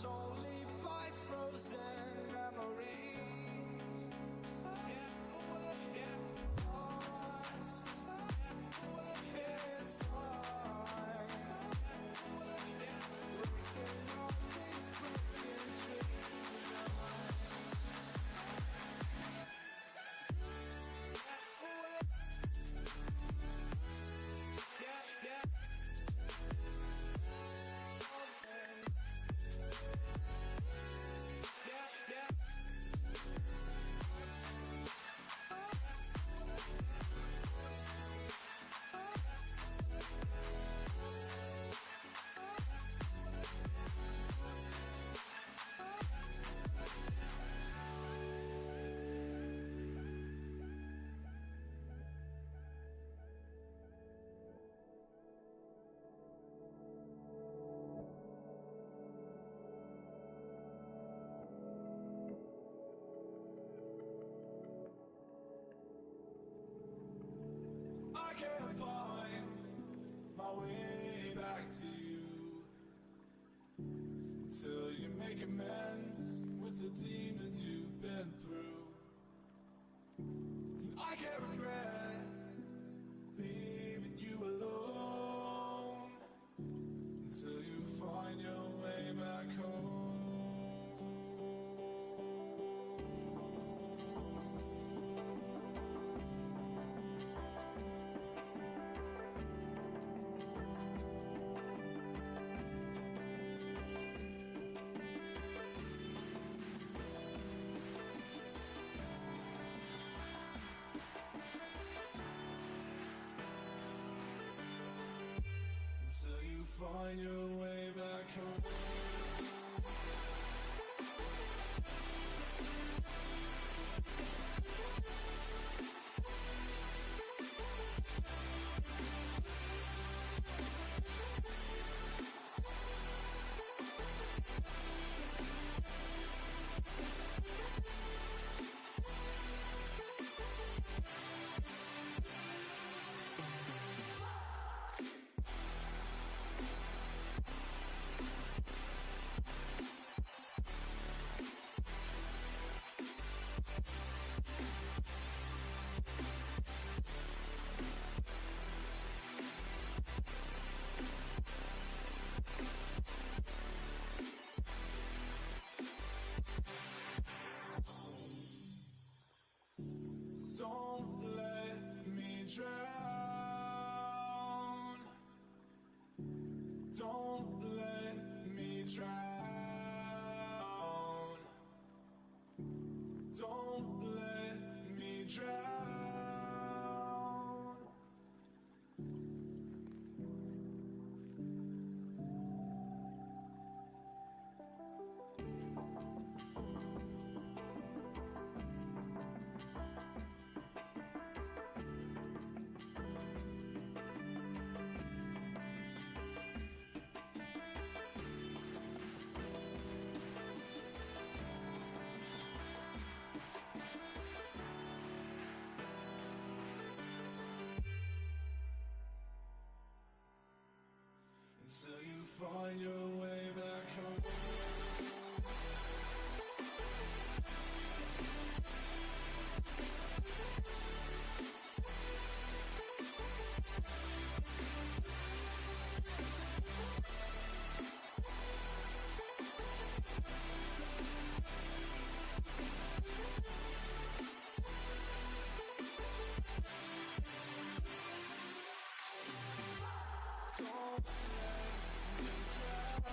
Don't leave by frozen memories. Get away, get lost. It's time. Racing on these broken dreams. Till you make amends with the demons you've been through. And I can't regret leaving you alone until you find your way back home. Find your way back home. Don't let me drown. Don't let me drown. Don't let me drown. Until you find your way back home. Don't let me drown.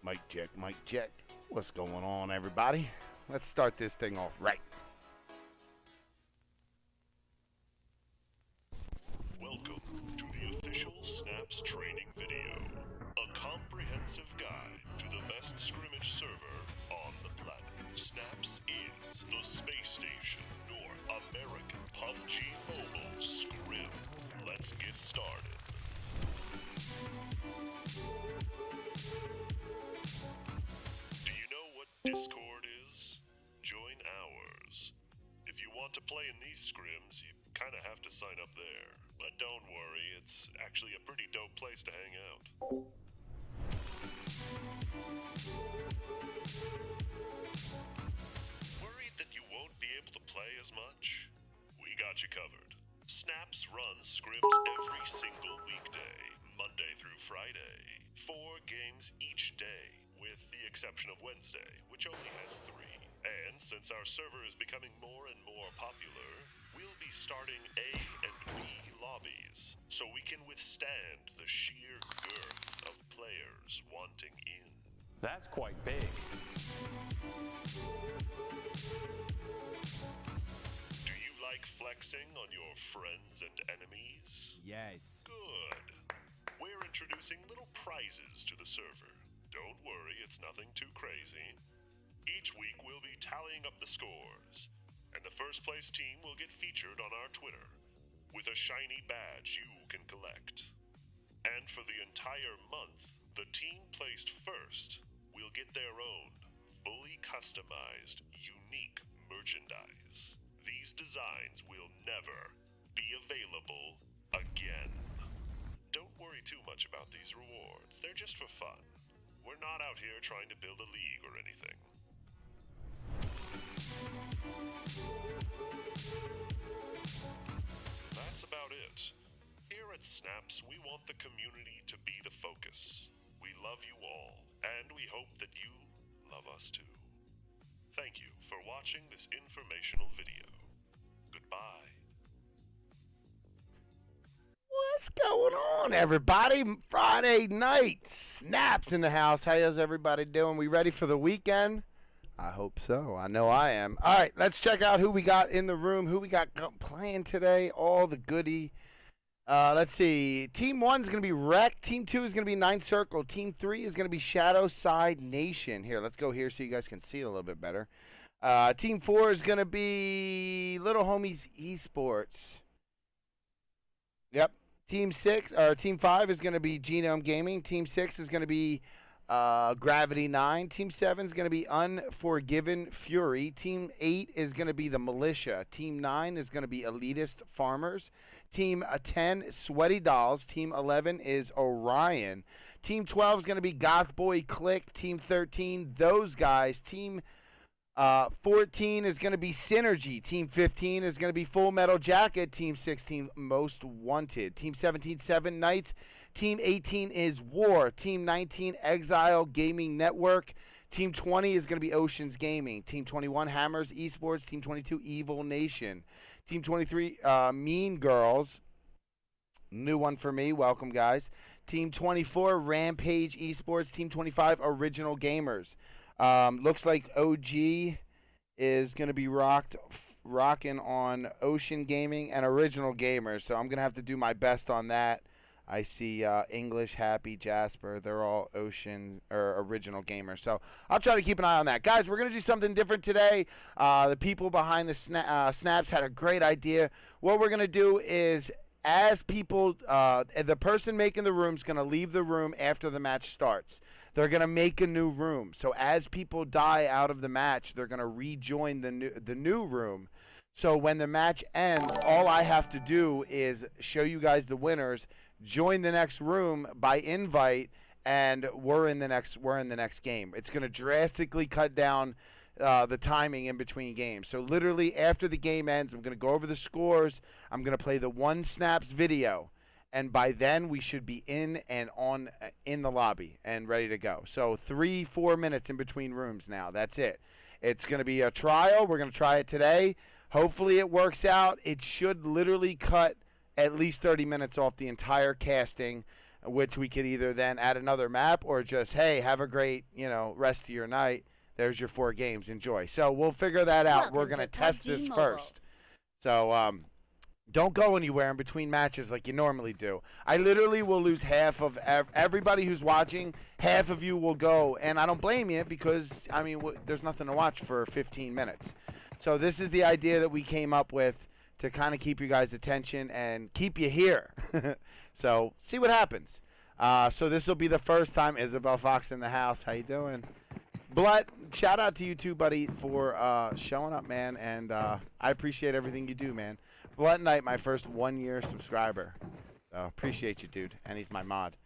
Mic check. What's going on, everybody? Let's start this thing off right. Welcome to the official Snaps training video. A comprehensive guide to the best scrimmage server on the planet. Snaps is the space station North American PUBG Mobile Scrim. Let's get started. Do you know what Discord is? Join ours. If you want to play in these scrims, you kind of have to sign up there. But don't worry, it's actually a pretty dope place to hang out. Worried that you won't be able to play as much? We got you covered. Snaps runs scrims every single weekday, Monday through Friday. 4 games each day, with the exception of Wednesday, which only has 3. And since our server is becoming more and more popular, we'll be starting A and B lobbies, so we can withstand the sheer girth of players wanting in. That's quite big. Do you like flexing on your friends and enemies? Yes. Good. We're introducing little prizes to the server. Don't worry, it's nothing too crazy. Each week we'll be tallying up the scores, and the first place team will get featured on our Twitter with a shiny badge you can collect. And for the entire month, the team placed first will get their own fully customized, unique merchandise. These designs will never be available again. Don't worry too much about these rewards. They're just for fun. We're not out here trying to build a league or anything. That's about it. Here at Snaps, we want the community to be the focus. We love you all, and we hope that you love us too. Thank you for watching this informational video. Goodbye. What's going on, everybody? Friday night, Snaps in the house. How's everybody doing? We ready for the weekend? I hope so. I know I am. All right, let's check out who we got in the room, who we got playing today, all the goody. Let's see. Team 1 is going to be Rekt. Team 2 is going to be Ninth Circle. Team 3 is going to be Shadow Side Nation. Here, let's go here so you guys can see it a little bit better. Team 4 is going to be Little Homies Esports. Yep. Team 5 is going to be Genome Gaming. Team 6 is going to be Gravity 9. Team 7 is going to be Unforgiven Fury. Team 8 is going to be the Militia. Team 9 is going to be Elitist Farmers. Team 10, Sweaty Dolls. Team 11 is Orion. Team 12 is going to be GothBoiClique. Team 13, those guys. Team 14 is going to be Synergy. Team 15 is going to be Full Metal Jacket. Team 16, Most Wanted. Team 17, Seven Knights. Team 18 is War. Team 19, Xiled Gaming Network. Team 20 is going to be Oceans Gaming. Team 21, Hammers Esports. Team 22, Evil Nation. Team 23, Mean Girls. New one for me. Welcome, guys. Team 24, Rampage Esports. Team 25, Original Gamers. Looks like OG is going to be rocking on Ocean Gaming and Original Gamers. So I'm going to have to do my best on that. I see English, Happy, Jasper. They're all Ocean or Original Gamers. So I'll try to keep an eye on that. Guys, we're going to do something different today. The people behind the Snaps had a great idea. What we're going to do is, as people, the person making the room is going to leave the room after the match starts. They're going to make a new room. So as people die out of the match, they're going to rejoin the new room. So when the match ends, all I have to do is show you guys the winners, join the next room by invite, and we're in the next game. It's going to drastically cut down the timing in between games. So literally after the game ends, I'm going to go over the scores. I'm going to play the one Snaps video, and by then we should be in the lobby and ready to go. So 3-4 minutes in between rooms now. That's it. It's going to be a trial. We're going to try it today. Hopefully it works out. It should literally cut at least 30 minutes off the entire casting. which we could either then add another map or just, hey, have a great, rest of your night. There's your 4 games. Enjoy. So we'll figure that out. We're going to test this first. So don't go anywhere in between matches like you normally do. I literally will lose half of everybody who's watching. Half of you will go, and I don't blame you because, there's nothing to watch for 15 minutes. So this is the idea that we came up with to kind of keep you guys' attention and keep you here. So see what happens. So this will be the first time. Isabel Fox in the house. How you doing? Blood, shout out to you too, buddy, for showing up, man. And I appreciate everything you do, man. Blunt Knight, my first 1-year subscriber. So appreciate you, dude. And he's my mod.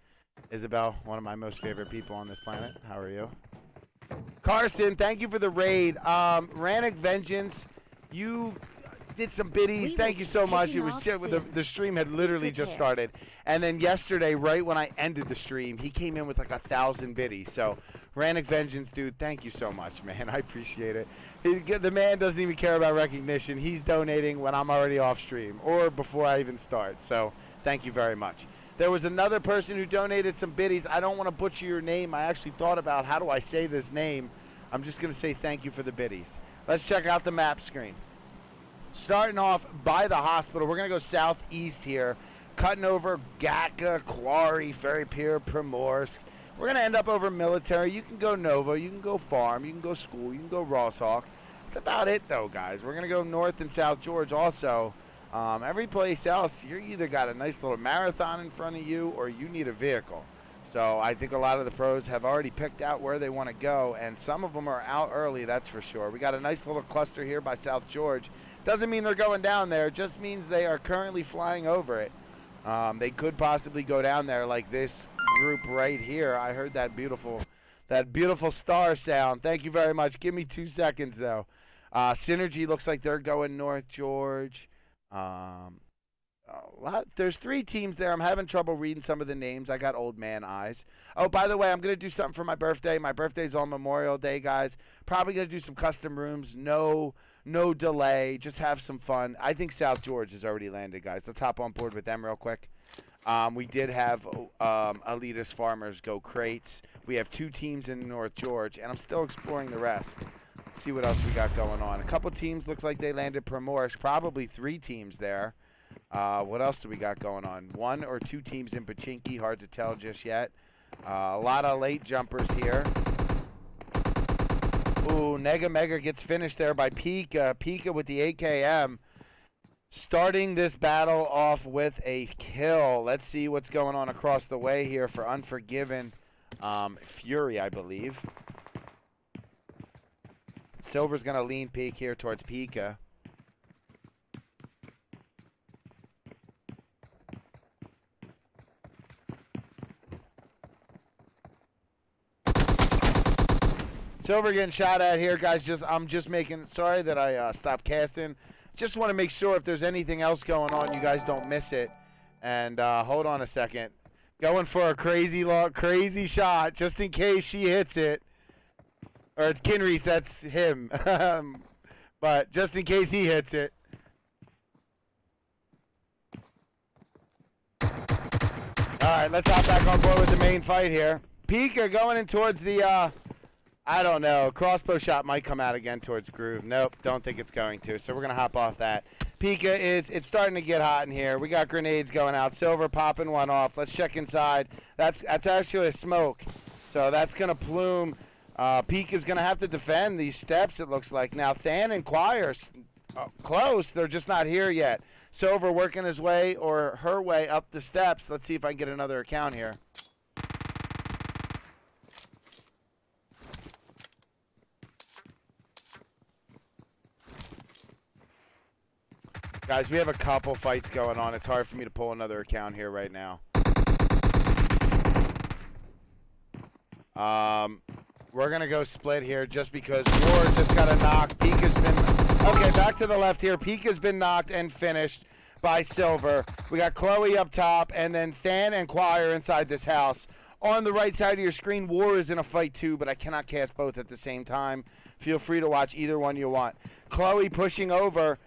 Isabel, one of my most favorite people on this planet. How are you? Carson, thank you for the raid. Rannick Vengeance, you did some biddies. Thank you so much. It was just, the stream had literally just started. And then yesterday, right when I ended the stream, he came in with like 1,000 biddies. So Rannick Vengeance, dude, thank you so much, man. I appreciate it. The man doesn't even care about recognition. He's donating when I'm already off stream or before I even start. So thank you very much. There was another person who donated some biddies. I don't want to butcher your name. I actually thought about how do I say this name. I'm just going to say thank you for the biddies. Let's check out the map screen. Starting off by the hospital, we're going to go southeast here, cutting over Gatka, Quarry, Ferry Pier, Primorsk. We're going to end up over Military. You can go Nova, you can go Farm, you can go School, you can go Rosshawk. That's about it, though, guys. We're going to go North and South George also. Every place else, you either got a nice little marathon in front of you or you need a vehicle. So I think a lot of the pros have already picked out where they want to go, and some of them are out early, that's for sure. We got a nice little cluster here by South George. Doesn't mean they're going down there. It just means they are currently flying over it. They could possibly go down there like this group right here. I heard that beautiful star sound. Thank you very much. Give me 2 seconds, though. Synergy looks like they're going North George. There's 3 teams there. I'm having trouble reading some of the names. I got old man eyes. Oh, by the way, I'm going to do something for my birthday. My birthday's on Memorial Day, guys. Probably going to do some custom rooms. No delay. Just have some fun. I think South George has already landed, guys. Let's hop on board with them real quick. We did have Elitist Farmers go crates. We have 2 teams in North George, and I'm still exploring the rest. Let's see what else we got going on. A couple teams looks like they landed Primorsk. Probably 3 teams there. What else do we got going on? 1 or 2 teams in Pachinki. Hard to tell just yet. A lot of late jumpers here. Ooh, Nega Mega gets finished there by Pika. Pika with the AKM. Starting this battle off with a kill. Let's see what's going on across the way here for Unforgiven Fury, I believe. Silver's going to lean peek here towards Pika. Silver getting shot at here, guys. I'm just making. Sorry that I stopped casting. Just want to make sure if there's anything else going on, you guys don't miss it. And hold on a second. Going for a crazy shot, just in case she hits it. Or it's Kinreese, that's him. But just in case he hits it. All right, let's hop back on board with the main fight here. Pika going in towards the. I don't know. Crossbow shot might come out again towards Groove. Nope, don't think it's going to. So we're going to hop off that. Pika it's starting to get hot in here. We got grenades going out. Silver popping one off. Let's check inside. That's actually a smoke. So that's going to plume. Pika's going to have to defend these steps, it looks like. Now, Than and Choir close. They're just not here yet. Silver working his way or her way up the steps. Let's see if I can get another account here. Guys, we have a couple fights going on. It's hard for me to pull another account here right now. We're going to go split here just because War just got a knock. Pika's been... Okay, back to the left here. Pika's been knocked and finished by Silver. We got Chloe up top and then Than and Choir inside this house. On the right side of your screen, War is in a fight too, but I cannot cast both at the same time. Feel free to watch either one you want. Chloe pushing over.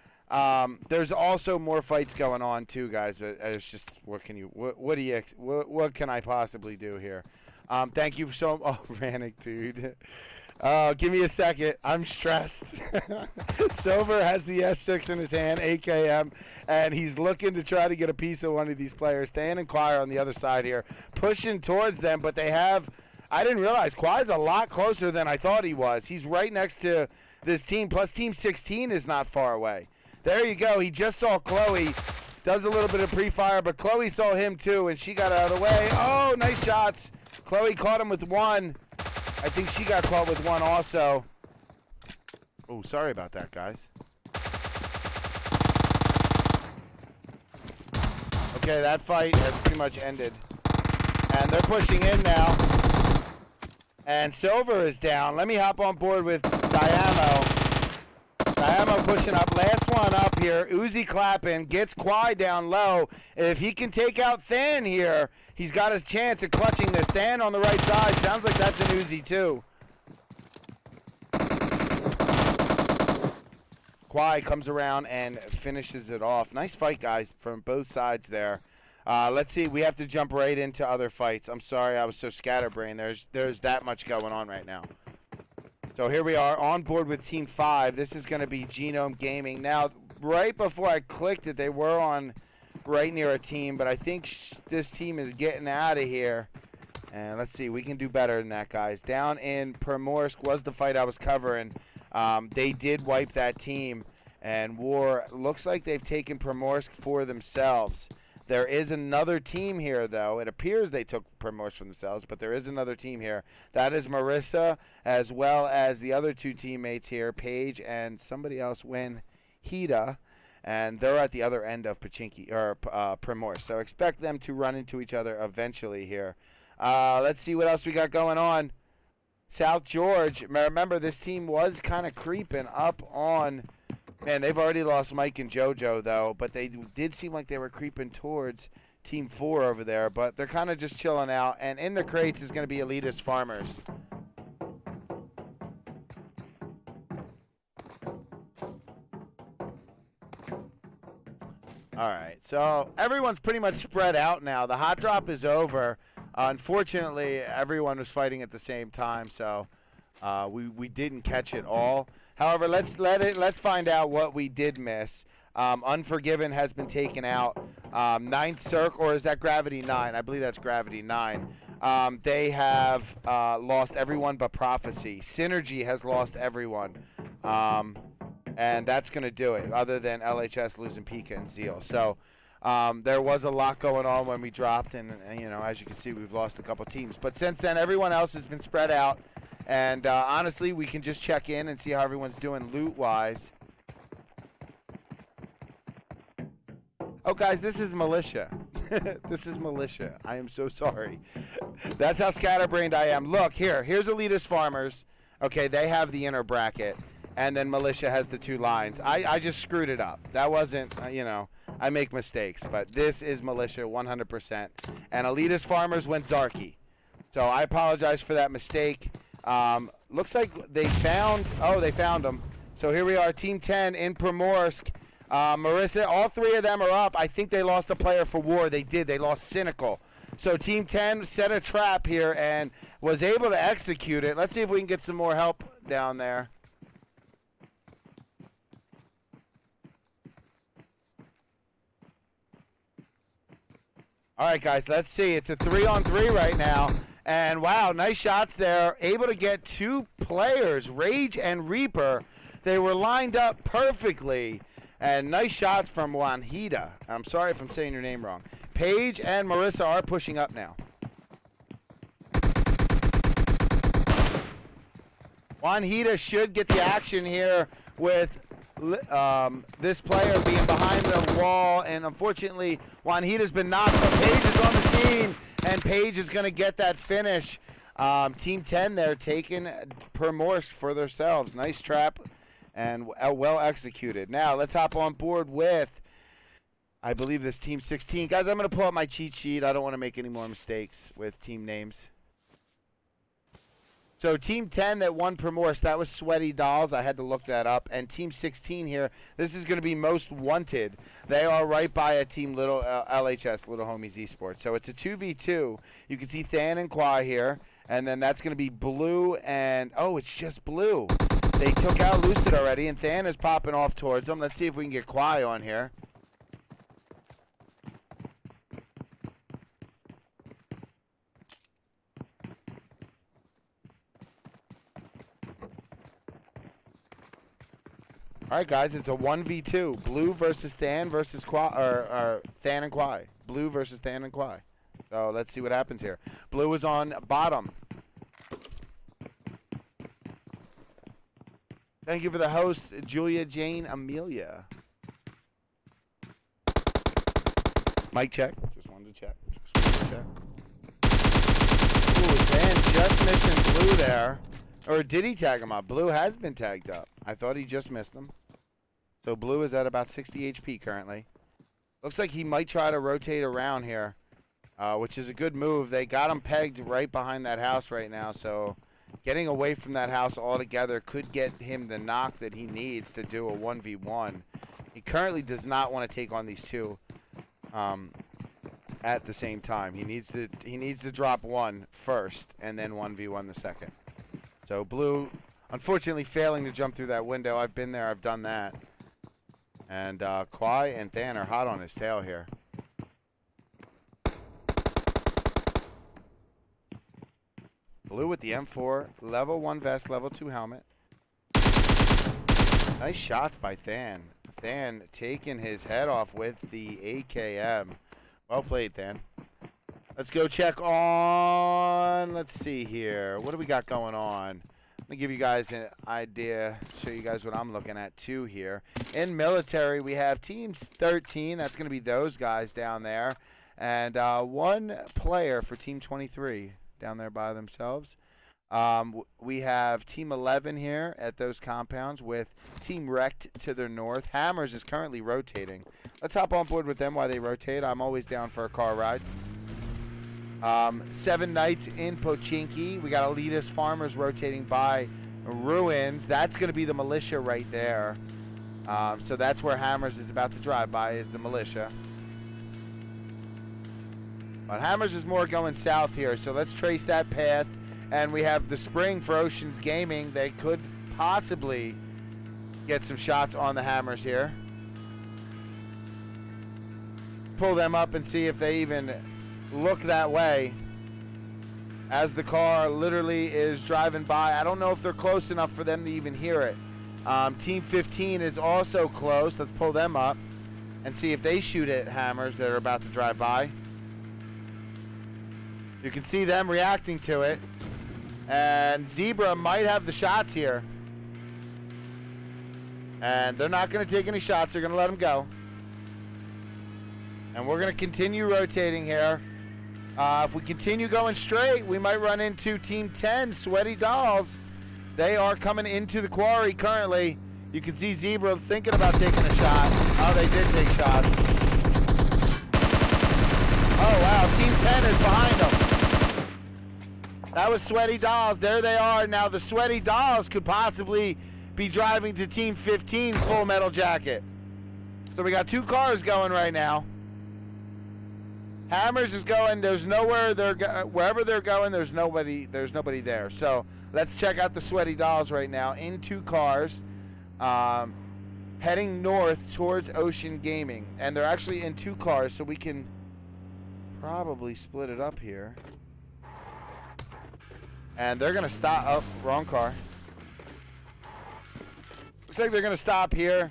There's also more fights going on too, guys. But it's just what can I possibly do here? Thank you so. Oh, Rannick, dude. Give me a second. I'm stressed. Silver has the S6 in his hand, AKM, and he's looking to try to get a piece of one of these players. Stan and Quire on the other side here, pushing towards them, but they have. I didn't realize Quire's a lot closer than I thought he was. He's right next to this team, plus Team 16 is not far away. There you go. He just saw Chloe. Does a little bit of pre-fire, but Chloe saw him too, and she got out of the way. Oh, nice shots. Chloe caught him with one. I think she got caught with one also. Oh, sorry about that, guys. Okay, that fight has pretty much ended. And they're pushing in now. And Silver is down. Let me hop on board with Diamo. Diamo pushing up. Last one up here. Uzi clapping. Gets Quai down low. If he can take out Than here, he's got his chance at clutching this. Than on the right side. Sounds like that's an Uzi too. Quai comes around and finishes it off. Nice fight, guys, from both sides there. Let's see. We have to jump right into other fights. I'm sorry I was so scatterbrained. There's that much going on right now. So here we are on board with Team 5. This is going to be Genome Gaming. Now, right before I clicked it, they were on right near a team, but I think this team is getting out of here. And let's see. We can do better than that, guys. Down in Primorsk was the fight I was covering. They did wipe that team, and looks like they've taken Primorsk for themselves. There is another team here, though. It appears they took Primorsk for themselves, but there is another team here. That is Marissa, as well as the other two teammates here, Paige and somebody else, Hida, and they're at the other end of Primorsk. So expect them to run into each other eventually here. Let's see what else we got going on. South George. Remember, this team was kind of creeping up on. Man, they've already lost Mike and JoJo, though, but they did seem like they were creeping towards Team 4 over there, but they're kind of just chilling out. And in the crates is going to be Elitist Farmers. All right, so everyone's pretty much spread out now. The hot drop is over. Unfortunately, everyone was fighting at the same time, so we didn't catch it all. However, let's find out what we did miss. Unforgiven has been taken out. Ninth Circ, or is that Gravity 9? I believe that's Gravity 9. They have lost everyone but Prophecy. Synergy has lost everyone. And that's going to do it, other than LHS losing Pika and Zeal. So there was a lot going on when we dropped, and you know, as you can see, we've lost a couple teams. But since then, everyone else has been spread out. And honestly, we can just check in and see how everyone's doing loot-wise. Oh, guys, this is Militia. This is Militia. I am so sorry. That's how scatterbrained I am. Look, here's Elitist Farmers. Okay, they have the inner bracket. And then Militia has the two lines. I just screwed it up. That wasn't, you know, I make mistakes. But this is Militia 100%. And Elitist Farmers went Zarky. So I apologize for that mistake. Looks like they found them. So here we are, Team 10 in Primorsk. Marissa, all three of them are up. I think they lost a player for war. They did. They lost Cynical. So Team 10 set a trap here and was able to execute it. Let's see if we can get some more help down there. All right, guys, let's see. It's a 3-on-3 right now. And, wow, nice shots there. Able to get two players, Rage and Reaper. They were lined up perfectly. And nice shots from Wanhida. I'm sorry if I'm saying your name wrong. Paige and Marissa are pushing up now. Wanhida should get the action here with this player being behind the wall. And, unfortunately, Wanhida's been knocked, but Paige is on the scene. And Paige is going to get that finish. Team 10 there taking Primorsk for themselves. Nice trap and well executed. Now, let's hop on board with, I believe, this Team 16. Guys, I'm going to pull up my cheat sheet. I don't want to make any more mistakes with team names. So Team 10 that won Primorse, that was Sweaty Dolls. I had to look that up. And Team 16 here, this is going to be Most Wanted. They are right by a Team Little LHS, Little Homies Esports. So it's a 2v2. You can see Than and Kwai here. And then that's going to be Blue and, oh, it's just Blue. They took out Lucid already, and Than is popping off towards them. Let's see if we can get Kwai on here. All right, guys, it's a 1v2. Blue versus Than versus Kwai, or Than and Kwai. Blue versus Than and Kwai. So let's see what happens here. Blue is on bottom. Thank you for the host, Julia Jane Amelia. Mic check. Just wanted to check. Ooh, Than just missing Blue there. Or did he tag him up? Blue has been tagged up. I thought he just missed him. So Blue is at about 60 HP currently. Looks like he might try to rotate around here, which is a good move. They got him pegged right behind that house right now, so getting away from that house altogether could get him the knock that he needs to do a 1v1. He currently does not want to take on these two at the same time. He needs to drop one first and then 1v1 the second. So Blue, unfortunately, failing to jump through that window. I've been there. I've done that. And Kwai and Than are hot on his tail here. Blue with the M4, level 1 vest, level 2 helmet. Nice shots by Than. Than taking his head off with the AKM. Well played, Than. Let's go check on, let's see here. What do we got going on? Let me give you guys an idea, show you guys what I'm looking at too here. In military, we have teams 13. That's going to be those guys down there. And one player for team 23 down there by themselves. We have team 11 here at those compounds with team Rekt to their north. Hammers is currently rotating. Let's hop on board with them while they rotate. I'm always down for a car ride. 7 Knights in Pochinki. We got Elitist Farmers rotating by Ruins. That's going to be the Militia right there. So that's where Hammers is about to drive by, is the Militia. But Hammers is more going south here, so let's trace that path. And we have the Spring for Oceans Gaming. They could possibly get some shots on the Hammers here. Pull them up and see if they even look that way as the car literally is driving by. I don't know if they're close enough for them to even hear it. Team 15 is also close. Let's pull them up and see if they shoot at Hammers that are about to drive by. You can see them reacting to it. And Zebra might have the shots here. And they're not going to take any shots. They're going to let them go. And we're going to continue rotating here. If we continue going straight, we might run into Team 10, Sweaty Dolls. They are coming into the quarry currently. You can see Zebra thinking about taking a shot. Oh, they did take shots. Oh, wow. Team 10 is behind them. That was Sweaty Dolls. There they are. Now, the Sweaty Dolls could possibly be driving to Team 15 Full Metal Jacket. So we got two cars going right now. Hammers is going. There's nowhere wherever they're going. There's nobody there. So let's check out the Sweaty Dolls right now in two cars, heading north towards Ocean Gaming, and they're actually in two cars, so we can probably split it up here. And they're gonna stop. Oh, wrong car. Looks like they're gonna stop here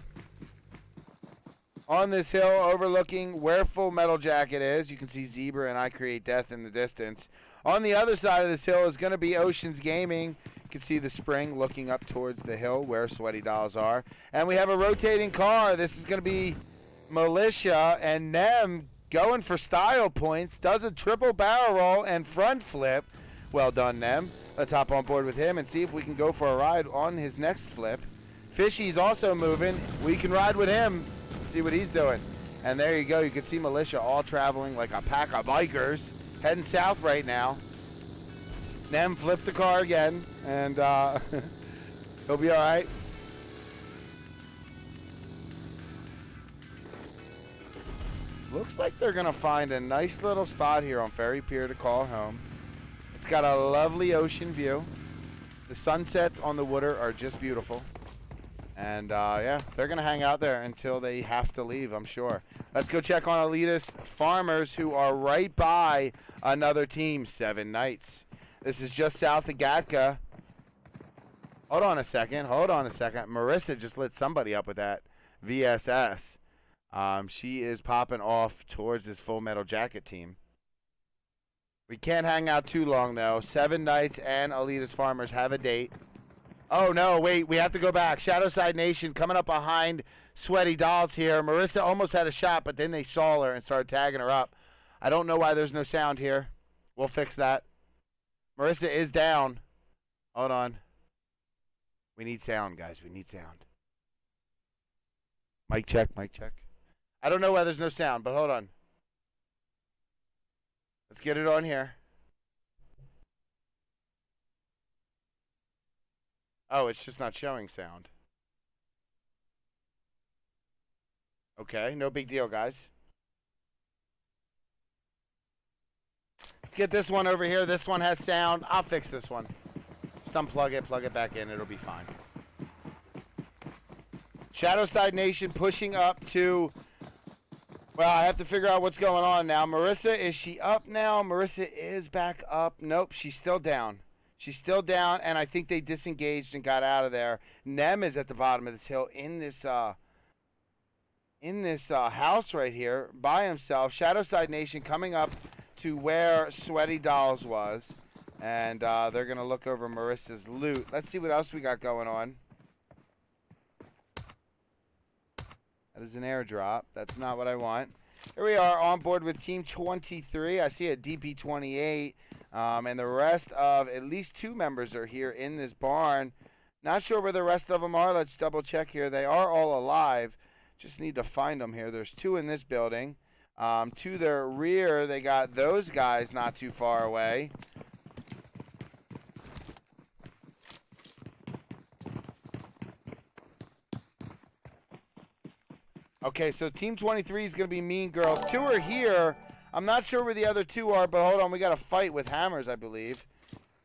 on this hill overlooking where Full Metal Jacket is. You can see Zebra and I Create Death in the distance. On the other side of this hill is going to be Oceans Gaming. You can see the Spring looking up towards the hill where Sweaty Dolls are. And we have a rotating car. This is going to be Militia, and Nem going for style points. Does a triple barrel roll and front flip. Well done, Nem. Let's hop on board with him and see if we can go for a ride on his next flip. Fishy's also moving. We can ride with him. See what he's doing. And there you go. You can see Militia all traveling like a pack of bikers heading south right now. Nem flipped the car again, and he'll be all right. Looks like they're going to find a nice little spot here on Ferry Pier to call home. It's got a lovely ocean view. The sunsets on the water are just beautiful. And, yeah, they're going to hang out there until they have to leave, I'm sure. Let's go check on Elitist Farmers, who are right by another team, 7 Knights. This is just south of Gatka. Hold on a second. Marissa just lit somebody up with that VSS. She is popping off towards this Full Metal Jacket team. We can't hang out too long, though. 7 Knights and Elitist Farmers have a date. Oh, no, wait. We have to go back. Shadowside Nation coming up behind Sweaty Dolls here. Marissa almost had a shot, but then they saw her and started tagging her up. I don't know why there's no sound here. We'll fix that. Marissa is down. Hold on. We need sound, guys. We need sound. Mic check, mic check. I don't know why there's no sound, but hold on. Let's get it on here. Oh, it's just not showing sound. Okay, no big deal, guys. Let's get this one over here. This one has sound. I'll fix this one. Just unplug it, plug it back in. It'll be fine. Shadowside Nation pushing up to... Well, I have to figure out what's going on now. Marissa, is she up now? Marissa is back up. Nope, she's still down. She's still down, and I think they disengaged and got out of there. Nem is at the bottom of this hill in this house right here by himself. Shadowside Nation coming up to where Sweaty Dolls was, and they're going to look over Marissa's loot. Let's see what else we got going on. That is an airdrop. That's not what I want. Here we are on board with Team 23. I see a DP28. And the rest of at least 2 members are here in this barn. Not sure where the rest of them are. Let's double check here. They are all alive. Just need to find them here. There's 2 in this building. To their rear, they got those guys not too far away. Okay, so Team 23 is going to be Mean Girls. 2 are here. I'm not sure where the other 2 are, but hold on. We got a fight with hammers, I believe.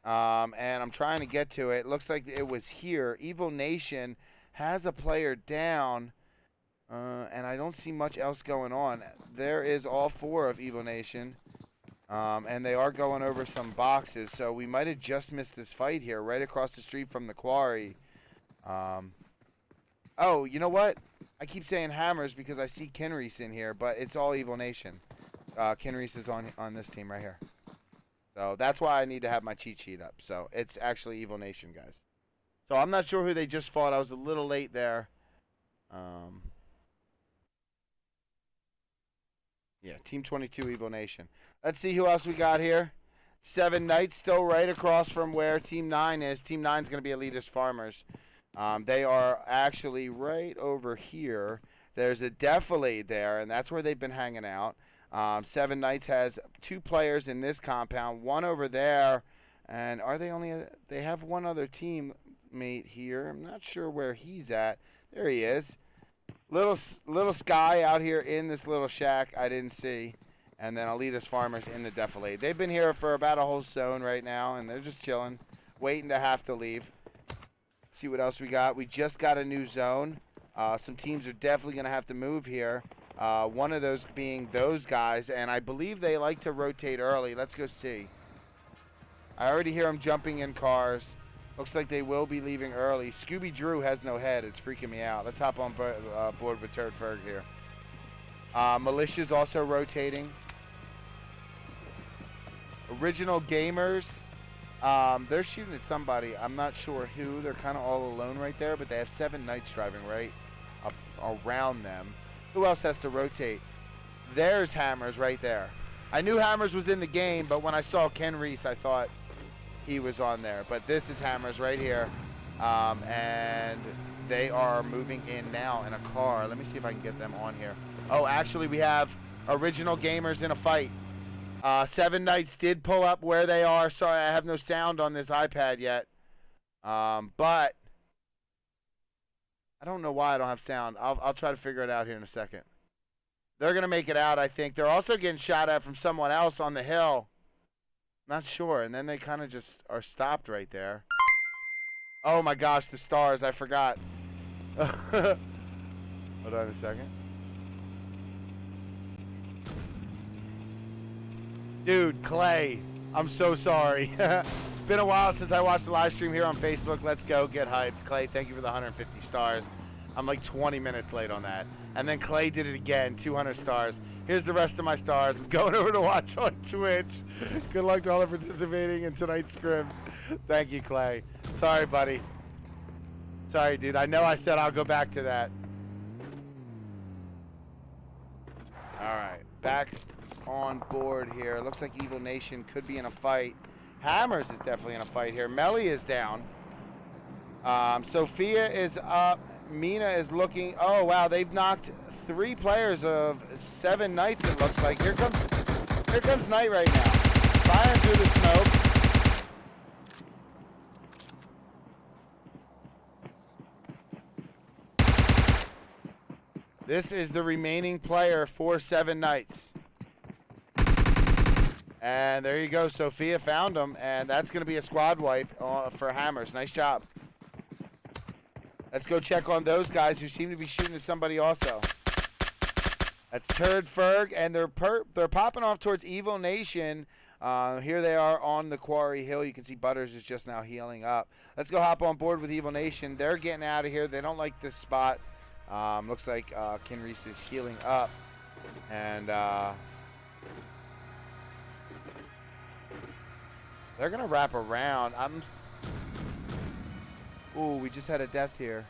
And I'm trying to get to it. Looks like it was here. Evil Nation has a player down. And I don't see much else going on. There is all 4 of Evil Nation. And they are going over some boxes. So we might have just missed this fight here. Right across the street from the quarry. Oh, you know what? I keep saying hammers because I see Kenreese in here. But it's all Evil Nation. Kenreese is on this team right here. So that's why I need to have my cheat sheet up. So it's actually Evil Nation, guys. So I'm not sure who they just fought. I was a little late there. Yeah, Team 22 Evil Nation. Let's see who else we got here. 7 Knights still right across from where Team 9 is. Team 9 is going to be Elitist Farmers. They are actually right over here. There's a defilade there, and that's where they've been hanging out. 7 Knights has 2 players in this compound, 1 over there, and are they only? They have 1 other teammate here. I'm not sure where he's at. There he is. Little Sky out here in this little shack I didn't see, and then Elitist Farmers in the defilade. They've been here for about a whole zone right now, and they're just chilling, waiting to have to leave. Let's see what else we got. We just got a new zone. Some teams are definitely going to have to move here. One of those being those guys, and I believe they like to rotate early. Let's go see. I already hear them jumping in cars. Looks like they will be leaving early. Scooby Drew has no head. It's freaking me out. Let's hop on board with Turd Ferg here. Militia's also rotating. Original Gamers. They're shooting at somebody. I'm not sure who. They're kind of all alone right there, but they have 7 Knights driving right up around them. Who else has to rotate? There's Hammers right there. I knew Hammers was in the game, but when I saw Ken Reese, I thought he was on there. But this is Hammers right here. And they are moving in now in a car. Let me see if I can get them on here. Oh, actually, we have Original Gamers in a fight. Seven Knights did pull up where they are. Sorry, I have no sound on this iPad yet. But I don't know why I don't have sound. I'll try to figure it out here in a second. They're going to make it out, I think. They're also getting shot at from someone else on the hill. Not sure. And then they kind of just are stopped right there. Oh, my gosh, the stars. I forgot. Hold on a second. Dude, Clay, I'm so sorry. It's been a while since I watched the live stream here on Facebook. Let's go. Get hyped. Clay, thank you for the 150 stars. I'm like 20 minutes late on that. And then Clay did it again, 200 stars. Here's the rest of my stars. I'm going over to watch on Twitch. Good luck to all of participating in tonight's scrims. Thank you, Clay. Sorry, buddy. Sorry, dude. I know I said I'll go back to that. All right. Back on board here. Looks like Evil Nation could be in a fight. Hammers is definitely in a fight here. Melly is down. Sophia is up. Mina is looking. Oh, wow. They've knocked 3 players of 7 Knights, it looks like. Here comes Knight right now. Firing through the smoke. This is the remaining player for 7 Knights. And there you go. Sophia found him, and that's going to be a squad wipe for Hammers. Nice job. Let's go check on those guys who seem to be shooting at somebody also. That's Turd Ferg, and they're popping off towards Evil Nation. Here they are on the Quarry Hill. You can see Butters is just now healing up. Let's go hop on board with Evil Nation. They're getting out of here. They don't like this spot. Looks like Kinreese is healing up. And they're going to wrap around. Ooh, we just had a death here.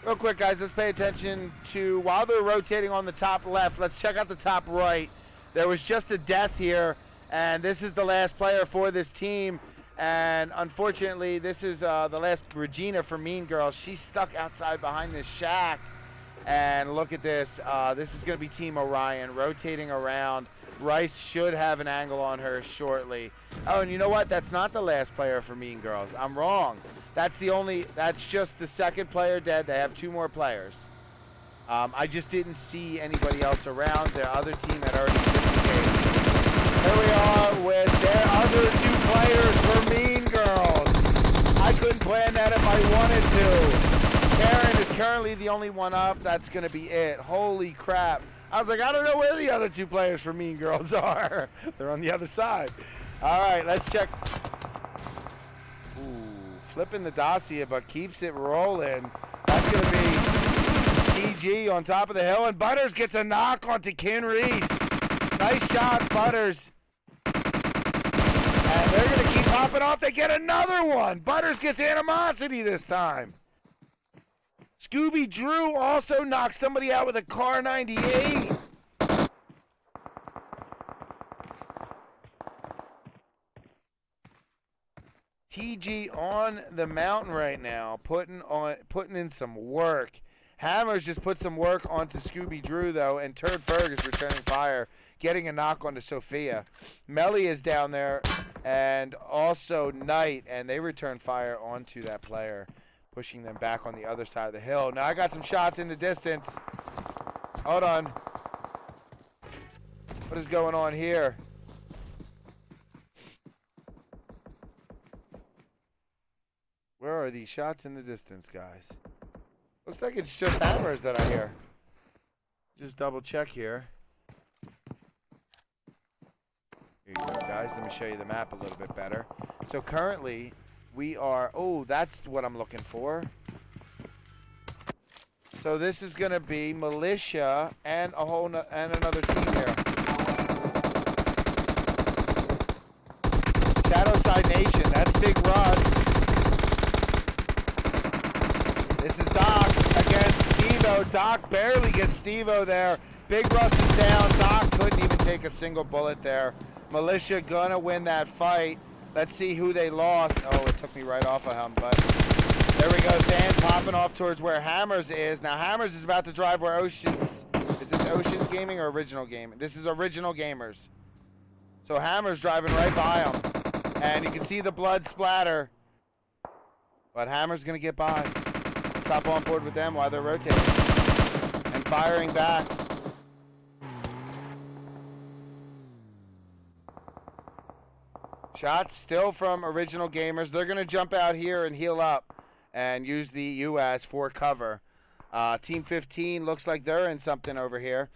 Real quick, guys, let's pay attention to, while they're rotating on the top left, let's check out the top right. There was just a death here, and this is the last player for this team. And unfortunately, this is the last Regina for Mean Girls. She's stuck outside behind this shack. And look at this. This is going to be Team Orion rotating around. Rice should have an angle on her shortly. Oh, and you know what? That's not the last player for Mean Girls. I'm wrong. That's just the second player dead. They have 2 more players. I just didn't see anybody else around. Their other team had already disengaged. Here we are with their other 2 players for Mean Girls. I couldn't plan that if I wanted to. Karen is currently the only one up. That's going to be it. Holy crap. I was like, I don't know where the other 2 players for Mean Girls are. They're on the other side. All right, let's check. Ooh, flipping the dossier, but keeps it rolling. That's going to be TG on top of the hill, and Butters gets a knock onto Kinreese. Nice shot, Butters. And they're going to keep popping off. They get another one. Butters gets animosity this time. Scooby Drew also knocks somebody out with a Car 98. TG on the mountain right now, putting in some work. Hammers just put some work onto Scooby Drew though, and Turd Ferg is returning fire, getting a knock onto Sophia. Melly is down there, and also Knight, and they return fire onto that player, pushing them back on the other side of the hill. Now I got some shots in the distance. Hold on. What is going on here? Where are these shots in the distance, guys? Looks like it's just Hammers that I hear. Just double check here. Here you go, guys. Let me show you the map a little bit better. So currently, we are, oh, that's what I'm looking for. So this is going to be Militia and another team here. Shadowside Nation, that's Big Russ. This is Doc against Stevo. Doc barely gets Stevo there. Big Russ is down. Doc couldn't even take a single bullet there. Militia gonna win that fight. Let's see who they lost. Oh, it took me right off of him, but There we go. Dan popping off towards where Hammers is. Now Hammers is about to drive where Oceans. Is this Oceans Gaming or Original Gaming? This is Original Gamers. So Hammers driving right by him. And you can see the blood splatter. But Hammer's going to get by. Let's hop on board with them while they're rotating. And firing back. Shots still from Original Gamers. They're going to jump out here and heal up and use the US for cover. Team 15 looks like they're in something over here.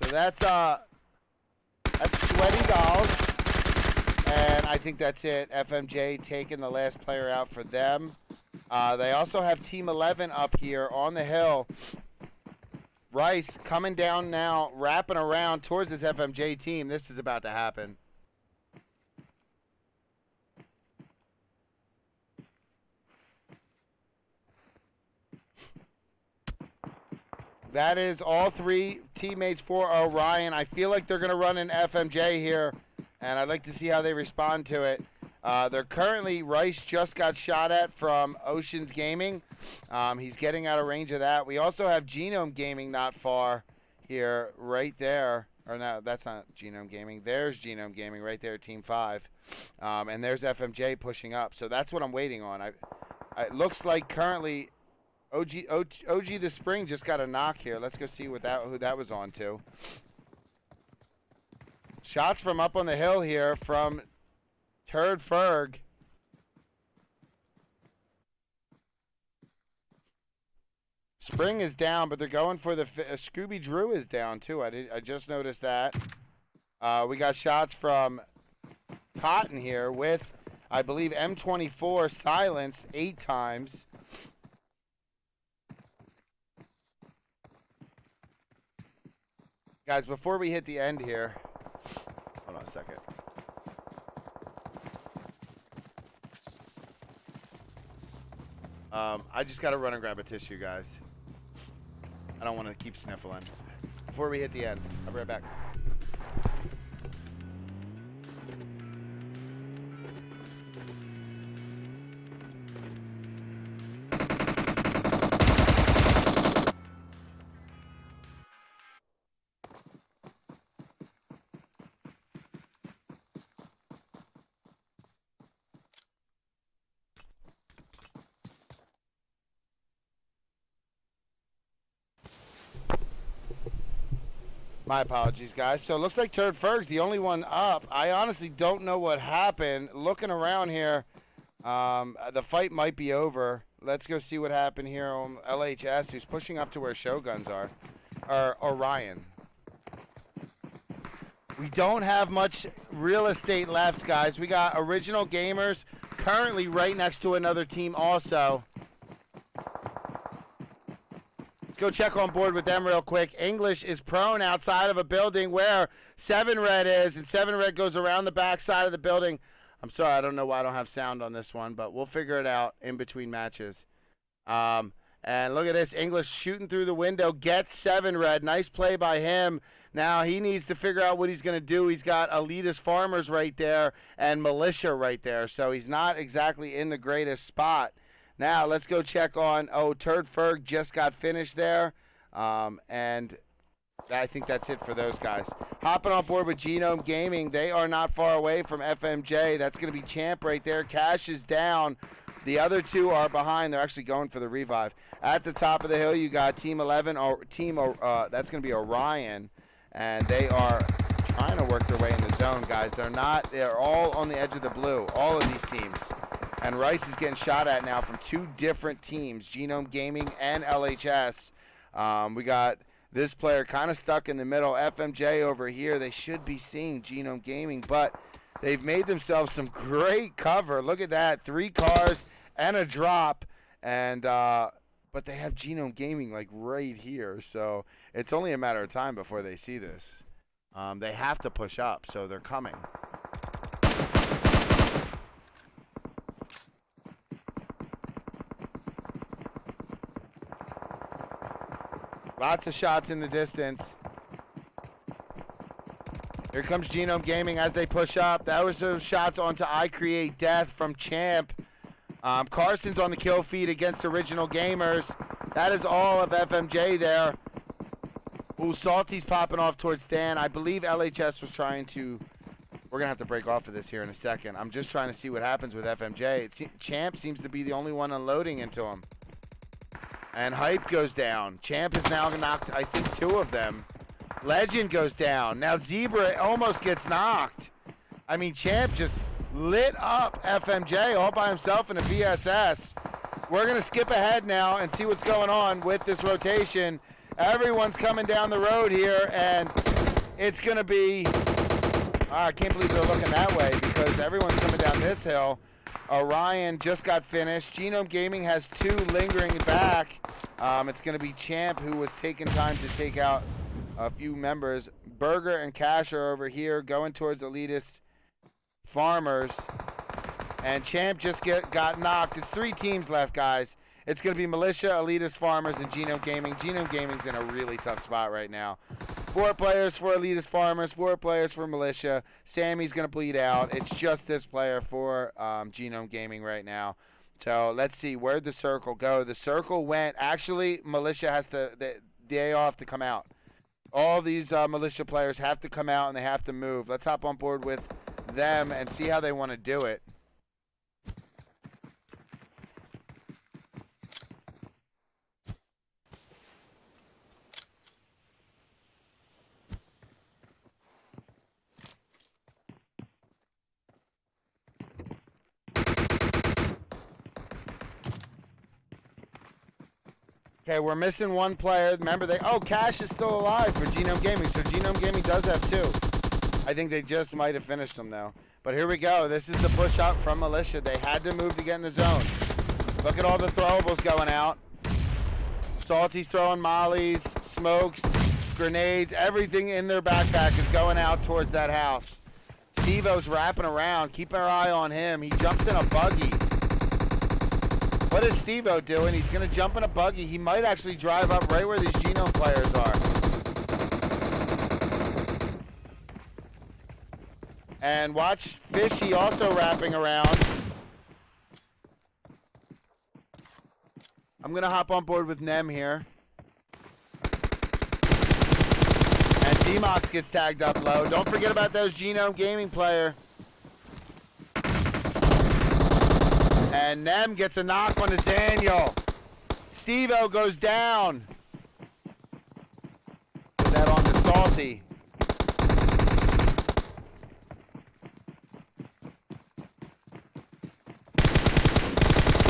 So that's Sweaty Dolls. And I think that's it. FMJ taking the last player out for them. They also have Team 11 up here on the hill. Rice coming down now, wrapping around towards this FMJ team. This is about to happen. That is all three teammates for Orion. I feel like they're going to run an FMJ here, and I'd like to see how they respond to it. They're currently, Rice just got shot at from Oceans Gaming. He's getting out of range of that. We also have Genome Gaming not far here, right there. Or no, that's not Genome Gaming. There's Genome Gaming right there, Team 5. And there's FMJ pushing up. So that's what I'm waiting on. It looks like currently OG the Spring just got a knock here. Let's go see who that was on to. Shots from up on the hill here from Turd Ferg. Spring is down, but they're going for the Scooby Drew is down too. I just noticed that. We got shots from Cotton here with, I believe, M24 silenced 8 times. Guys, before we hit the end here, hold on a second. I just got to run and grab a tissue, guys. I don't want to keep sniffling. Before we hit the end, I'll be right back. My apologies, guys. So it looks like Turd Ferg's the only one up. I honestly don't know what happened. Looking around here, the fight might be over. Let's go see what happened here on LHS, who's pushing up to where Shoguns are. Or Orion. We don't have much real estate left, guys. We got Original Gamers currently right next to another team also. Go check on board with them real quick. English is prone outside of a building where 7 Red is, and 7 Red goes around the back side of the building. I'm sorry, I don't know why I don't have sound on this one, but we'll figure it out in between matches. And look at this, English shooting through the window, gets 7 Red. Nice play by him. Now he needs to figure out what he's going to do. He's got Elitist Farmers right there and Militia right there, so he's not exactly in the greatest spot. Now, let's go check on, Turd Ferg just got finished there, and I think that's it for those guys. Hopping on board with Genome Gaming, they are not far away from FMJ. That's going to be Champ right there. Cash is down. The other 2 are behind. They're actually going for the revive. At the top of the hill, you got Team 11, or that's going to be Orion, and they are trying to work their way in the zone, guys. They're all on the edge of the blue, all of these teams. And Rice is getting shot at now from 2 different teams, Genome Gaming and LHS. We got this player kind of stuck in the middle. FMJ over here, they should be seeing Genome Gaming, but they've made themselves some great cover. Look at that, 3 cars and a drop. And but they have Genome Gaming like right here, so it's only a matter of time before they see this. They have to push up, so they're coming. Lots of shots in the distance. Here comes Genome Gaming as they push up. That was those shots onto I Create Death from Champ. Carson's on the kill feed against Original Gamers. That is all of FMJ there. Ooh, Salty's popping off towards Dan. I believe LHS was trying to... We're going to have to break off of this here in a second. I'm just trying to see what happens with FMJ. Champ seems to be the only one unloading into him. And Hype goes down. Champ has now knocked, I think, 2 of them. Legend goes down. Now Zebra almost gets knocked. I mean, Champ just lit up FMJ all by himself in a VSS. We're going to skip ahead now and see what's going on with this rotation. Everyone's coming down the road here, and it's going to be... I can't believe they're looking that way because everyone's coming down this hill. Orion just got finished. Genome Gaming has 2 lingering back. It's going to be Champ who was taking time to take out a few members. Burger and Cash are over here going towards Elitist Farmers. And Champ just got knocked. It's 3 teams left, guys. It's going to be Militia, Elitist Farmers, and Genome Gaming. Genome Gaming's in a really tough spot right now. 4 players for Elitist Farmers, 4 players for Militia. Sammy's going to bleed out. It's just this player for Genome Gaming right now. So let's see, where'd the circle go? The circle went, actually, Militia has to, they all have to come out. All these Militia players have to come out and they have to move. Let's hop on board with them and see how they want to do it. Okay, we're missing 1 player. Remember, Cash is still alive for Genome Gaming, so Genome Gaming does have 2. I think they just might have finished them, though. But here we go. This is the push up from Militia. They had to move to get in the zone. Look at all the throwables going out. Salty's throwing mollies, smokes, grenades. Everything in their backpack is going out towards that house. Steve-O's wrapping around. Keep our eye on him. He jumps in a buggy. What is Steve-O doing? He's going to jump in a buggy. He might actually drive up right where these Genome players are. And watch Fishy also wrapping around. I'm going to hop on board with Nem here. And D-Mox gets tagged up low. Don't forget about those Genome Gaming player. And Nem gets a knock on Daniel. Steve-O goes down. Put that on to Salty.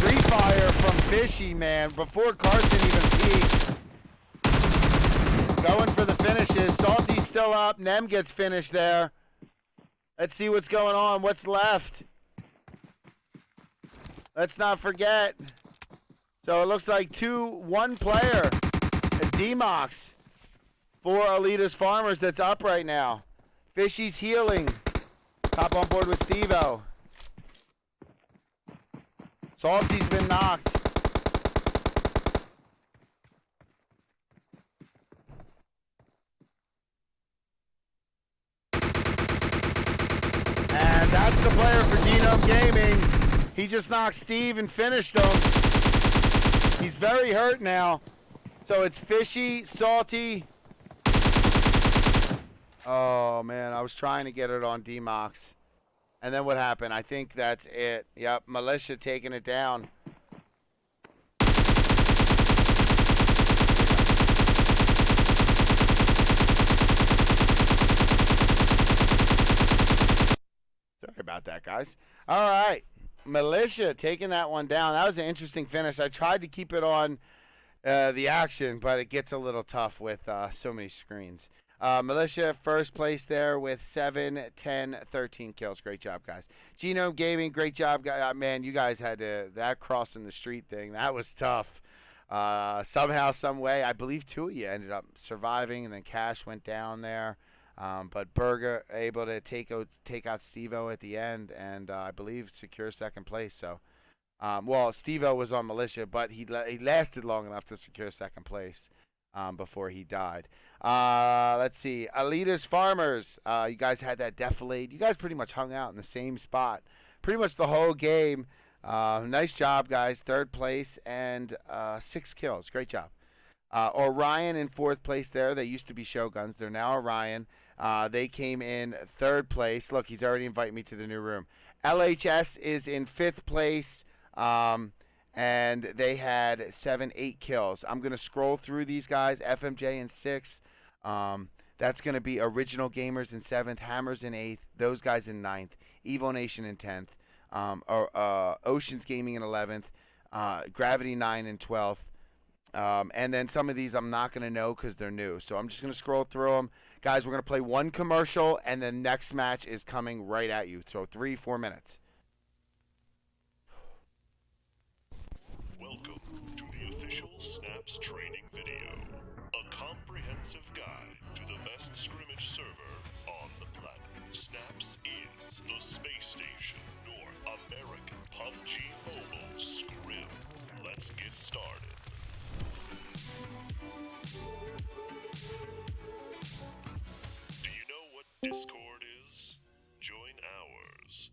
Free fire from Fishy, man. Before Carson even peeked. Going for the finishes. Salty's still up. Nem gets finished there. Let's see what's going on. What's left? Let's not forget. So it looks like 1 player, D-Mox, for Elitist Farmers that's up right now. Fishy's healing. Hop on board with Steve-O. Salty's been knocked. And that's the player for Genome Gaming. He just knocked Steve and finished him. He's very hurt now. So it's Fishy, Salty. Oh, man. I was trying to get it on D-Mox. And then what happened? I think that's it. Yep, Militia taking it down. Sorry about that, guys. All right. Militia taking that one down. That was an interesting finish. I tried to keep it on the action, but it gets a little tough with so many screens. Militia first place there with 7, 10, 13 kills. Great job, guys. Genome Gaming, great job. Man, you guys had that crossing the street thing. That was tough. Somehow, some way, I believe 2 of you ended up surviving, and then Cash went down there. But Burger able to take out Steve-O at the end, and I believe secure 2nd place. So, well, Steve-O was on Militia, but he lasted long enough to secure 2nd place. before he died. Let's see. Elitist Farmers. You guys had that defilade. You guys pretty much hung out in the same spot pretty much the whole game. Nice job, guys. 3rd place and 6 kills. Great job. Orion in 4th place there. They used to be Shoguns. They're now Orion. They came in 3rd place. Look, he's already invited me to the new room. LHS is in 5th place. And they had 8 kills. I'm going to scroll through these guys. FMJ in 6th. That's going to be Original Gamers in 7th. Hammers in 8th. Those guys in 9th. Evo Nation in 10th. Oceans Gaming in 11th. Gravity 9 in 12th. And then some of these I'm not going to know because they're new. So I'm just going to scroll through them. Guys, we're going to play one commercial, and the next match is coming right at you. So 3-4 minutes. Welcome to the official Snaps training video. A comprehensive guide to the best scrimmage server on the planet. Snaps is the space station North American PUBG Mobile Scrim. Let's get started. Do you know what Discord is? Join ours.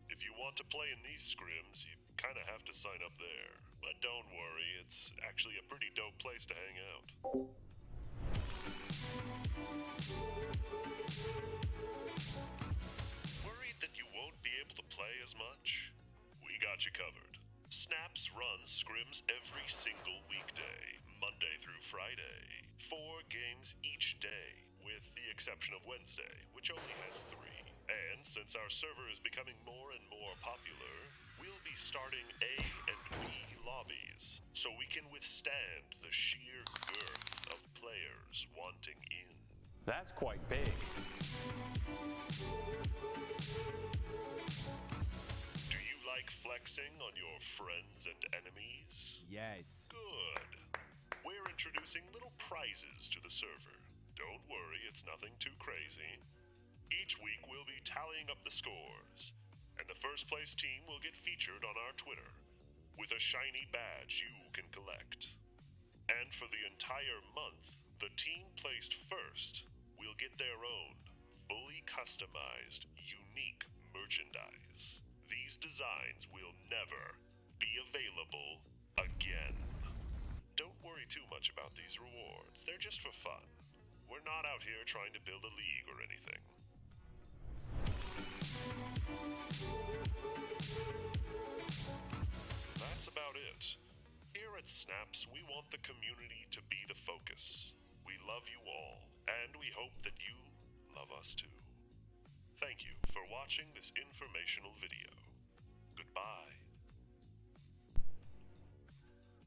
If you want to play in these scrims, you kind of have to sign up there. But don't worry, it's actually a pretty dope place to hang out. Worried that you won't be able to play as much? We got you covered. Snaps runs scrims every single weekday, Monday through Friday. 4 games each day, with the exception of Wednesday, which only has 3. And since our server is becoming more and more popular, we'll be starting A and B lobbies, so we can withstand the sheer girth of players wanting in. That's quite big. Do you like flexing on your friends and enemies? Yes. Good. We're introducing little prizes to the server. Don't worry, it's nothing too crazy. Each week we'll be tallying up the scores, and the first place team will get featured on our Twitter with a shiny badge you can collect. And for the entire month, the team placed first will get their own fully customized, unique merchandise. These designs will never be available again. Don't worry too much about these rewards. They're just for fun. We're not out here trying to build a league or anything. That's about it. Here at Snaps, we want the community to be the focus. We love you all, and we hope that you love us too. Thank you for watching this informational video. Goodbye.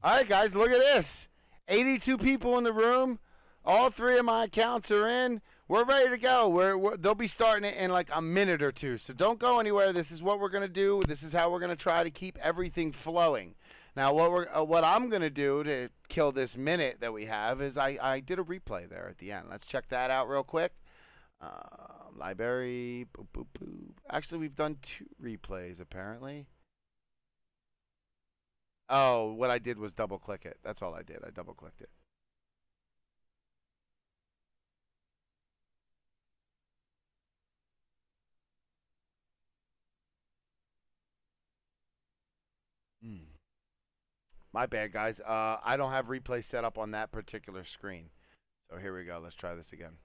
All right, guys, look at this. 82 people in the room. All 3 of my accounts are in. We're ready to go. They'll be starting it in like a minute or 2. So don't go anywhere. This is what we're going to do. This is how we're going to try to keep everything flowing. Now, what I'm going to do to kill this minute that we have is I did a replay there at the end. Let's check that out real quick. Library. Boop, boop, boop. Actually, we've done 2 replays, apparently. Oh, what I did was double-click it. That's all I did. I double-clicked it. My bad, guys. I don't have replay set up on that particular screen. So here we go. Let's try this again.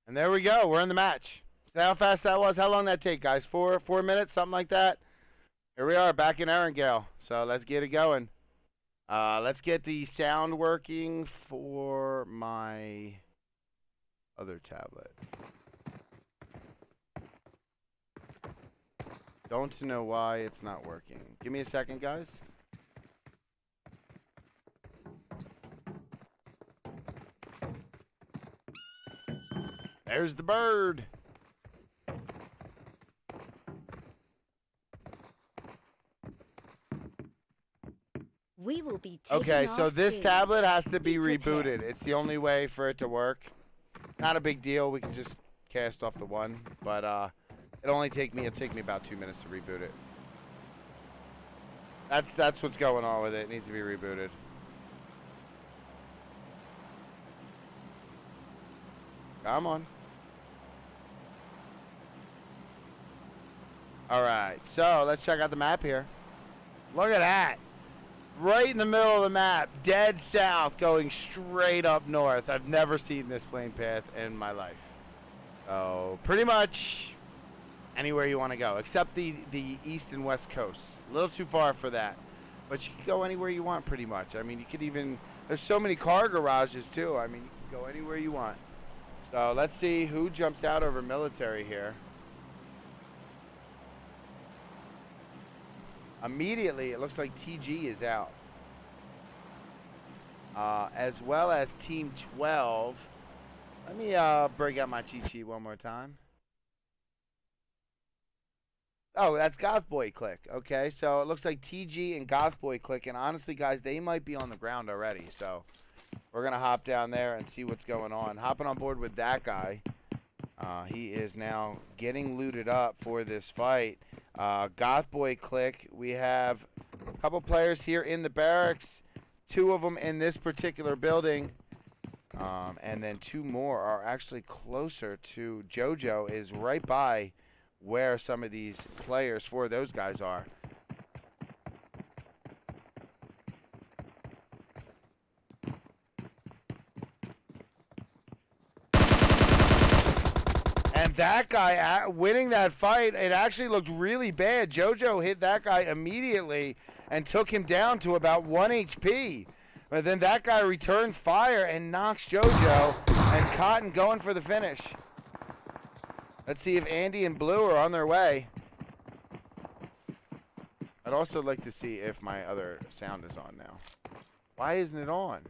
And there we go. We're in the match. See how fast that was? How long did that take, guys? 4 minutes, something like that. Here we are back in Erangel. So let's get it going. Let's get the sound working for my other tablet. Don't know why it's not working. Give me a second, guys. There's the bird. We will be taking Okay, so off this soon. tablet has to be Be prepared. rebooted. It's the only way for it to work. Not a big deal. We can just cast off the one, but it'll take me about 2 minutes to reboot it. That's what's going on with it. It needs to be rebooted. Come on. All right, so let's check out the map here. Look at that. Right in the middle of the map, dead south, going straight up north. I've never seen this plane path in my life. So pretty much anywhere you want to go, except the east and west coasts. A little too far for that. But you can go anywhere you want pretty much. I mean, you could even, there's so many car garages too. I mean, you can go anywhere you want. So let's see who jumps out over military here. Immediately, it looks like TG is out. As well as Team 12. Let me break out my cheat sheet one more time. Oh, that's GothBoiClique. Okay, so it looks like TG and GothBoiClique. And honestly, guys, they might be on the ground already. So we're going to hop down there and see what's going on. Hopping on board with that guy. He is now getting looted up for this fight. GothBoiClique, we have a couple players here in the barracks, 2 of them in this particular building, and then 2 more are actually closer to JoJo, is right by where some of these players for those guys are. And that guy winning that fight, it actually looked really bad. JoJo hit that guy immediately and took him down to about 1 HP. But then that guy returns fire and knocks JoJo, and Cotton going for the finish. Let's see if Andy and Blue are on their way. I'd also like to see if my other sound is on now. Why isn't it on?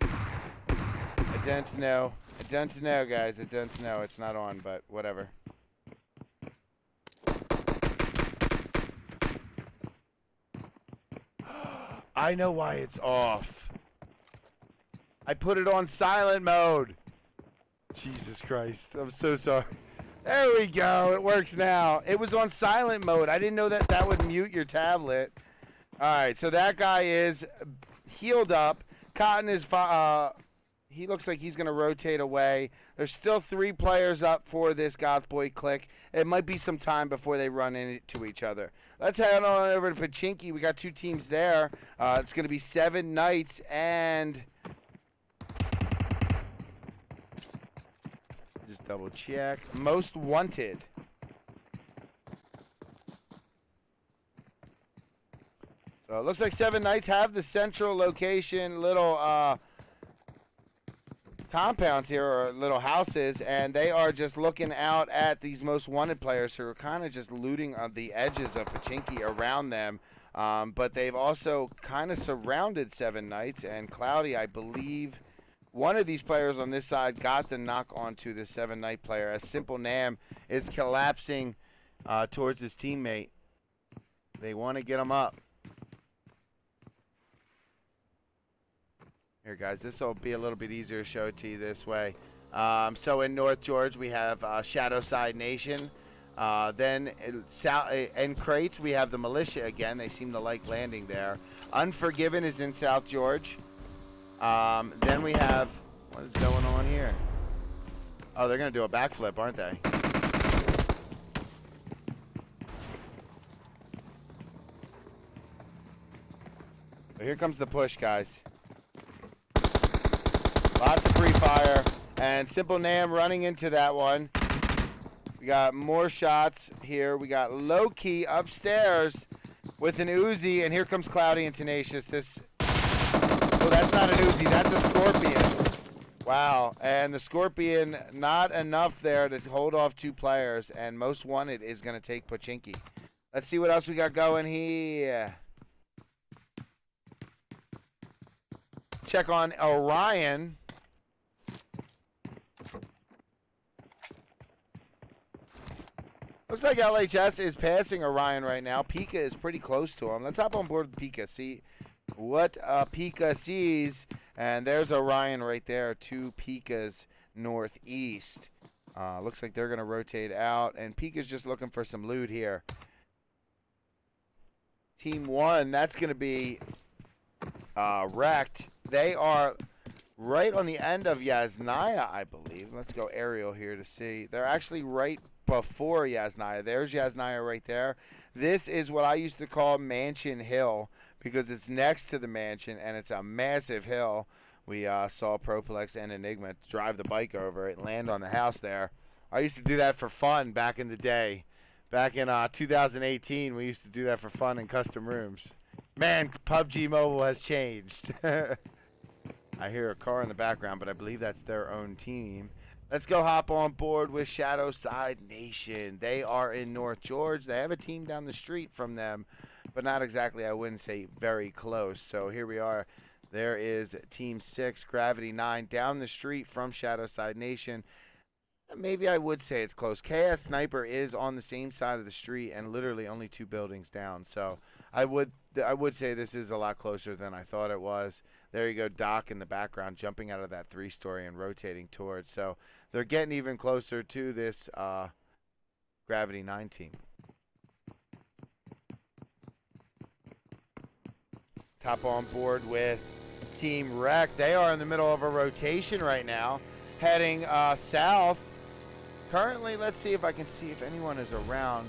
I don't know. I don't know, guys. I don't know. It's not on, but whatever. I know why it's off. I put it on silent mode. Jesus Christ. I'm so sorry. There we go. It works now. It was on silent mode. I didn't know that that would mute your tablet. All right, so that guy is healed up. Cotton is... he looks like he's going to rotate away. There's still 3 players up for this GothBoiClique. It might be some time before they run into each other. Let's head on over to Pachinki. We got 2 teams there. It's going to be 7 Knights and... Just double check. Most Wanted. So it looks like 7 Knights have the central location, little... compounds here, or little houses, and they are just looking out at these most wanted players who are kind of just looting on the edges of Pachinki around them, but they've also kind of surrounded 7 Knights, and Cloudy, I believe one of these players on this side got the knock onto the 7 Knight player as Simple Nam is collapsing towards his teammate. They want to get him up. Here, guys, this will be a little bit easier to show to you this way. So in North George, we have Shadowside Nation. Then in Crates, we have the Militia again. They seem to like landing there. Unforgiven is in South George. Then we have... What is going on here? Oh, they're going to do a backflip, aren't they? So here comes the push, guys. Lots of free fire, and Simple Nam running into that one. We got more shots here. We got Low-Key upstairs with an Uzi, and here comes Cloudy and Tenacious. Oh, that's not an Uzi, that's a Scorpion. Wow, and the Scorpion, not enough there to hold off 2 players, and Most Wanted is going to take Pachinki. Let's see what else we got going here. Check on Orion. Looks like LHS is passing Orion right now. Pika is pretty close to him. Let's hop on board with Pika. See what Pika sees. And there's Orion right there to Pika's northeast. Looks like they're going to rotate out. And Pika's just looking for some loot here. Team 1, that's going to be Rekt. They are right on the end of Yasnaya, I believe. Let's go aerial here to see. They're actually right before Yasnaya. There's Yasnaya right there. This is what I used to call Mansion Hill because it's next to the mansion and it's a massive hill. We saw Proplex and Enigma drive the bike over it, land on the house there. I used to do that for fun back in the day. Back in 2018, we used to do that for fun in custom rooms. Man, PUBG Mobile has changed. I hear a car in the background, but I believe that's their own team. Let's go hop on board with Shadowside Nation. They are in North George. They have a team down the street from them, but not exactly, I wouldn't say, very close. So here we are. There is Team 6, Gravity 9, down the street from Shadowside Nation. Maybe I would say it's close. KS Sniper is on the same side of the street and literally only 2 buildings down. So I would say this is a lot closer than I thought it was. There you go, Doc in the background jumping out of that 3-story and rotating towards. So they're getting even closer to this Gravity 9 team. Let's hop on board with Team Rekt. They are in the middle of a rotation right now, heading south. Currently, let's see if I can see if anyone is around.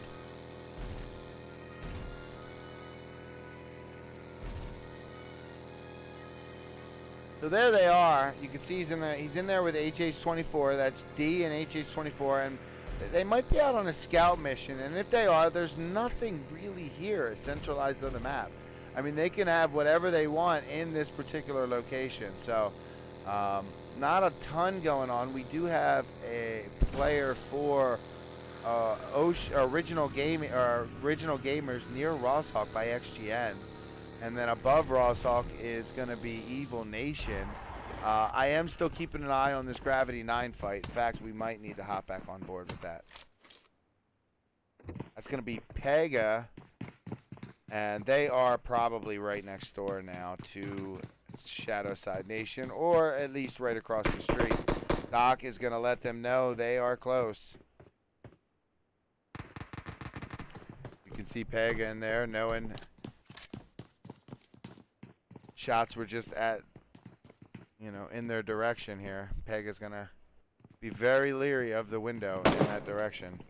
So there they are. You can see he's in there with HH-24. That's D and HH-24, and they might be out on a scout mission. And if they are, there's nothing really here centralized on the map. I mean, they can have whatever they want in this particular location. So, not a ton going on. We do have a player for Original Gamers near Rosshawk by XGN. And then above Rosshawk is going to be Evil Nation. I am still keeping an eye on this Gravity 9 fight. In fact, we might need to hop back on board with that. That's going to be Pega. And they are probably right next door now to Shadowside Nation, or at least right across the street. Doc is going to let them know they are close. You can see Pega in there knowing shots were just at, in their direction here. Pega's going to be very leery of the window in that direction.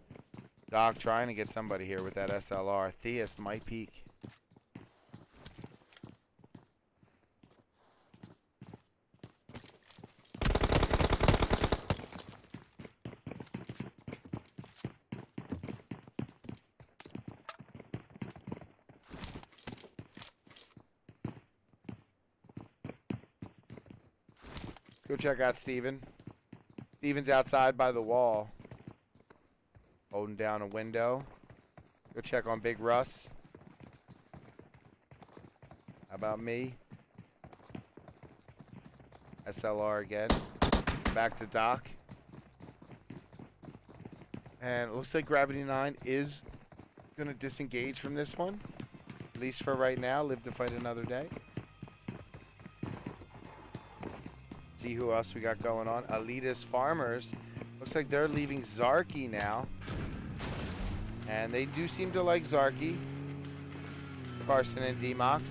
Doc trying to get somebody here with that SLR. Theist might peek. Go check out Steven. Steven's outside by the wall, holding down a window. Go check on Big Russ. How about me? SLR again. Back to Doc. And it looks like Gravity 9 is going to disengage from this one. At least for right now. Live to fight another day. See who else we got going on. Elitist Farmers. Looks like they're leaving Zarky now. And they do seem to like Zarky. Carson and D-Mox.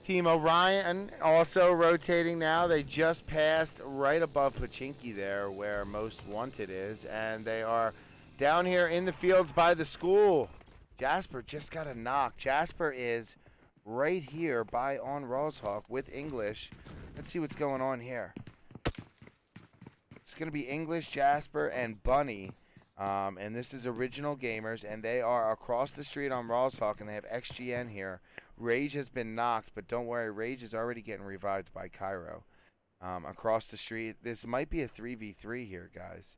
Team Orion also rotating now. They just passed right above Pachinki there where Most Wanted is. And they are down here in the fields by the school. Jasper just got a knock. Jasper is right here on Rosshawk with English. Let's see what's going on here. It's going to be English, Jasper, and Bunny. And this is Original Gamers, and they are across the street on Rosshawk, and they have XGN here. Rage has been knocked, but don't worry, Rage is already getting revived by Cairo. Across the street. This might be a 3v3 here, guys.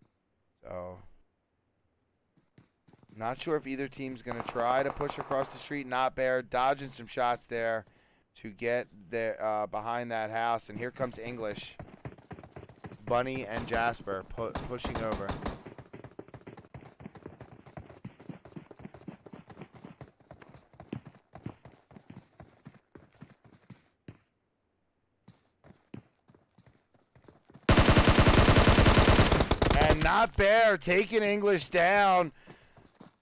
So not sure if either team's going to try to push across the street. Not Bear dodging some shots there. to get there behind that house. And here comes English. Bunny and Jasper pushing over. And Not Bear taking English down.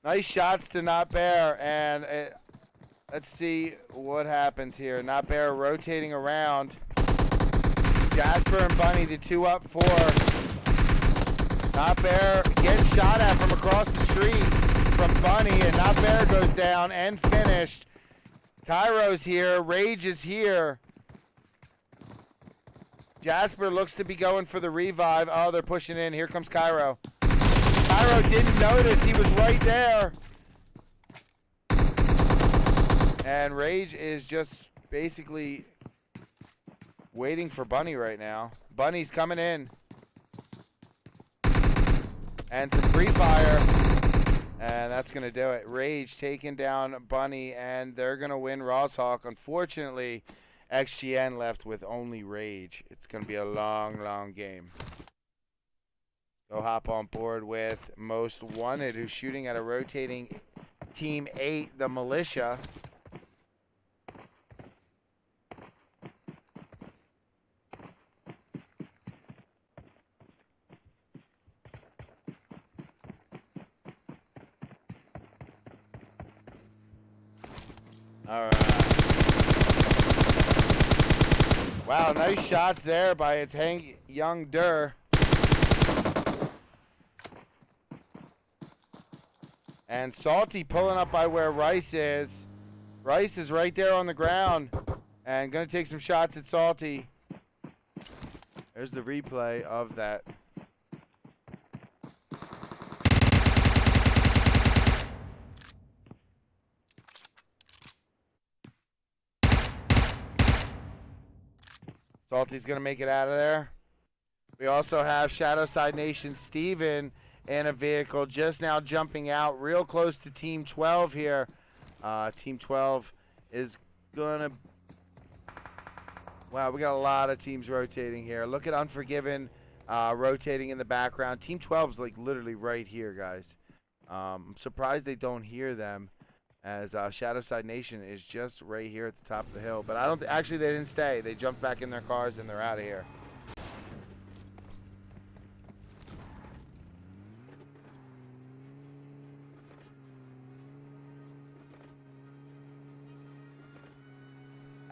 Nice shots to Not Bear. And let's see what happens here. Not Bear rotating around. Jasper and Bunny, the 2 up 4. Not Bear getting shot at from across the street from Bunny, and Not Bear goes down and finished. Cairo's here. Rage is here. Jasper looks to be going for the revive. Oh, they're pushing in. Here comes Cairo. Cairo didn't notice. He was right there. And Rage is just basically waiting for Bunny right now. Bunny's coming in. And some free fire. And that's going to do it. Rage taking down Bunny, and they're going to win Rosshawk. Unfortunately, XGN left with only Rage. It's going to be a long, long game. Go hop on board with Most Wanted, who's shooting at a rotating Team 8, the Militia. All right. Wow, nice shots there by its Hank Young Dur. And Salty pulling up by where Rice is. Rice is right there on the ground and going to take some shots at Salty. There's the replay of that. Salty's going to make it out of there. We also have Shadowside Nation Steven in a vehicle just now jumping out real close to Team 12 here. Team 12 is going to... Wow, we got a lot of teams rotating here. Look at Unforgiven rotating in the background. Team 12 is like literally right here, guys. I'm surprised they don't hear them, as Shadowside Nation is just right here at the top of the hill. But I don't actually, they didn't stay. They jumped back in their cars and they're out of here.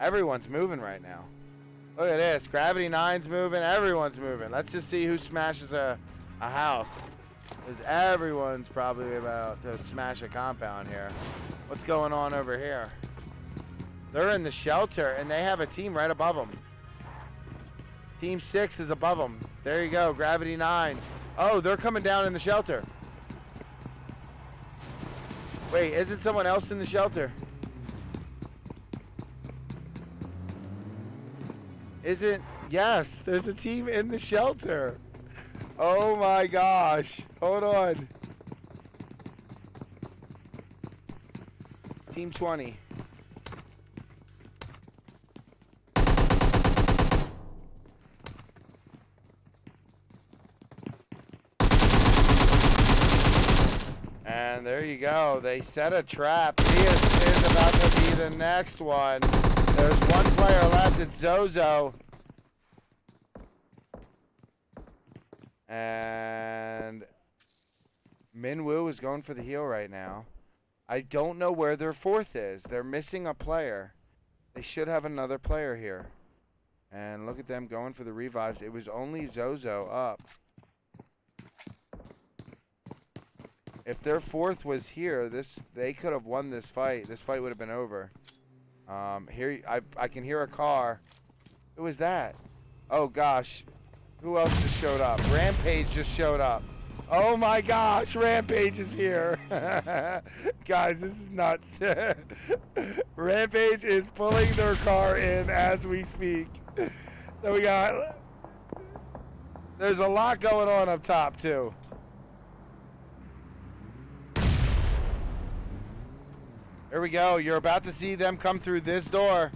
Everyone's moving right now. Look at this. Gravity 9's moving. Everyone's moving. Let's just see who smashes a house. Because everyone's probably about to smash a compound here. What's going on over here? They're in the shelter, and they have a team right above them. Team 6 is above them. There you go, Gravity 9. Oh, they're coming down in the shelter. Wait, isn't someone else in the shelter? Yes, there's a team in the shelter. Oh my gosh. Hold on. Team 20. And there you go. They set a trap. Diaz is about to be the next one. There's one player left. It's Zozo. And Minwoo is going for the heal right now. I don't know where their 4th is. They're missing a player. They should have another player here. And look at them going for the revives. It was only Zozo up. If their 4th was here, they could have won this fight. This fight would have been over. Here I can hear a car. Who was that? Oh gosh. Who else just showed up? Rampage just showed up. Oh my gosh, Rampage is here. Guys, this is nuts. Rampage is pulling their car in as we speak. So there's a lot going on up top too. Here we go. You're about to see them come through this door.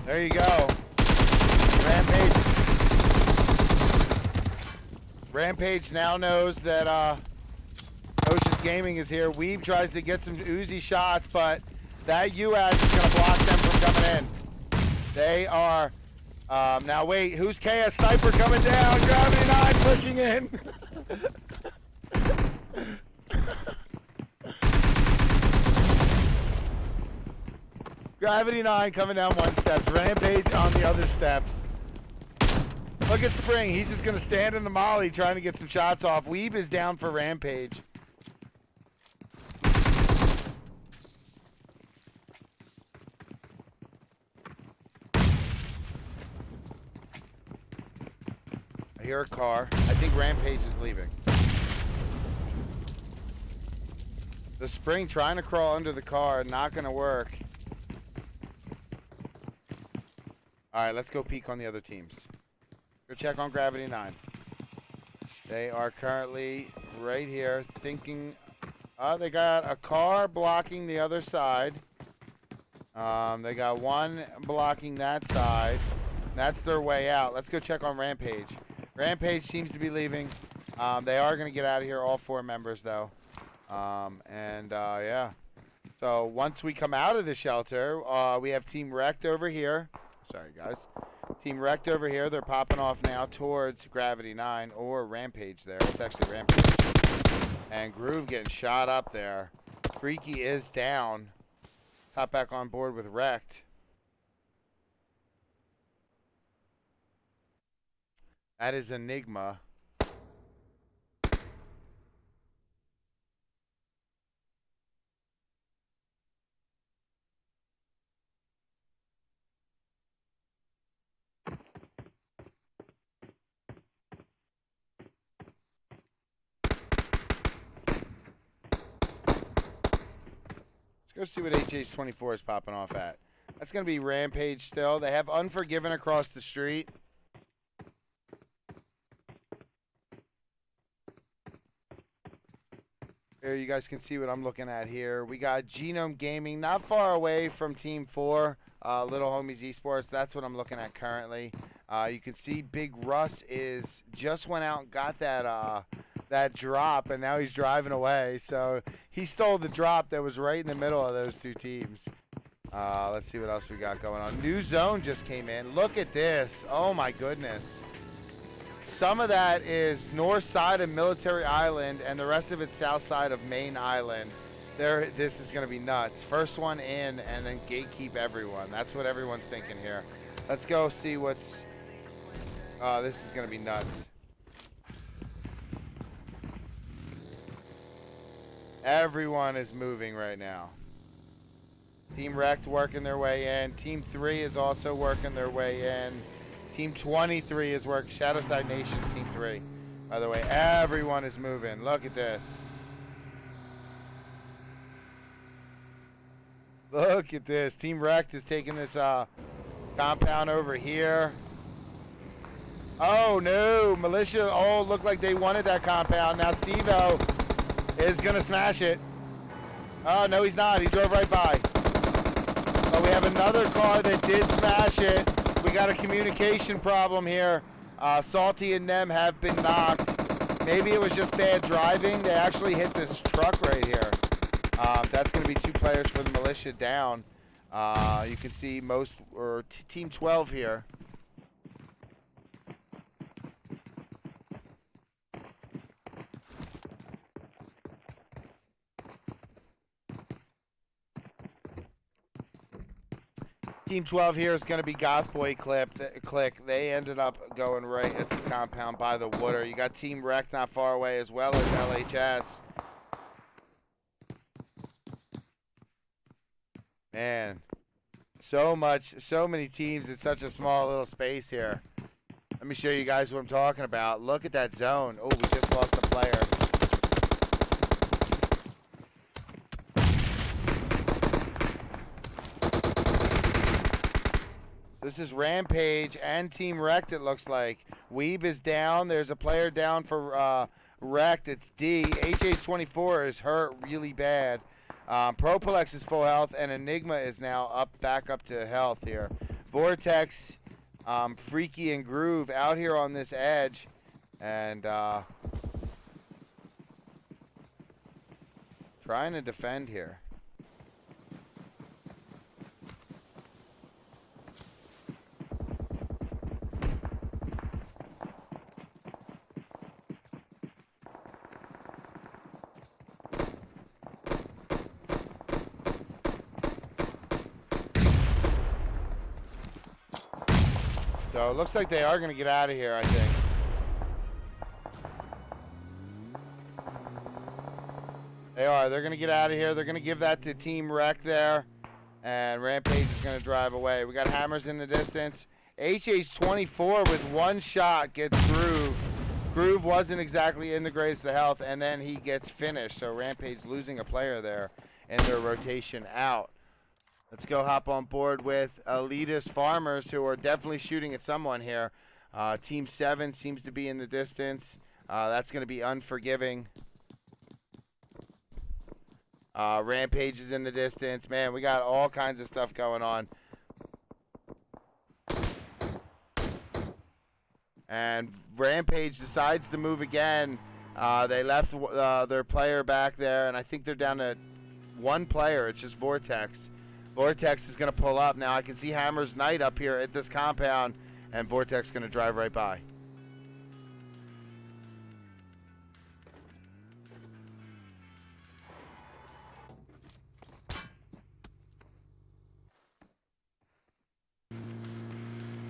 There you go. Rampage now knows that Ocean's Gaming is here. Weave tries to get some Uzi shots, but that UAS is going to block them from coming in. They are... now wait, who's KS Sniper coming down? Gravity 9 pushing in. Gravity 9 coming down one step. Rampage on the other steps. Look at Spring. He's just going to stand in the molly trying to get some shots off. Weave is down for Rampage. I hear a car. I think Rampage is leaving. The Spring trying to crawl under the car. Not going to work. Alright, let's go peek on the other teams. Go check on Gravity 9. They are currently right here thinking... they got a car blocking the other side. They got one blocking that side. That's their way out. Let's go check on Rampage. Rampage seems to be leaving. They are going to get out of here, all 4 members, though. Yeah. So once we come out of the shelter, we have Team Rekt over here. Sorry, guys. Team Rekt over here. They're popping off now towards Gravity 9 or Rampage there. It's actually Rampage. And Groove getting shot up there. Freaky is down. Hop back on board with Rekt. That is Enigma. Go see what HH24 is popping off at. That's going to be Rampage still. They have Unforgiven across the street. Here, you guys can see what I'm looking at here. We got Genome Gaming not far away from Team 4, Little Homies Esports. That's what I'm looking at currently. You can see Big Russ just went out and got that drop, and now he's driving away. So he stole the drop that was right in the middle of those 2 teams. Let's see what else we got going on. New zone just came in. Look at this. Oh my goodness. Some of that is north side of Military Island, and the rest of it's south side of Main Island. This is going to be nuts. First one in, and then gatekeep everyone. That's what everyone's thinking here. Let's go see what's... this is going to be nuts. Everyone is moving right now. Team Rekt working their way in. Team 3 is also working their way in. Team 23 is working. Shadowside Nations, Team 3. By the way, everyone is moving. Look at this. Look at this. Team Rekt is taking this compound over here. Oh, no. Militia, looked like they wanted that compound. Now Steve-O is going to smash it. Oh, no, he's not. He drove right by. But we have another car that did smash it. We got a communication problem here. Salty and them have been knocked. Maybe it was just bad driving. They actually hit this truck right here. That's going to be 2 players for the Militia down. You can see Team 12 here. Team 12 here is going to be GothBoiClique. They ended up going right at the compound by the water. You got Team Rekt not far away as well as LHS. Man, so many teams in such a small little space here. Let me show you guys what I'm talking about. Look at that zone. Oh, we just lost a player. This is Rampage and Team Rekt, it looks like. Weeb is down. There's a player down for Rekt. It's D. HH24 is hurt really bad. Propolex is full health, and Enigma is now back up to health here. Vortex, Freaky, and Groove out here on this edge. And trying to defend here. So it looks like they are going to get out of here, I think. They are. They're going to get out of here. They're going to give that to Team Rekt there. And Rampage is going to drive away. We got Hammers in the distance. HH24 with one shot gets Groove. Groove wasn't exactly in the greatest of health, and then he gets finished. So Rampage losing a player there in their rotation out. Let's go hop on board with Elitist Farmers, who are definitely shooting at someone here. Team 7 seems to be in the distance. That's going to be Unforgiving. Rampage is in the distance. Man, we got all kinds of stuff going on. And Rampage decides to move again. They left their player back there, and I think they're down to one player. It's just Vortex. Vortex is going to pull up. Now I can see Hammer's Knight up here at this compound, and Vortex is going to drive right by.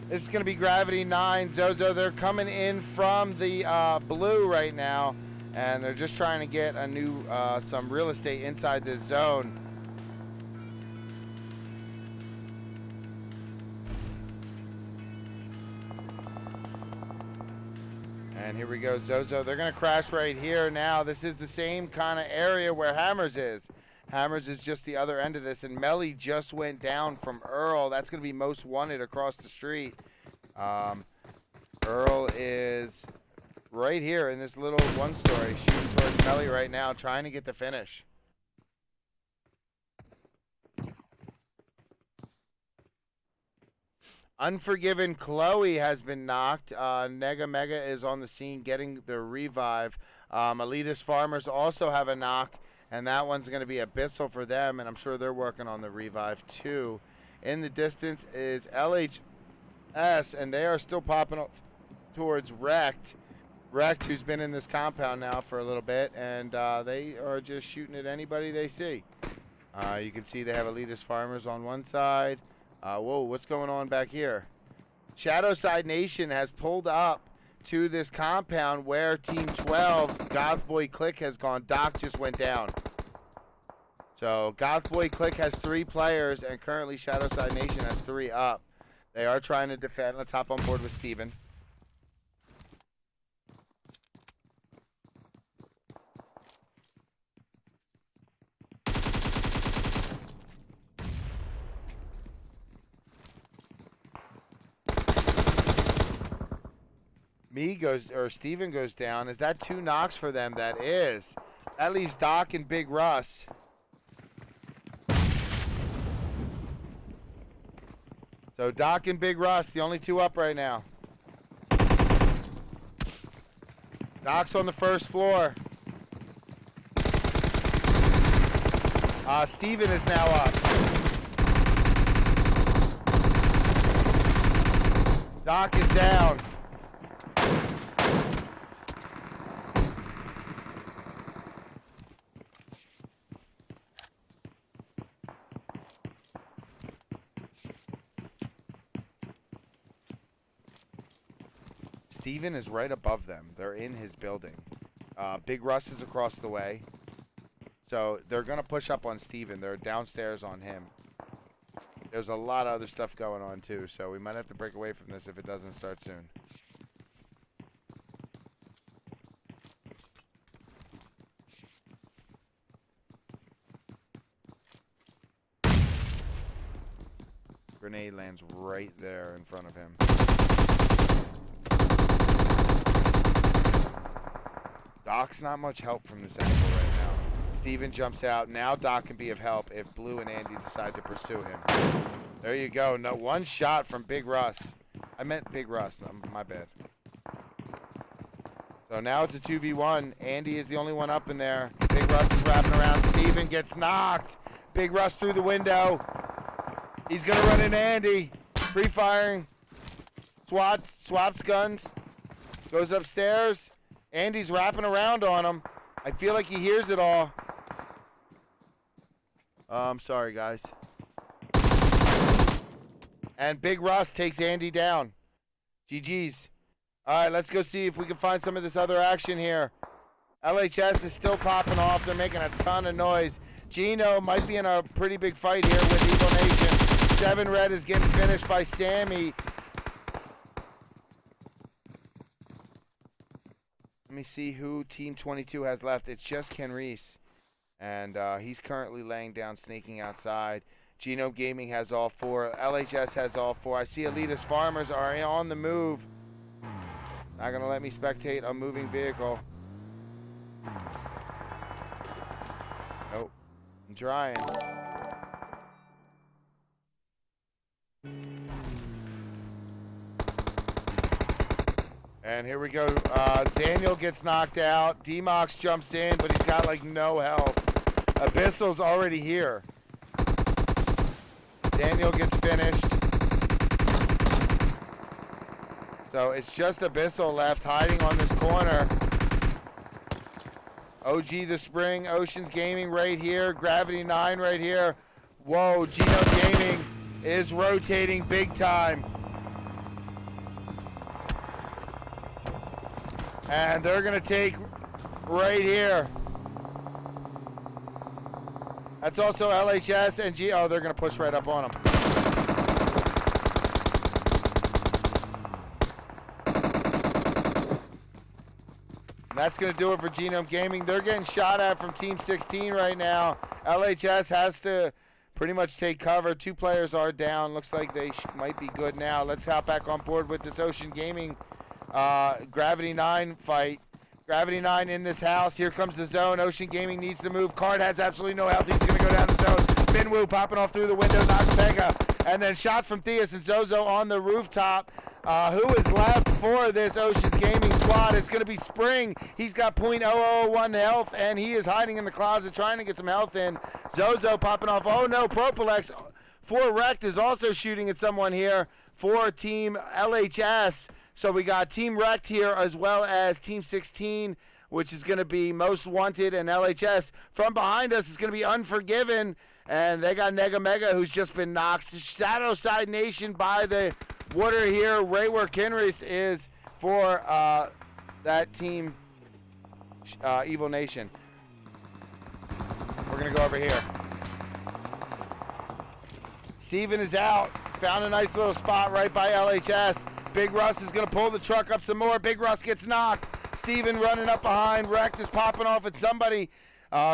This is going to be Gravity 9. Zozo, they're coming in from the blue right now, and they're just trying to get a new some real estate inside this zone. And here we go, Zozo. They're going to crash right here now. This is the same kind of area where Hammers is. Hammers is just the other end of this, and Melly just went down from Earl. That's going to be most wanted across the street. Earl is right here in this little one-story, shooting towards Melly right now, trying to get the finish. Unforgiven Chloe has been knocked. Nega Mega is on the scene getting the revive. Elitist Farmers also have a knock, and that one's going to be Abyssal for them, and I'm sure they're working on the revive too. In the distance is LHS, and they are still popping up towards Rekt. Rekt, who's been in this compound now for a little bit, and they are just shooting at anybody they see. You can see they have Elitist Farmers on one side. Whoa, what's going on back here? Shadowside Nation has pulled up to this compound where Team 12, GothBoiClique, has gone. Doc just went down. So GothBoiClique has 3 players, and currently Shadowside Nation has 3 up. They are trying to defend. Let's hop on board with Steven. Steven goes down. Is that 2 knocks for them? That is. That leaves Doc and Big Russ. So Doc and Big Russ, the only 2 up right now. Doc's on the first floor. Steven is now up. Doc is down. Steven is right above them. They're in his building. Big Russ is across the way. So they're going to push up on Steven. They're downstairs on him. There's a lot of other stuff going on too, so we might have to break away from this if it doesn't start soon. Grenade lands right there in front of him. Doc's not much help from this angle right now. Steven jumps out. Now Doc can be of help if Blue and Andy decide to pursue him. There you go. No, one shot from Big Russ. I meant Big Russ. My bad. So now it's a 2v1. Andy is the only one up in there. Big Russ is wrapping around. Steven gets knocked. Big Russ through the window. He's going to run into Andy. Free firing. Swaps guns. Goes upstairs. Andy's wrapping around on him. I feel like he hears it all. I'm sorry, guys. And Big Russ takes Andy down. GG's. All right, let's go see if we can find some of this other action here. LHS is still popping off. They're making a ton of noise. Gino might be in a pretty big fight here with Evil Nation. 7 Red is getting finished by Sammy. Let me see who Team 22 has left. It's just Ken Reese. And he's currently laying down, sneaking outside. Genome Gaming has all 4. LHS has all 4. I see Elitist Farmers are on the move. Not going to let me spectate a moving vehicle. Nope. I'm trying. And here we go. Daniel gets knocked out. D-Mox jumps in, but he's got like no health. Abyssal's already here. Daniel gets finished. So it's just Abyssal left hiding on this corner. OG the Spring, Oceans Gaming right here. Gravity 9 right here. Whoa, Genome Gaming is rotating big time. And they're going to take right here. That's also LHS and G. Oh, they're going to push right up on them. And that's going to do it for Genome Gaming. They're getting shot at from Team 16 right now. LHS has to pretty much take cover. 2 players are down. Looks like they might be good now. Let's hop back on board with this Ocean Gaming Gravity 9 fight. Gravity 9 in this house. Here comes the zone. Ocean Gaming needs to move. Card has absolutely no health. He's going to go down the zone. Minwoo popping off through the window. Knocks Pega. And then shots from Theus and Zozo on the rooftop. Who is left for this Ocean Gaming squad? It's going to be Spring. He's got .001 health, and he is hiding in the closet trying to get some health in. Zozo popping off. Oh, no. Propolex for Rekt is also shooting at someone here for Team LHS. So we got Team Rekt here as well as Team 16, which is going to be Most Wanted and LHS. From behind us is going to be Unforgiven, and they got Nega Mega, who's just been knocked. Shadow Side Nation by the water here. Right where Kenris is for that team, Evil Nation. We're going to go over here. Steven is out. Found a nice little spot right by LHS. Big Russ is going to pull the truck up some more. Big Russ gets knocked. Steven running up behind. Rekt is popping off at somebody.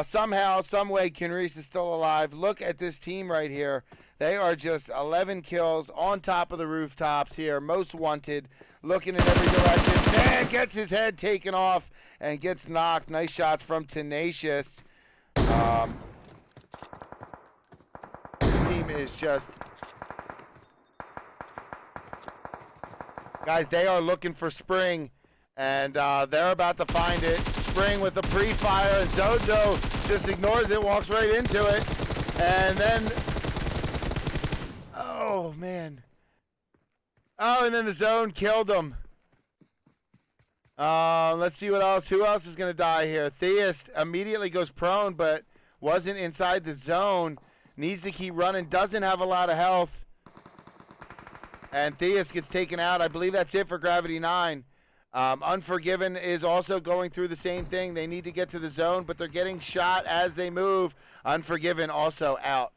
Somehow, some way, Kenris is still alive. Look at this team right here. They are just 11 kills on top of the rooftops here. Most Wanted, looking in every direction. And gets his head taken off and gets knocked. Nice shots from Tenacious. This team is just... Guys, they are looking for Spring, and they're about to find it. Spring with the pre-fire, and Zozo just ignores it, walks right into it, and then, oh, man. Oh, and then the zone killed him. Let's see what else. Who else is going to die here? Theist immediately goes prone, but wasn't inside the zone. Needs to keep running, doesn't have a lot of health. And Theus gets taken out. I believe that's it for Gravity 9. Unforgiven is also going through the same thing. They need to get to the zone, but they're getting shot as they move. Unforgiven also out.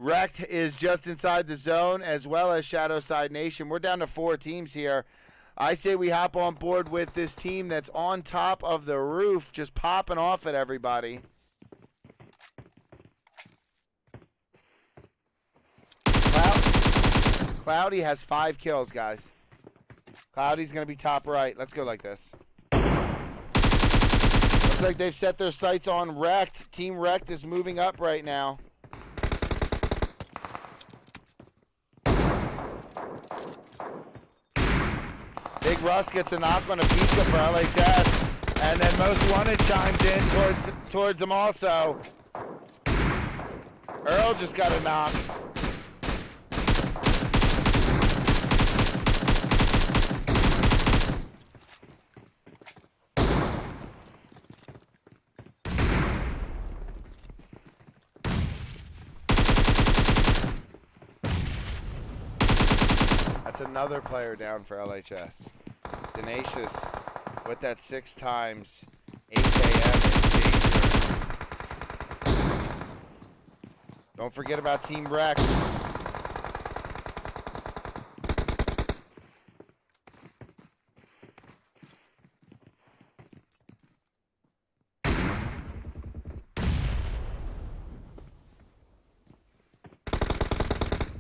Rekt is just inside the zone, as well as Shadow Side Nation. We're down to 4 teams here. I say we hop on board with this team that's on top of the roof, just popping off at everybody. Cloudy has 5 kills, guys. Cloudy's going to be top right. Let's go like this. Looks like they've set their sights on Rekt. Team Rekt is moving up right now. Big Russ gets a knock on a pizza for LHS. And then Most Wanted chimes in towards him also. Earl just got a knock. That's another player down for LHS. Tenacious with that 6 times 8 KM. Don't forget about Team Rekt.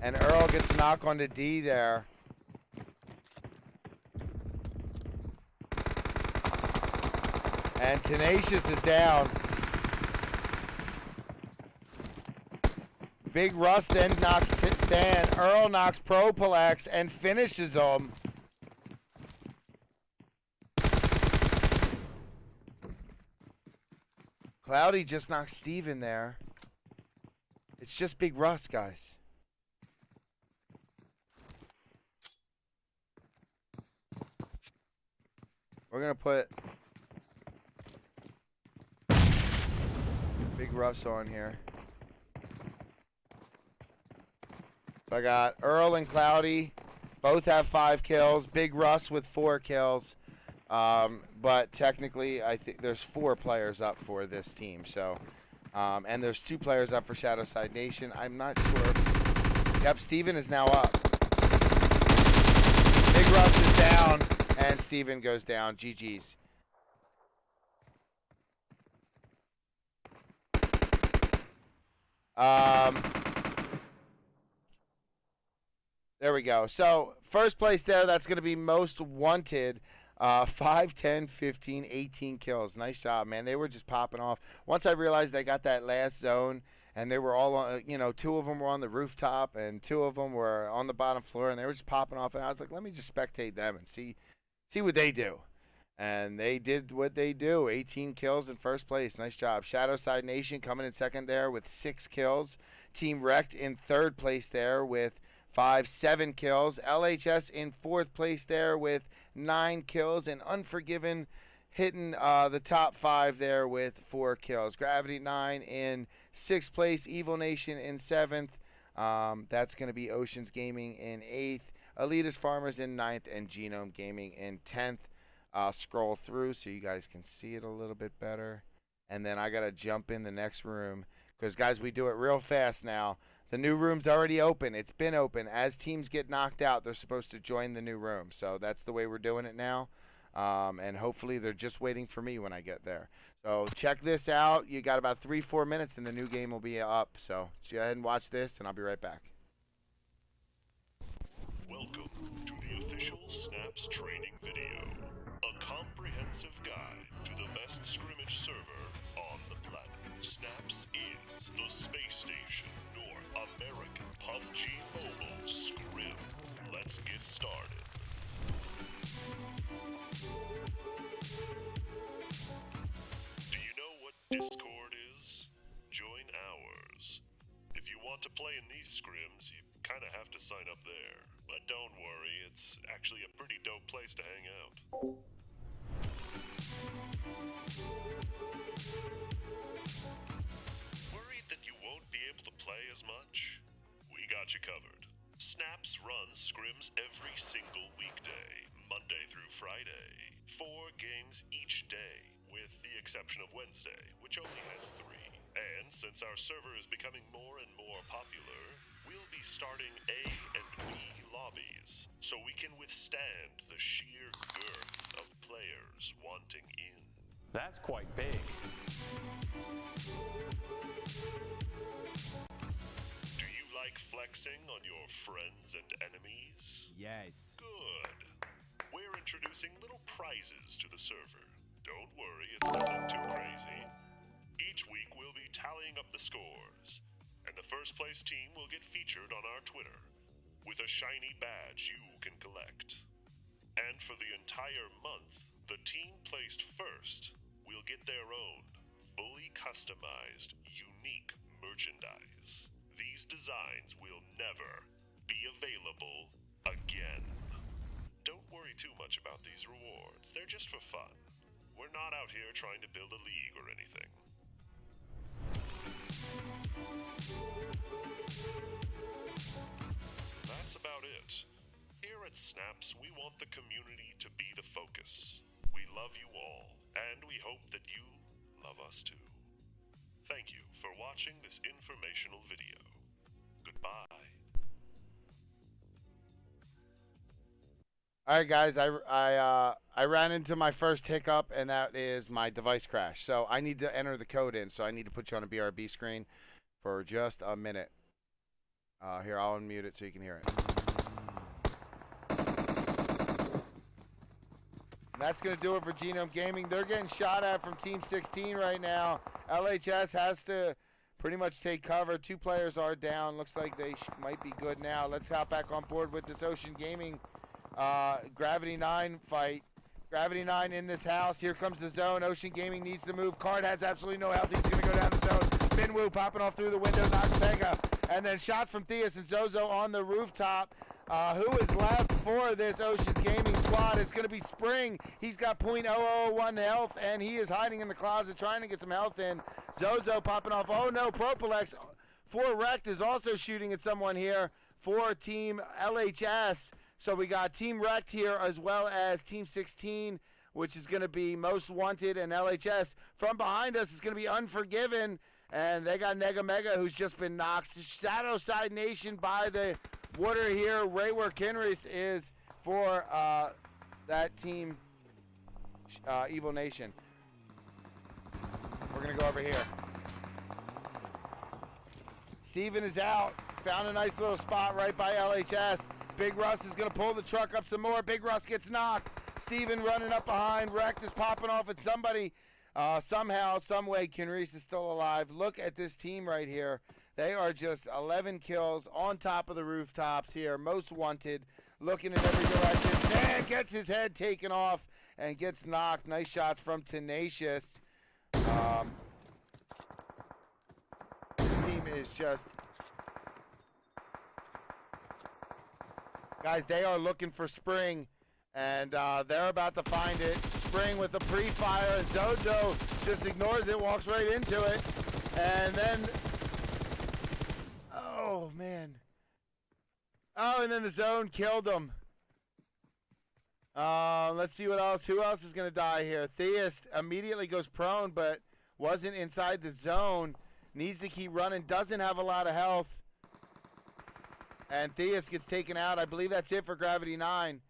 And Earl gets a knock onto D there. And Tenacious is down. Big Russ then knocks Dan. Earl knocks Proplex and finishes him. Cloudy just knocks Steven there. It's just Big Russ, guys. We're going to put Big Russ on here. So I got Earl and Cloudy. Both have 5 kills. Big Russ with 4 kills. But technically, I think there's 4 players up for this team. So, and there's 2 players up for Shadowside Nation. I'm not sure. Yep, Steven is now up. Big Russ is down. And Steven goes down. GG's. There we go. So, first place there, that's going to be Most Wanted. 5, 10, 15, 18 kills. Nice job, man. They were just popping off. Once I realized they got that last zone, and they were all on, 2 of them were on the rooftop, and 2 of them were on the bottom floor, and they were just popping off. And I was like, let me just spectate them and see what they do. And they did what they do. 18 kills in first place. Nice job. Shadowside Nation coming in second there with 6 kills. Team Rekt in third place there with 7 kills. LHS in fourth place there with 9 kills. And Unforgiven hitting the top 5 there with 4 kills. Gravity 9 in 6th place. Evil Nation in 7th. That's going to be Oceans Gaming in 8th. Elitist Farmers in 9th. And Genome Gaming in 10th. Scroll through so you guys can see it a little bit better. And then I got to jump in the next room. Because, guys, we do it real fast now. The new room's already open. It's been open. As teams get knocked out, they're supposed to join the new room. So that's the way we're doing it now. And hopefully they're just waiting for me when I get there. So check this out. You got about 3-4 minutes and the new game will be up. So go ahead and watch this and I'll be right back. Welcome to the official Snaps training video. A comprehensive guide to the best scrimmage server on the planet. Snaps is the space station North American PUBG Mobile Scrim. Let's get started. Do you know what Discord is? Join ours. If you want to play in these scrims, you kind of have to sign up there. But don't worry, it's actually a pretty dope place to hang out. Worried that you won't be able to play as much? We got you covered. Snaps runs scrims every single weekday, Monday through Friday. 4 games each day, with the exception of Wednesday, which only has 3. And since our server is becoming more and more popular, we'll be starting A and B lobbies, so we can withstand the sheer girth of players wanting in. That's quite big. Do you like flexing on your friends and enemies? Yes. Good. We're introducing little prizes to the server. Don't worry, it's nothing too crazy. Each week we'll be tallying up the scores, and the first place team will get featured on our Twitter with a shiny badge you can collect. And for the entire month, the team placed first will get their own fully customized, unique merchandise. These designs will never be available again. Don't worry too much about these rewards. They're just for fun. We're not out here trying to build a league or anything. That's about it. Here at Snaps, we want the community to be the focus. We love you all, and we hope that you love us too. Thank you for watching this informational video. Goodbye. All right, guys, I ran into my first hiccup, and that is my device crash. So I need to enter the code in, so I need to put you on a BRB screen for just a minute. Here, I'll unmute it so you can hear it. And that's going to do it for Genome Gaming. They're getting shot at from Team 16 right now. LHS has to pretty much take cover. 2 players are down. Looks like they might be good now. Let's hop back on board with this Ocean Gaming Gravity 9 fight. Gravity 9 in this house. Here comes the zone. Ocean Gaming needs to move. Card has absolutely no health. He's going to go down the zone. Minwoo popping off through the window. Knocks Pega. And then shot from Theus and Zozo on the rooftop. Who is left for this Ocean Gaming squad? It's going to be Spring. He's got .001 health, and he is hiding in the closet trying to get some health in. Zozo popping off. Oh, no. Propolex for Rekt is also shooting at someone here for Team LHS. So we got Team Rekt here as well as Team 16, which is going to be Most Wanted and LHS. From behind us is going to be Unforgiven, and they got Nega Mega, who's just been knocked. Shadow Side Nation by the water here. Raywork Henrys is for that team, Evil Nation. We're going to go over here. Steven is out. Found a nice little spot right by LHS. Big Russ is going to pull the truck up some more. Big Russ gets knocked. Steven running up behind. Rekt is popping off at somebody. Somehow, some way, Kenreese is still alive. Look at this team right here. They are just 11 kills on top of the rooftops here. Most Wanted, looking in every direction. Man gets his head taken off and gets knocked. Nice shots from Tenacious. This team is just... Guys, they are looking for Spring, and they're about to find it. Spring with the pre-fire, and Zozo just ignores it, walks right into it, and then... Oh, man. Oh, and then the zone killed him. Let's see what else. Who else is going to die here? Theist immediately goes prone, but wasn't inside the zone. Needs to keep running. Doesn't have a lot of health. And Theus gets taken out. I believe that's it for Gravity 9.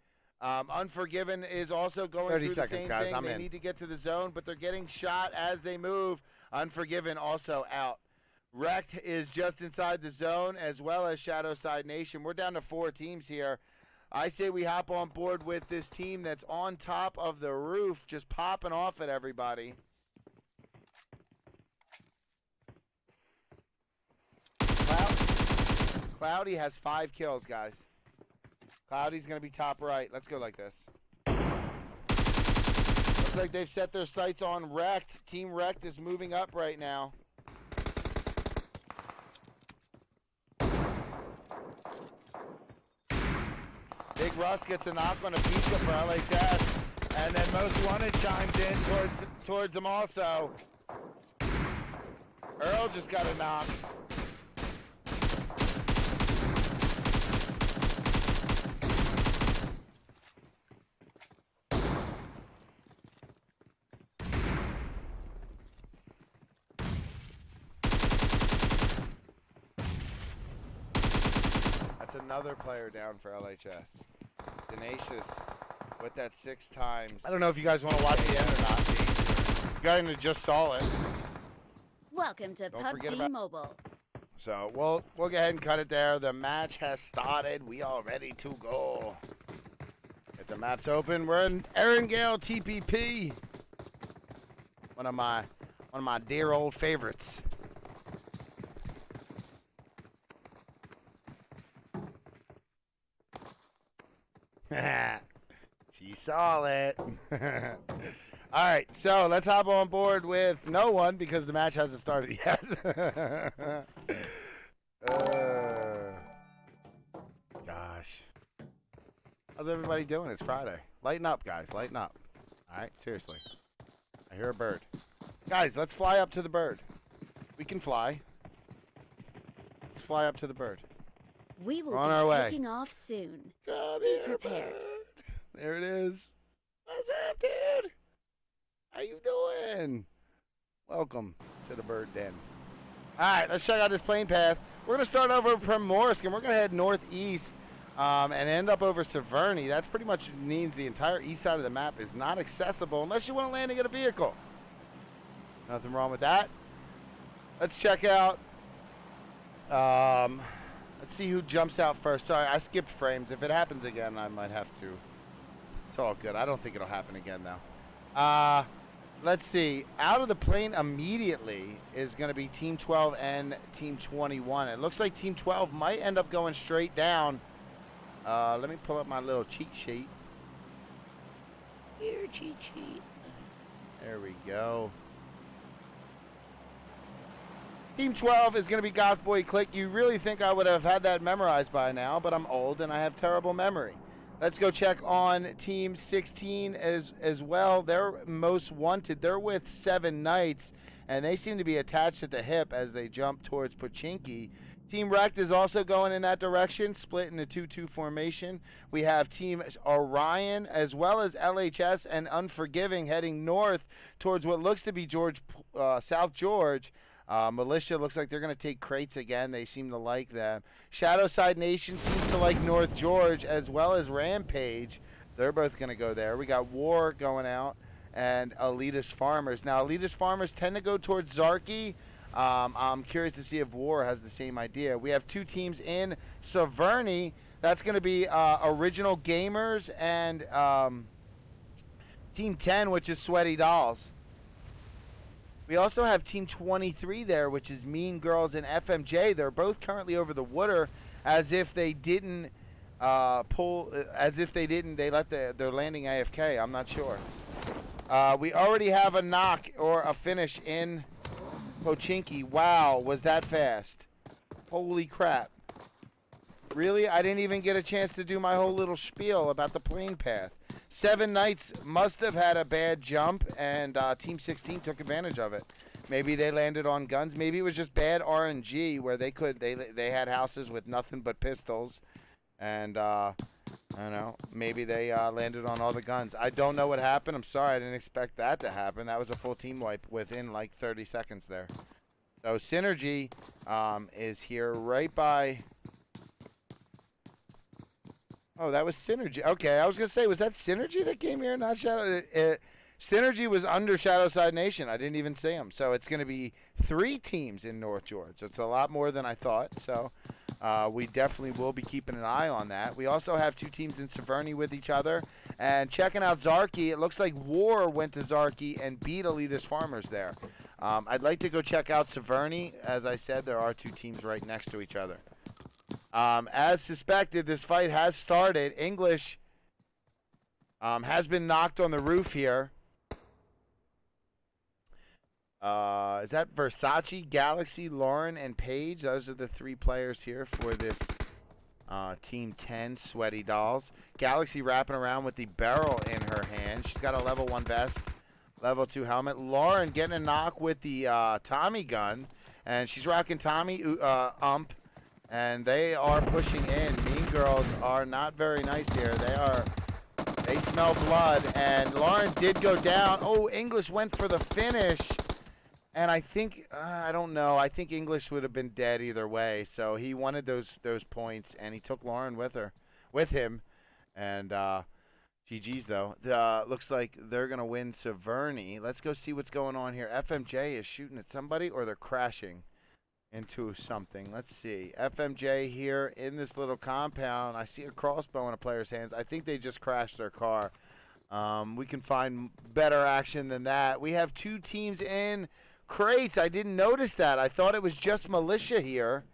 Unforgiven is also going through the same guys, thing. They need to get to the zone, but they're getting shot as they move. Unforgiven also out. Rekt is just inside the zone, as well as Shadow Side Nation. We're down to 4 teams here. I say we hop on board with this team that's on top of the roof, just popping off at everybody. Cloudy has 5 kills, guys. Cloudy's going to be top right. Let's go like this. Looks like they've set their sights on Rekt. Team Rekt is moving up right now. Big Russ gets a knock on a pizza for LHS. And then Most Wanted chimes in towards them also. Earl just got a knock. Another player down for LHS. Tenacious with that 6 times. I don't know if you guys want to watch the end or not. You guys just saw it. Welcome to PUBG Mobile. So we'll go ahead and cut it there. The match has started. We are ready to go. Get the map's open. We're in Erangel TPP. One of my dear old favorites. saw it. All right, so let's hop on board with no one because the match hasn't started yet. Gosh. How's everybody doing? It's Friday. Lighten up, guys. Lighten up. All right, seriously. I hear a bird. Guys, let's fly up to the bird. We can fly. Let's fly up to the bird. We will We're on our way. taking off soon. Come Be here, prepared. bird. There it is. What's up, dude? How you doing? Welcome to the bird den. All right, let's check out this plane path. We're going to start over Primorsk, and we're going to head northeast and end up over Severny. That's pretty much means the entire east side of the map is not accessible unless you want to land and get a vehicle. Nothing wrong with that. Let's check out. Let's see who jumps out first. Sorry, I skipped frames. If it happens again, I might have to. It's all good. I don't think it'll happen again, though. Let's see. Out of the plane immediately is going to be Team 12 and Team 21. It looks like Team 12 might end up going straight down. Let me pull up my little cheat sheet. Here, cheat sheet. There we go. Team 12 is going to be GothBoiClique. You really think I would have had that memorized by now, but I'm old and I have terrible memory. Let's go check on Team 16 as well. They're most wanted. They're with 7 Knights, and they seem to be attached at the hip as they jump towards Pochinki. Team Rekt is also going in that direction, split in a 2-2 formation. We have Team Orion as well as LHS and Unforgiven heading north towards what looks to be South George. Militia looks like they're going to take crates again. They seem to like them. Shadowside Nation seems to like North George as well as Rampage. They're both going to go there. We got War going out and Elitist Farmers. Now, Elitist Farmers tend to go towards Zarki. I'm curious to see if War has the same idea. We have 2 teams in Severny. That's going to be Original Gamers and Team 10, which is Sweaty Dolls. We also have Team 23 there, which is Mean Girls and FMJ. They're both currently over the water as if they didn't they let their landing AFK. I'm not sure. We already have a knock or a finish in Pochinki. Wow, was that fast? Holy crap. Really? I didn't even get a chance to do my whole little spiel about the plane path. 7 Knights must have had a bad jump, and Team 16 took advantage of it. Maybe they landed on guns. Maybe it was just bad RNG where they had houses with nothing but pistols, and I don't know. Maybe they landed on all the guns. I don't know what happened. I'm sorry. I didn't expect that to happen. That was a full team wipe within like 30 seconds there. So Synergy is here right by. Oh, that was Synergy. Okay, I was going to say, was that Synergy that came here? Not Shadow. Synergy was under Shadowside Nation. I didn't even see him. So it's going to be 3 teams in North George. It's a lot more than I thought. So we definitely will be keeping an eye on that. We also have 2 teams in Severny with each other. And checking out Zarki, it looks like War went to Zarki and beat Elitist Farmers there. I'd like to go check out Severny. As I said, there are 2 teams right next to each other. As suspected, this fight has started. English has been knocked on the roof here. Is that Versace, Galaxy, Lauren, and Paige? Those are the 3 players here for this Team 10 Sweaty Dolls. Galaxy wrapping around with the barrel in her hand. She's got a level 1 vest, level 2 helmet. Lauren getting a knock with the Tommy gun, and she's rocking Tommy ump. And they are pushing in. Mean Girls are not very nice here. They smell blood. And Lauren did go down. Oh, English went for the finish. And I think, I don't know. I think English would have been dead either way. So he wanted those points, and he took Lauren with him. And GG's though. Looks like they're gonna win Severny. Let's go see what's going on here. FMJ is shooting at somebody, or they're crashing into something. Let's see. FMJ here in this little compound. I see a crossbow in a player's hands. I think they just crashed their car. We can find better action than that. We have 2 teams in crates. I didn't notice that. I thought it was just Militia here.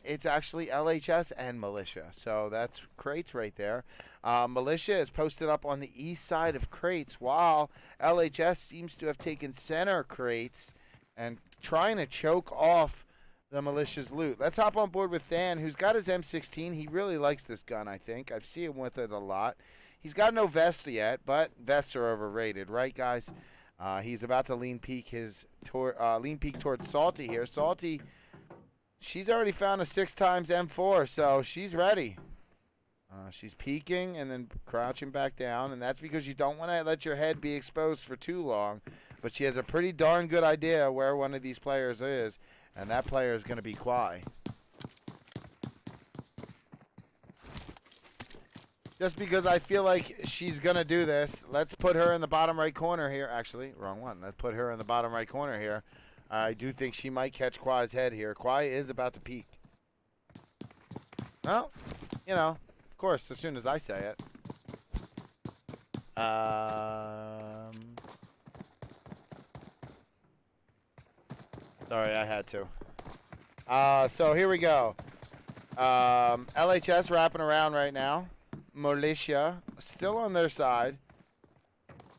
It's actually LHS and Militia. So that's Crates right there. Militia is posted up on the east side of Crates, while LHS seems to have taken center Crates and trying to choke off the Militia's loot. Let's hop on board with Dan, who's got his M16. He really likes this gun, I think. I've seen him with it a lot. He's got no vest yet, but vests are overrated, right, guys? He's about to lean peek towards Salty here. Salty, she's already found a 6x M4, so she's ready. She's peeking and then crouching back down, and that's because you don't want to let your head be exposed for too long. But she has a pretty darn good idea where one of these players is, and that player is going to be Kwai. Just because I feel like she's going to do this, let's put her in the bottom right corner here. Actually, wrong one. Let's put her in the bottom right corner here. I do think she might catch Kwai's head here. Kwai is about to peek. Well, you know, of course, as soon as I say it. Sorry, I had to. So here we go. LHS wrapping around right now. Militia still on their side.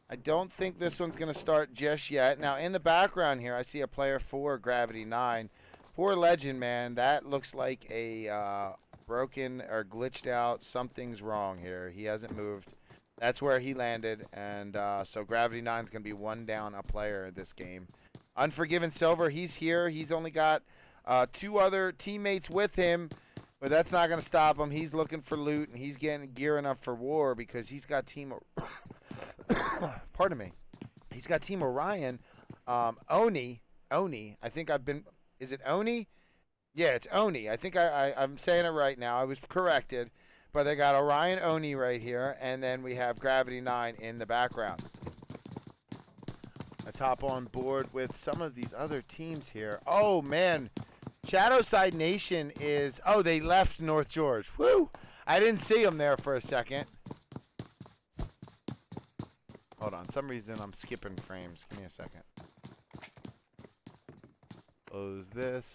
I don't think this one's going to start just yet. Now, in the background here, I see a player 4, Gravity 9. Poor Legend, man. That looks like a broken or glitched out. Something's wrong here. He hasn't moved. That's where he landed. And so Gravity 9 is going to be one down a player in this game. Unforgiven Silver, he's here. He's only got 2 other teammates with him. But that's not going to stop him. He's looking for loot, and he's gearing up for war because he's got Team... Pardon me. He's got Team Orion. Oni. I think I've been... Is it Oni? Yeah, it's Oni. I think I'm saying it right now. I was corrected. But they got Orion Oni right here, and then we have Gravity 9 in the background. Let's hop on board with some of these other teams here. Oh, man. Shadowside Nation is... Oh, they left North George. Woo! I didn't see them there for a second. Hold on. Some reason I'm skipping frames. Give me a second. Close this.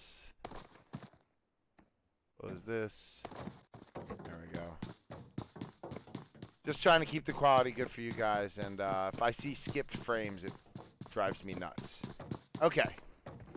Close this. There we go. Just trying to keep the quality good for you guys. And if I see skipped frames, it drives me nuts. Okay.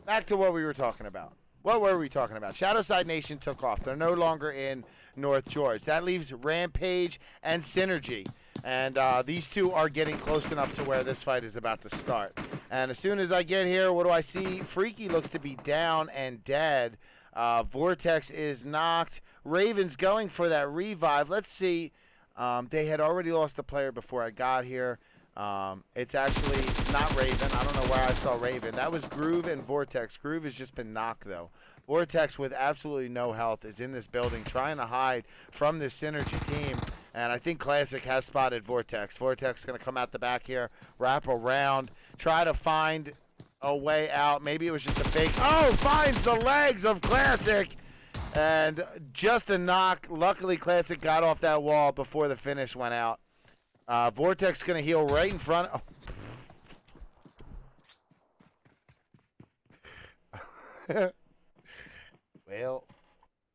Back to what we were talking about. What were we talking about? Shadowside Nation took off. They're no longer in North George. That leaves Rampage and Synergy. And these two are getting close enough to where this fight is about to start. And as soon as I get here, what do I see? Freaky looks to be down and dead. Vortex is knocked. Raven's going for that revive. Let's see. They had already lost a player before I got here. It's actually not Raven. I don't know where I saw Raven. That was Groove and Vortex. Groove has just been knocked, though. Vortex, with absolutely no health, is in this building trying to hide from this Synergy team. And I think Classic has spotted Vortex. Vortex is going to come out the back here, wrap around, try to find a way out. Maybe it was just a fake. Oh, finds the legs of Classic. And just a knock. Luckily, Classic got off that wall before the finish went out. Vortex going to heal right in front. Oh. Well,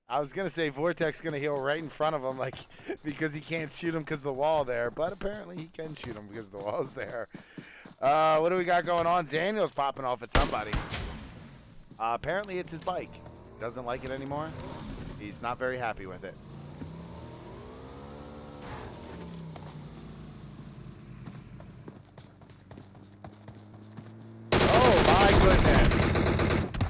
I was going to say Vortex going to heal right in front of him, like, because he can't shoot him because of the wall there. But apparently he can shoot him because the wall's there. What do we got going on? Daniel's popping off at somebody. Apparently it's his bike. Doesn't like it anymore. He's not very happy with it.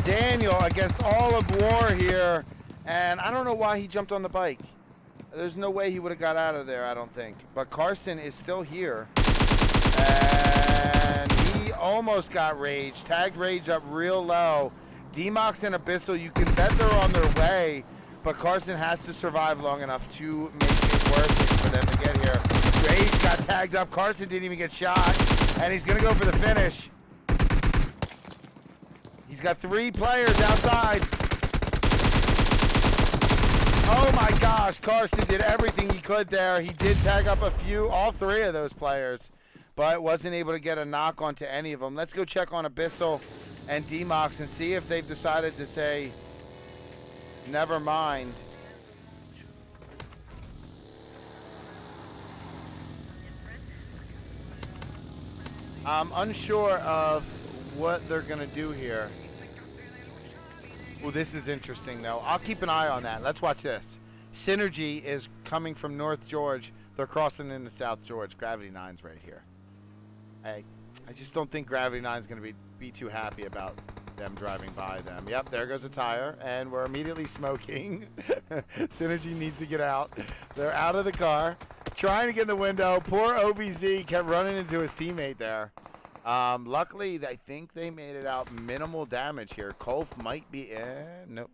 Daniel against all of war here, and I don't know why he jumped on the bike. There's no way he would have got out of there, I don't think. But Carson is still here, and he almost got Rage. Tagged Rage up real low. Demox and Abyssal, you can bet they're on their way, but Carson has to survive long enough to make it worth it for them to get here. Rage got tagged up. Carson didn't even get shot, and he's going to go for the finish. He's got 3 players outside. Oh my gosh, Carson did everything he could there. He did tag up all 3 of those players, but wasn't able to get a knock onto any of them. Let's go check on Abyssal and Demox and see if they've decided to say, Never mind. I'm unsure of what they're going to do here. Well, this is interesting, though. I'll keep an eye on that. Let's watch this. Synergy is coming from North George. They're crossing into South George. Gravity 9's right here. I just don't think Gravity 9's going to be too happy about them driving by them. Yep, there goes a tire, and we're immediately smoking. Synergy needs to get out. They're out of the car, trying to get in the window. Poor OBZ kept running into his teammate there. Luckily, I think they made it out minimal damage here. Kolf might be, nope.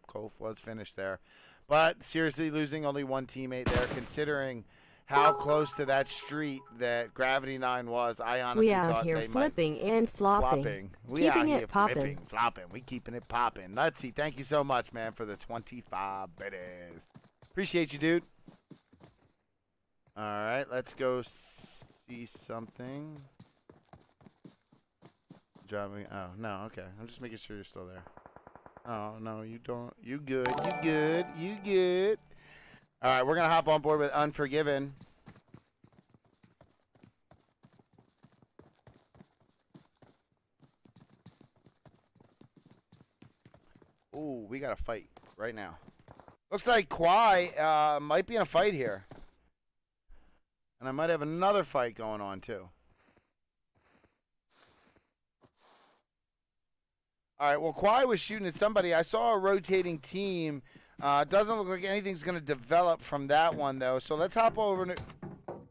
Kolf was finished there. But seriously, losing only one teammate there, considering how close to that street that Gravity 9 was, I honestly thought they might. Flipping and flopping. We out Keeping here it popping. flipping, flopping. We keeping it popping. Let's see. Thank you so much, man, for the 25 biddies. Appreciate you, dude. All right, let's go see something. Driving. Oh, no, okay. I'm just making sure you're still there. Oh, no, you don't. You good. You good. You good. All right, we're going to hop on board with Unforgiven. Ooh, we got a fight right now. Looks like Kwai might be in a fight here. And I might have another fight going on, too. All right, well, Kwai was shooting at somebody. I saw a rotating team. Doesn't look like anything's going to develop from that one, though. So let's hop over to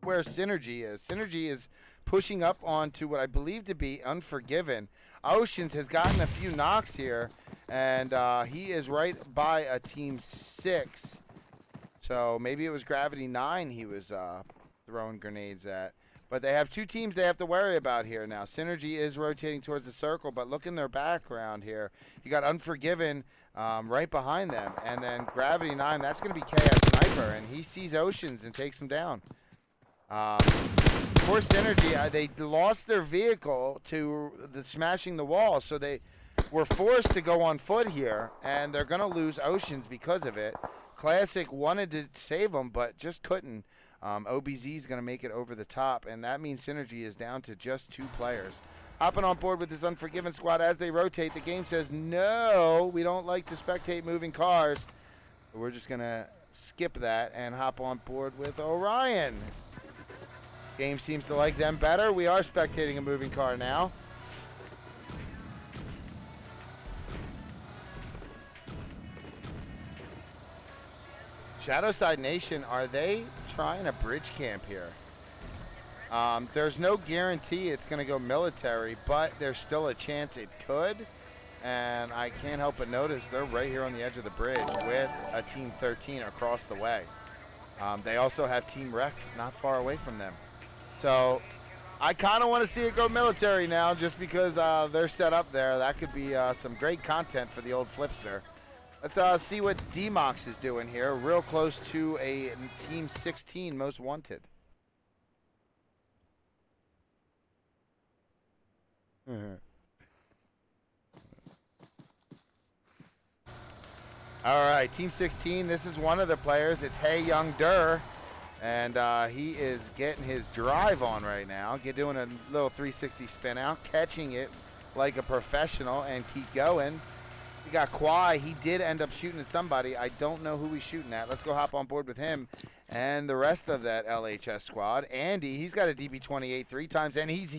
where Synergy is. Synergy is pushing up onto what I believe to be Unforgiven. Oceans has gotten a few knocks here, and he is right by a Team 6. So maybe it was Gravity 9 he was throwing grenades at. But they have two teams they have to worry about here now. Synergy is rotating towards the circle, but look in their background here. You got Unforgiven right behind them. And then Gravity 9, that's going to be KS Sniper. And he sees Oceans and takes him down. For Synergy, they lost their vehicle to smashing the wall. So they were forced to go on foot here. And they're going to lose Oceans because of it. Classic wanted to save them, but just couldn't. OBZ is going to make it over the top, and that means Synergy is down to just 2 players. Hopping on board with this Unforgiven squad as they rotate, the game says, no, we don't like to spectate moving cars. So we're just going to skip that and hop on board with Orion. Game seems to like them better. We are spectating a moving car now. Shadowside Nation, are they trying a bridge camp here? There's no guarantee it's going to go military, but there's still a chance it could. And I can't help but notice they're right here on the edge of the bridge with a Team 13 across the way. They also have Team Rekt not far away from them. So I kind of want to see it go military now just because they're set up there. That could be some great content for the old Flipster. Let's see what D-Mox is doing here. Real close to a Team 16 most wanted. All right, Team 16, this is one of the players. It's Hey Young Durr, and he is getting his drive on right now. Doing a little 360 spin out, catching it like a professional, and keep going. We got Kwai. He did end up shooting at somebody. I don't know who he's shooting at. Let's go hop on board with him and the rest of that LHS squad. Andy, he's got a DB28 3 times, and he's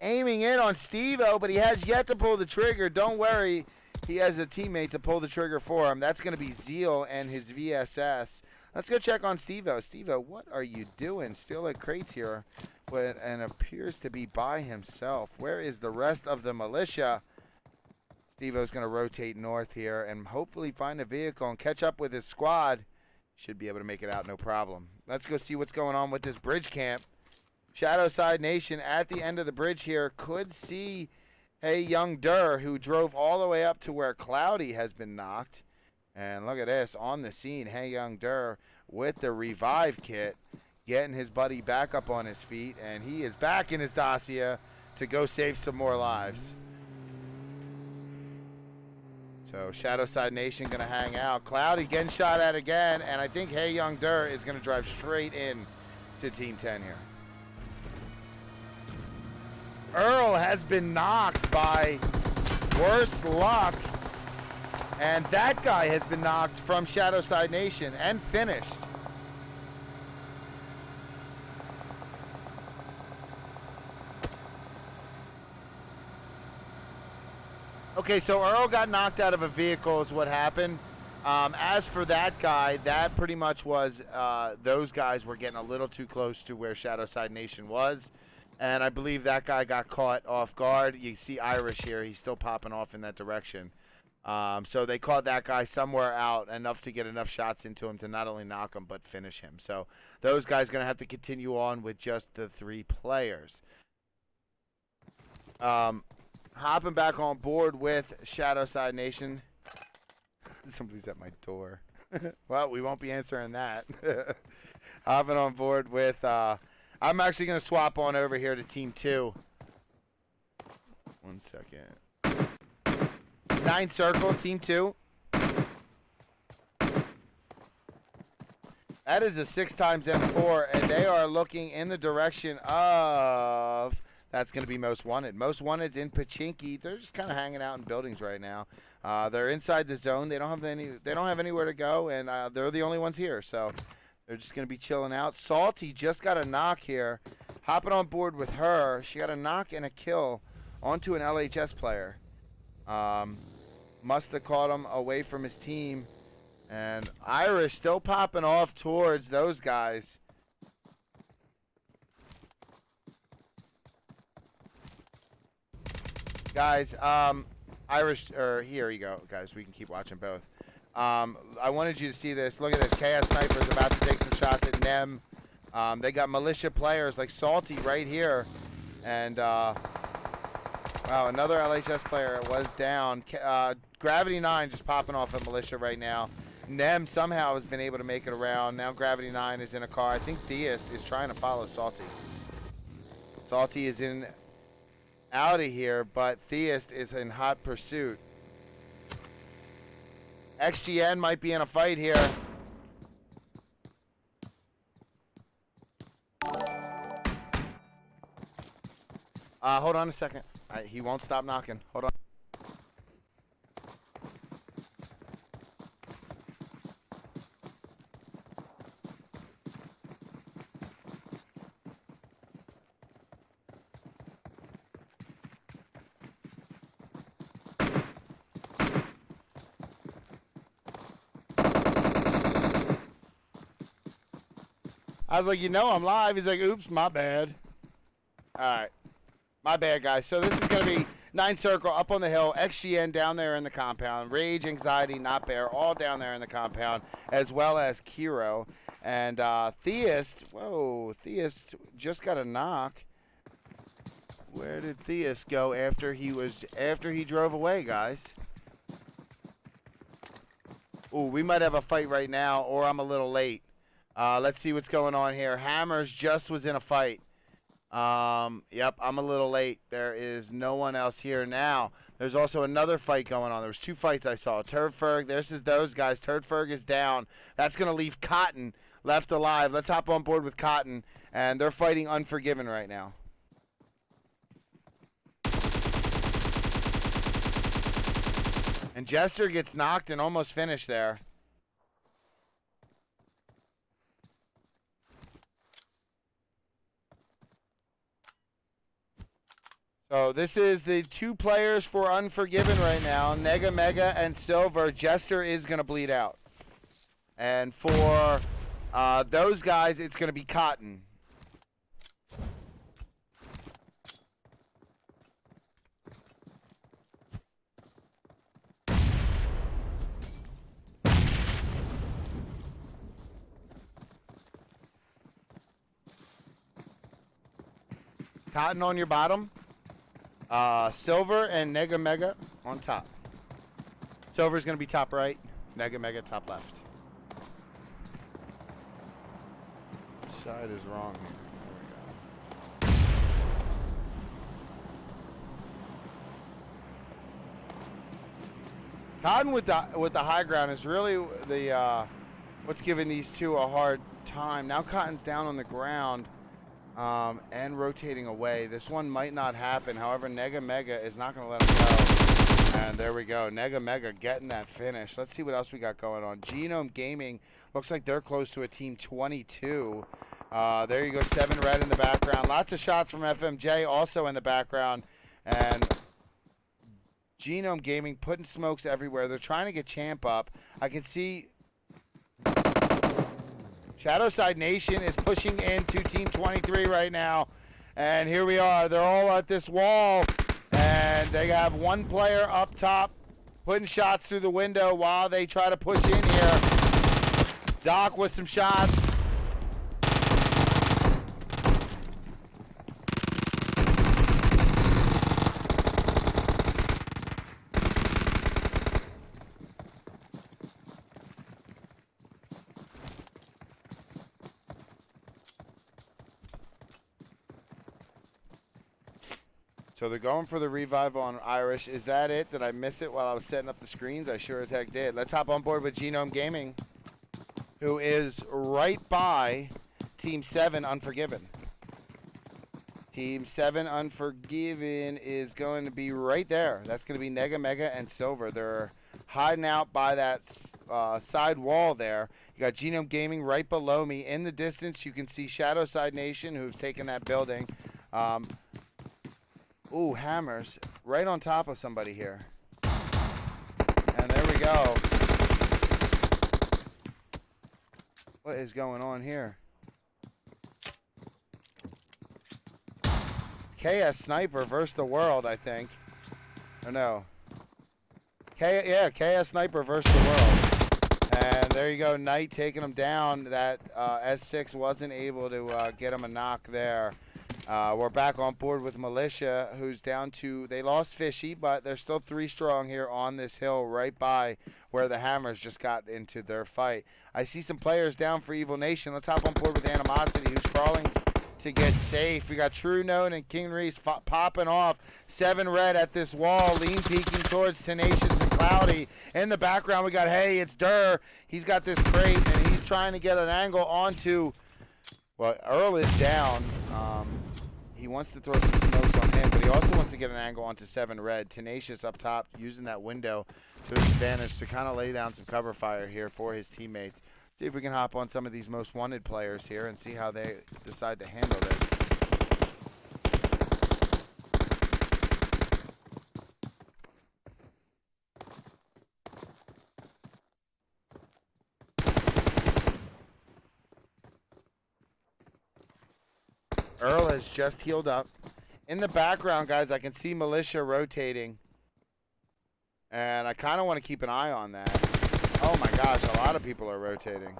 aiming in on Steve-O, but he has yet to pull the trigger. Don't worry. He has a teammate to pull the trigger for him. That's going to be Xiled and his VSS. Let's go check on Steve-O. Steve-O, what are you doing? Still at crates here, and appears to be by himself. Where is the rest of the militia? Steve-O's going to rotate north here and hopefully find a vehicle and catch up with his squad. Should be able to make it out no problem. Let's go see what's going on with this bridge camp. Shadowside Nation at the end of the bridge here could see Hey Young Durr, who drove all the way up to where Cloudy has been knocked. And look at this, on the scene, Hey Young Durr with the revive kit, getting his buddy back up on his feet, and he is back in his Dacia to go save some more lives. So Shadowside Nation going to hang out. Cloudy getting shot at again, and I think Hey Young Dur is going to drive straight in to Team 10 here. Earl has been knocked by Worse Luck, and that guy has been knocked from Shadowside Nation and finished. Okay, so Earl got knocked out of a vehicle is what happened. As for that guy, that pretty much was, those guys were getting a little too close to where Shadowside Nation was. And I believe that guy got caught off guard. You see Irish here. He's still popping off in that direction. So they caught that guy somewhere out enough to get enough shots into him to not only knock him but finish him. So those guys going to have to continue on with just the 3 players. Hopping back on board with Shadowside Nation. Somebody's at my door. Well, we won't be answering that. Hopping on board with, I'm actually going to swap on over here to Team 2. 1 second. 9 circle, Team 2. That is a 6x M4, and they are looking in the direction of... That's going to be Most Wanted. Most Wanted's in Pachinki. They're just kind of hanging out in buildings right now. They're inside the zone. They don't have anywhere to go, and they're the only ones here. So they're just going to be chilling out. Salty just got a knock here. Hopping on board with her. She got a knock and a kill onto an LHS player. Must have caught him away from his team. And Irish still popping off towards those guys. Guys, Irish, or here you go, guys. We can keep watching both. I wanted you to see this. Look at this. Chaos Sniper is about to take some shots at Nem. They got Militia players like Salty right here. And, wow, another LHS player was down. Gravity 9 just popping off at Militia right now. Nem somehow has been able to make it around. Now Gravity 9 is in a car. I think Theist is trying to follow Salty. Salty is in... out of here, but Theist is in hot pursuit. XGN might be in a fight here. Hold on a second. He won't stop knocking. Hold on. I was like, you know I'm live. He's like, oops, my bad. All right. My bad, guys. So this is going to be 9 circle up on the hill. XGN down there in the compound. Rage, Anxiety, Not Bear, all down there in the compound, as well as Kiro. And Theist, whoa, Theist just got a knock. Where did Theist go after he drove away, guys? Ooh, we might have a fight right now, or I'm a little late. Let's see what's going on here. Hammers just was in a fight. Yep, I'm a little late. There is no one else here now. There's also another fight going on. There was 2 fights I saw. Turdferg, this is those guys. Turdferg is down. That's going to leave Cotton left alive. Let's hop on board with Cotton. And they're fighting Unforgiven right now. And Jester gets knocked and almost finished there. So this is the 2 players for Unforgiven right now. Nega Mega and Silver. Jester is going to bleed out. And for those guys, it's going to be Cotton. Cotton on your bottom. Silver and Nega Mega on top. Silver's going to be top right. Nega Mega top left. Which side is wrong here? There we go. Cotton with the high ground is really the what's giving these two a hard time. Now Cotton's down on the ground and rotating away. This one might not happen. However, Nega Mega is not going to let him go. And there we go. Nega Mega getting that finish. Let's see what else we got going on. Genome Gaming looks like they're close to a team 22. There you go. 7 red in the background. Lots of shots from FMJ also in the background. And Genome Gaming putting smokes everywhere. They're trying to get Champ up. I can see Shadowside Nation is pushing into Team 23 right now. And here we are. They're all at this wall. And they have one player up top putting shots through the window while they try to push in here. Doc with some shots. So they're going for the revive on Irish. Is that it? Did I miss it while I was setting up the screens? I sure as heck did. Let's hop on board with Genome Gaming, who is right by Team 7 Unforgiven. Team 7 Unforgiven is going to be right there. That's going to be Nega Mega and Silver. They're hiding out by that side wall there. You got Genome Gaming right below me. In the distance, you can see Shadowside Nation, who's taken that building. Ooh, Hammers right on top of somebody here. And there we go. What is going on here? KS Sniper versus the world, I think. Or no. Yeah, KS Sniper versus the world. And there you go, Knight taking him down. That S6 wasn't able to get him a knock there. We're back on board with Militia, who's down to, they lost Fishy, but they're still 3 strong here on this hill right by where the Hammers just got into their fight. I see some players down for Evil Nation. Let's hop on board with Animosity, who's crawling to get safe. We got True Known and King Reese popping off. 7 red at this wall, lean peeking towards Tenacious and Cloudy. In the background, we got, hey, it's Durr. He's got this crate, and he's trying to get an angle onto, well, Earl is down. He wants to throw some smokes on him, but he also wants to get an angle onto 7 red. Tenacious up top, using that window to his advantage to kind of lay down some cover fire here for his teammates. See if we can hop on some of these most wanted players here and see how they decide to handle this. Earl has just healed up. In the background, guys, I can see Militia rotating. And I kind of want to keep an eye on that. Oh my gosh, a lot of people are rotating.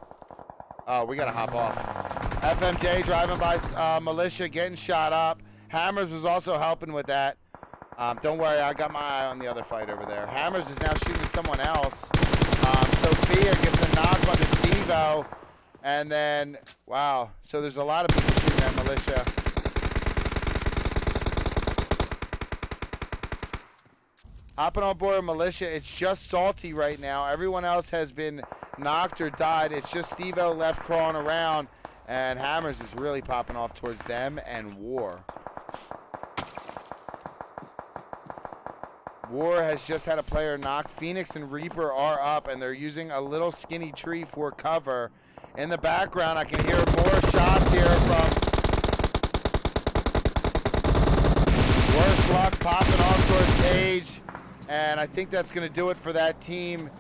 Oh, we got to hop off. FMJ driving by Militia, getting shot up. Hammers was also helping with that. Don't worry, I got my eye on the other fight over there. Hammers is now shooting someone else. Sophia gets a knock onto Steve-O. And then, wow, so there's a lot of people shooting at Militia. Hopping on board with Militia, it's just Salty right now. Everyone else has been knocked or died. It's just Steve-O left crawling around, and Hammers is really popping off towards them and War. War has just had a player knocked. Phoenix and Reaper are up, and they're using a little skinny tree for cover. In the background, I can hear more shots here from Worst Luck popping off towards Cage. And I think that's going to do it for that team.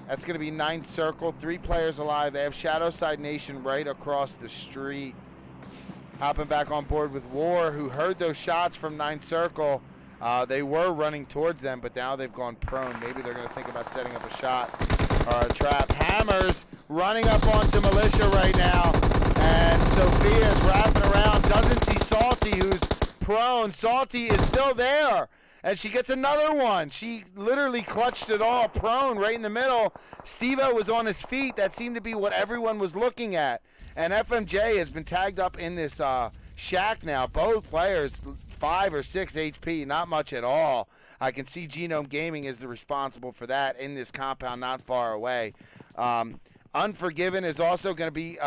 That's going to be 9th Circle. 3 players alive. They have Shadowside Nation right across the street. Hopping back on board with War, who heard those shots from 9th Circle. They were running towards them, but now they've gone prone. Maybe they're going to think about setting up a shot or a trap. Hammers running up onto Militia right now. And Sophia is wrapping around. Doesn't see Salty, who's prone. Salty is still there. And she gets another one. She literally clutched it all, prone right in the middle. Steve-O was on his feet. That seemed to be what everyone was looking at. And FMJ has been tagged up in this shack now. Both players, 5 or 6 HP, not much at all. I can see Genome Gaming is the responsible for that in this compound not far away. Unforgiven is also going to be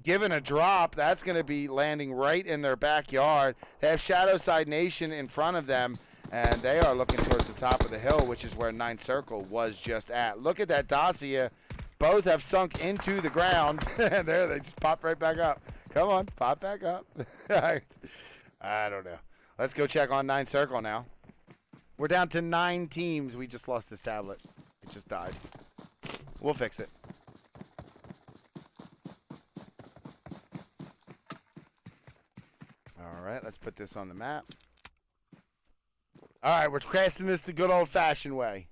given a drop. That's going to be landing right in their backyard. They have Shadowside Nation in front of them, and they are looking towards the top of the hill, which is where Ninth Circle was just at. Look at that dossier. Both have sunk into the ground. There, they just popped right back up. Come on, pop back up. I don't know. Let's go check on Ninth Circle now. We're down to 9 teams. We just lost this tablet. It just died. We'll fix it. All right, let's put this on the map. All right, we're casting this the good old-fashioned way.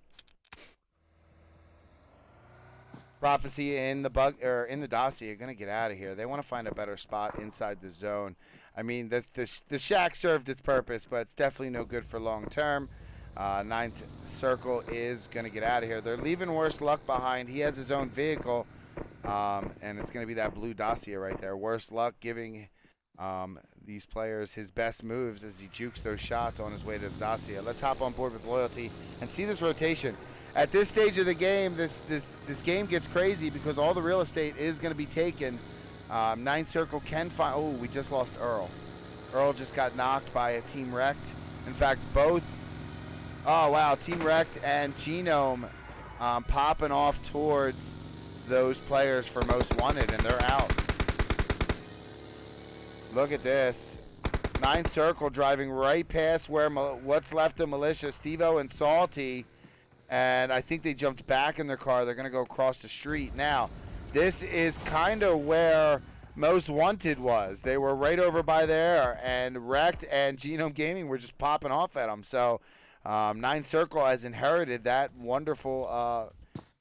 Prophecy in the dossier are going to get out of here. They want to find a better spot inside the zone. I mean, the shack served its purpose, but it's definitely no good for long term. Ninth Circle is going to get out of here. They're leaving Worst Luck behind. He has his own vehicle, and it's going to be that blue dossier right there. Worst Luck giving these players his best moves as he jukes those shots on his way to the dossier. Let's hop on board with Loyalty and see this rotation. At this stage of the game, this game gets crazy because all the real estate is going to be taken. Ninth Circle can find... Oh, we just lost Earl. Earl just got knocked by a Team Rekt. In fact, both... Oh, wow. Team Rekt and Genome popping off towards those players for Most Wanted, and they're out. Look at this. Ninth Circle driving right past where what's left of Militia, Steve-O and Salty. And I think they jumped back in their car. They're going to go across the street. Now, this is kind of where Most Wanted was. They were right over by there, and Rekt and Genome Gaming were just popping off at them. So, Ninth Circle has inherited that wonderful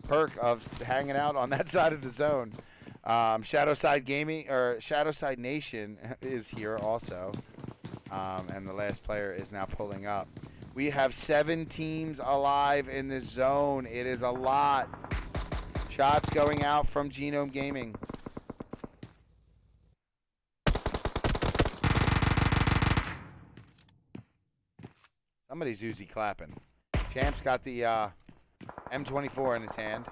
perk of hanging out on that side of the zone. Shadowside Gaming, or Shadowside Nation is here also. And the last player is now pulling up. We have 7 teams alive in this zone. It is a lot. Shots going out from Genome Gaming. Somebody's Uzi clapping. Champ's got the M24 in his hand.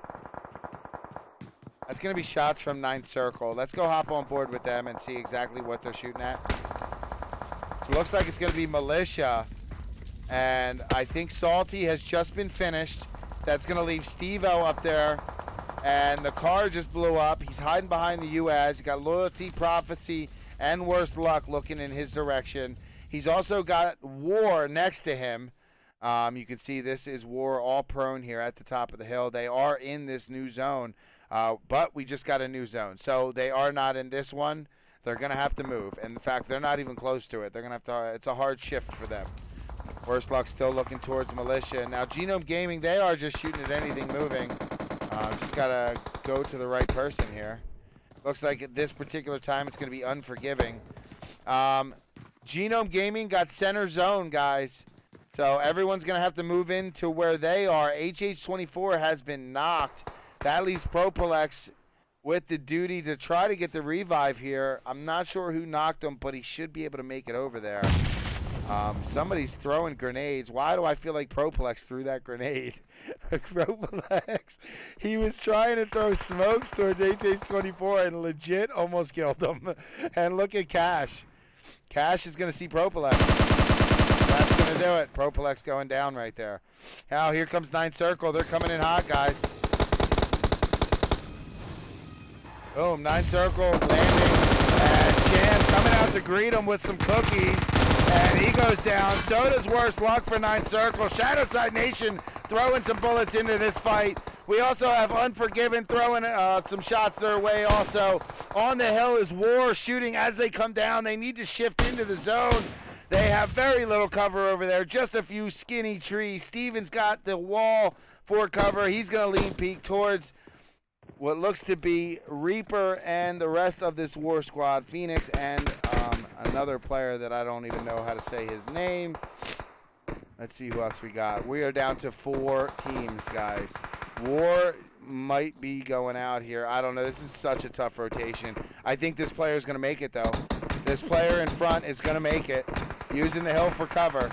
That's going to be shots from Ninth Circle. Let's go hop on board with them and see exactly what they're shooting at. So it looks like it's going to be Militia. And I think Salty has just been finished. That's going to leave Steve-O up there. And the car just blew up. He's hiding behind the UAZ. He's got Loyalty, Prophecy, and Worst Luck looking in his direction. He's also got War next to him. You can see this is War all prone here at the top of the hill. They are in this new zone. But we just got a new zone. So they are not in this one. They're going to have to move. And in fact, they're not even close to it. They're going to have to, it's a hard shift for them. Worst Luck still looking towards Militia. Now, Genome Gaming, they are just shooting at anything moving. Just got to go to the right person here. Looks like at this particular time it's going to be Unforgiving. Genome Gaming got center zone, guys. So everyone's going to have to move into where they are. HH24 has been knocked. That leaves Propolex with the duty to try to get the revive here. I'm not sure who knocked him, but he should be able to make it over there. Somebody's throwing grenades. Why do I feel like Propolex threw that grenade? Propolex, he was trying to throw smokes towards HH24 and legit almost killed him. And look at Cash. Cash is going to see Propolex. That's going to do it. Propolex going down right there. Now here comes Ninth Circle. They're coming in hot, guys. Boom, Ninth Circle landing. And Chance coming out to greet him with some cookies. And he goes down. So does Worst Luck for Ninth Circle. Shadowside Nation throwing some bullets into this fight. We also have Unforgiven throwing some shots their way also. On the hill is War shooting as they come down. They need to shift into the zone. They have very little cover over there. Just a few skinny trees. Steven's got the wall for cover. He's going to lean peek towards what looks to be Reaper and the rest of this War Squad. Phoenix and another player that I don't even know how to say his name. Let's see who else we got. We are down to 4 teams, guys. War might be going out here. I don't know. This is such a tough rotation. I think this player is going to make it, though. This player in front is going to make it, using the hill for cover.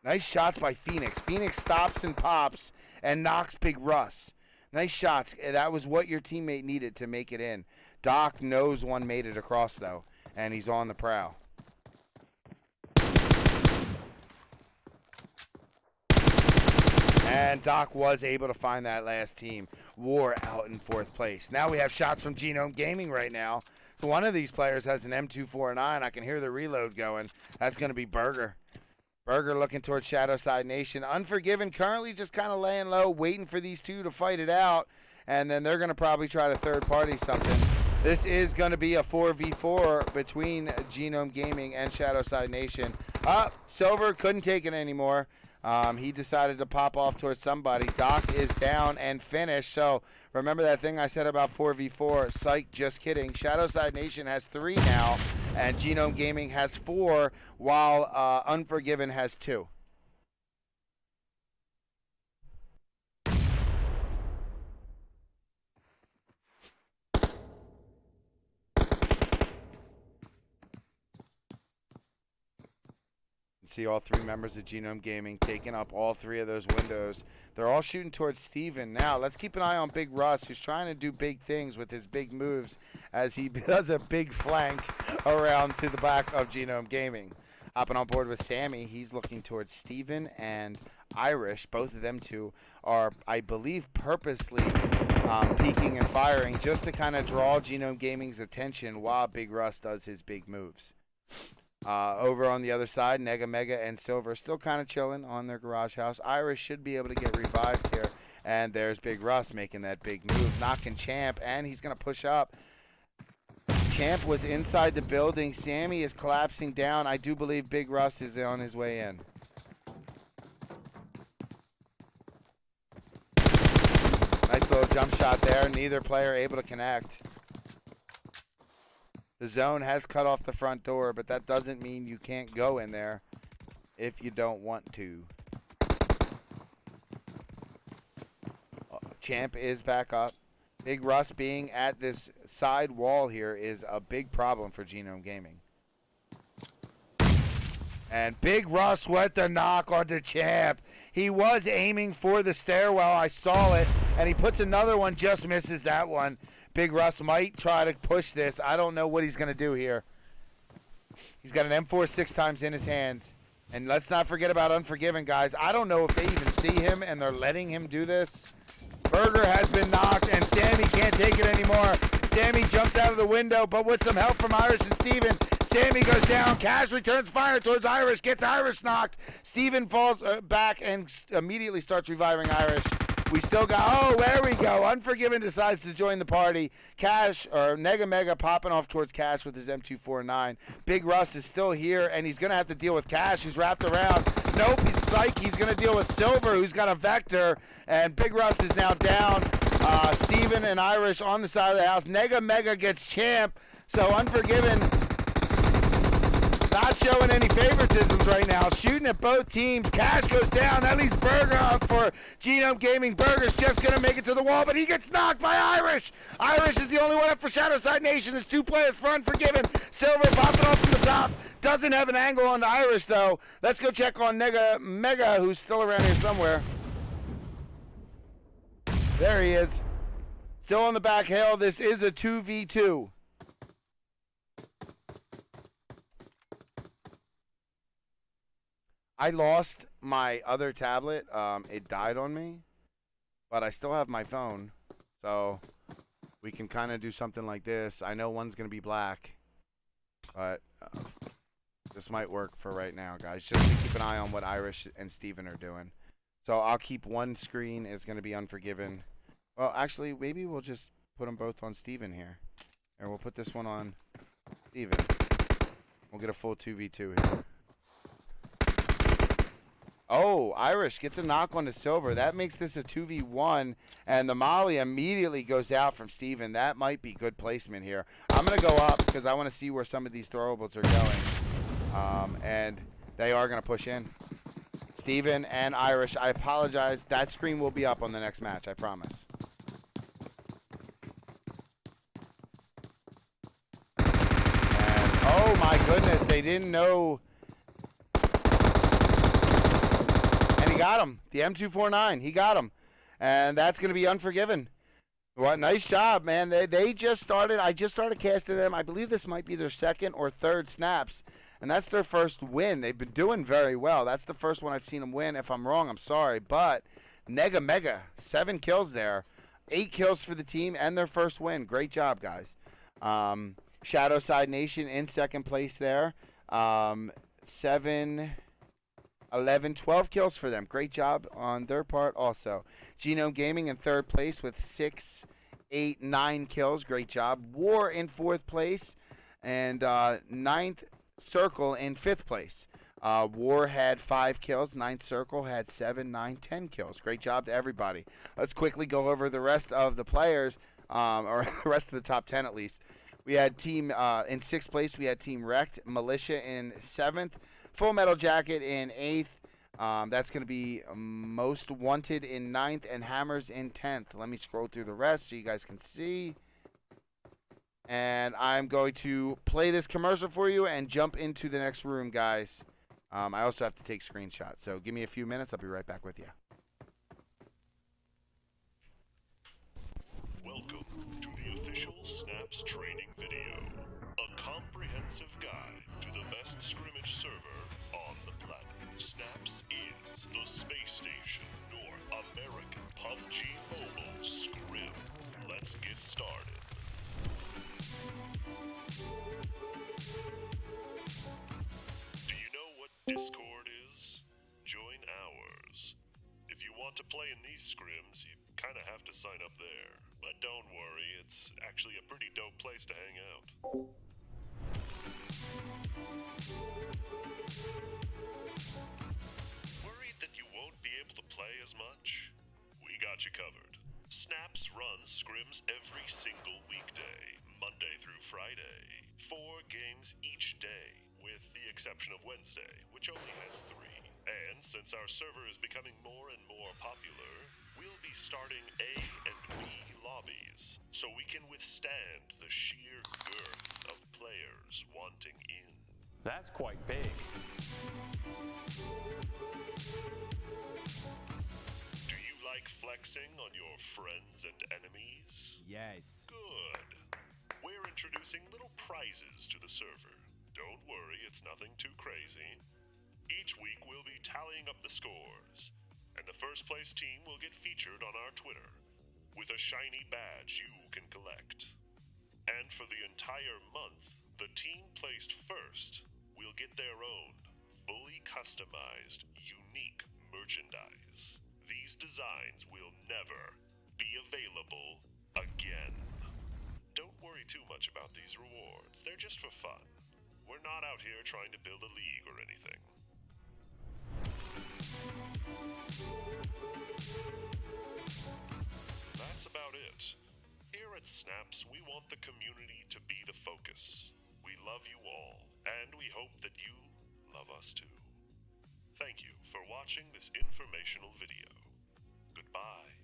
Nice shots by Phoenix. Phoenix stops and pops and knocks Big Russ. Nice shots. That was what your teammate needed to make it in. Doc knows one made it across, though, and he's on the prowl. And Doc was able to find that last team. War out in 4th place. Now we have shots from Genome Gaming right now. So one of these players has an M249. I can hear the reload going. That's going to be Burger. Burger looking towards Shadowside Nation. Unforgiven currently just kind of laying low, waiting for these two to fight it out. And then they're going to probably try to third-party something. This is going to be a 4v4 between Genome Gaming and Shadowside Nation. Silver couldn't take it anymore. He decided to pop off towards somebody. Doc is down and finished. So remember that thing I said about 4v4? Psych, just kidding. Shadowside Nation has 3 now, and Genome Gaming has 4, while Unforgiven has 2. See all 3 members of Genome Gaming taking up all 3 of those windows. They're all shooting towards Steven. Now, let's keep an eye on Big Russ, who's trying to do big things with his big moves as he does a big flank around to the back of Genome Gaming. Hopping on board with Sammy, he's looking towards Steven and Irish. Both of them two are, I believe, purposely peeking and firing just to kind of draw Genome Gaming's attention while Big Russ does his big moves. Over on the other side, Nega Mega and Silver still kind of chilling on their garage house. Irish should be able to get revived here. And there's Big Russ making that big move, knocking Champ, and he's going to push up. Champ was inside the building. Sammy is collapsing down. I do believe Big Russ is on his way in. Nice little jump shot there. Neither player able to connect. The zone has cut off the front door, but that doesn't mean you can't go in there if you don't want to. Champ is back up. Big Russ being at this side wall here is a big problem for Genome Gaming. And Big Russ with the knock onto Champ. He was aiming for the stairwell. I saw it. And he puts another one, just misses that one. Big Russ might try to push this. I don't know what he's going to do here. He's got an M4 6 times in his hands. And let's not forget about Unforgiven, guys. I don't know if they even see him and they're letting him do this. Burger has been knocked, and Sammy can't take it anymore. Sammy jumps out of the window, but with some help from Irish and Steven, Sammy goes down. Cash returns fire towards Irish, gets Irish knocked. Steven falls back and immediately starts reviving Irish. We still got, oh, there we go. Unforgiven decides to join the party. Cash, or Nega Mega, popping off towards Cash with his M249. Big Russ is still here, and he's going to have to deal with Cash, who's wrapped around. Nope, he's psych. He's going to deal with Silver, who's got a Vector, and Big Russ is now down. Steven and Irish on the side of the house. Nega Mega gets Champ, so Unforgiven not showing any favoritisms right now. Shooting at both teams. Cash goes down. That leaves Burger up for Genome Gaming. Burger's just going to make it to the wall, but he gets knocked by Irish. Irish is the only one up for Shadowside Nation. There's 2 players for Unforgiven. Silver popping off from the top. Doesn't have an angle on the Irish, though. Let's go check on Nega Mega, who's still around here somewhere. There he is. Still on the back hill. This is a 2v2. I lost my other tablet. It died on me, but I still have my phone, so we can kind of do something like this. I know one's going to be black, but this might work for right now, guys, just to keep an eye on what Irish and Steven are doing. So I'll keep one screen is going to be Unforgiven. Well, actually, maybe we'll just put them both on Steven here, and we'll put this one on Steven. We'll get a full 2v2 here. Oh, Irish gets a knock on the Silver. That makes this a 2v1, and the molly immediately goes out from Steven. That might be good placement here. I'm going to go up because I want to see where some of these throwables are going. And they are going to push in. Steven and Irish, I apologize. That screen will be up on the next match, I promise. And, oh, my goodness, they didn't know. got him. The M249. He got him. And that's going to be Unforgiven. What nice job, man. They just started. I just started casting them. I believe this might be their second or third snaps. And that's their first win. They've been doing very well. That's the first one I've seen them win. If I'm wrong, I'm sorry. But mega. 7 kills there. 8 kills for the team and their first win. Great job, guys. Shadowside Nation in second place there. 7, 11, 12 kills for them. Great job on their part also. Genome Gaming in third place with 6, 8, 9 kills. Great job. War in fourth place. And ninth Circle in fifth place. War had 5 kills. Ninth Circle had 7, 9, 10 kills. Great job to everybody. Let's quickly go over the rest of the players, or the rest of the top 10 at least. We had team in sixth place. We had team Rekt, Militia in seventh, Full Metal Jacket in eighth. That's going to be Most Wanted in ninth, and Hammers in 10th. Let me scroll through the rest so you guys can see. And I'm going to play this commercial for you and jump into the next room, guys. I also have to take screenshots, so give me a few minutes. I'll be right back with you. Welcome to the official Snaps training video. A comprehensive guide to the best scrimmage server on the planet. Snaps is the space station North American PUBG Mobile Scrim. Let's get started. Do you know what Discord is? Join ours. If you want to play in these scrims, you kind of have to sign up there. But don't worry, it's actually a pretty dope place to hang out. Worried that you won't be able to play as much? We got you covered. Snaps runs scrims every single weekday, Monday through Friday. 4 games each day, with the exception of Wednesday, which only has 3. And since our server is becoming more and more popular, we'll be starting A and B lobbies, so we can withstand the sheer girth of players wanting in. That's quite big. Do you like flexing on your friends and enemies? Yes. Good. We're introducing little prizes to the server. Don't worry, it's nothing too crazy. Each week we'll be tallying up the scores, and the first place team will get featured on our Twitter with a shiny badge you can collect. And for the entire month, the team placed first will get their own fully customized, unique merchandise. These designs will never be available again. Don't worry too much about these rewards. They're just for fun. We're not out here trying to build a league or anything. That's about it. Here at Snaps, we want the community to be the focus. We love you all, and we hope that you love us too. Thank you for watching this informational video. Goodbye.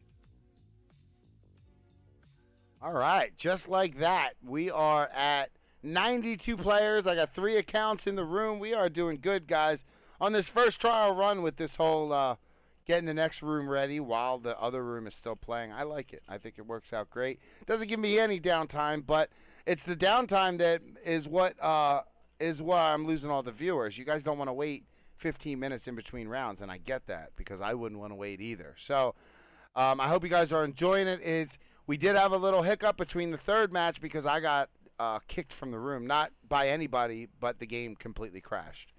All right, just like that, we are at 92 players. I got 3 accounts in the room. We are doing good, guys, on this first trial run with this whole getting the next room ready while the other room is still playing. I like it. I think it works out great. It doesn't give me any downtime, but it's the downtime that is why I'm losing all the viewers. You guys don't want to wait 15 minutes in between rounds, and I get that because I wouldn't want to wait either. So I hope you guys are enjoying it. We did have a little hiccup between the third match because I got kicked from the room, not by anybody, but the game completely crashed.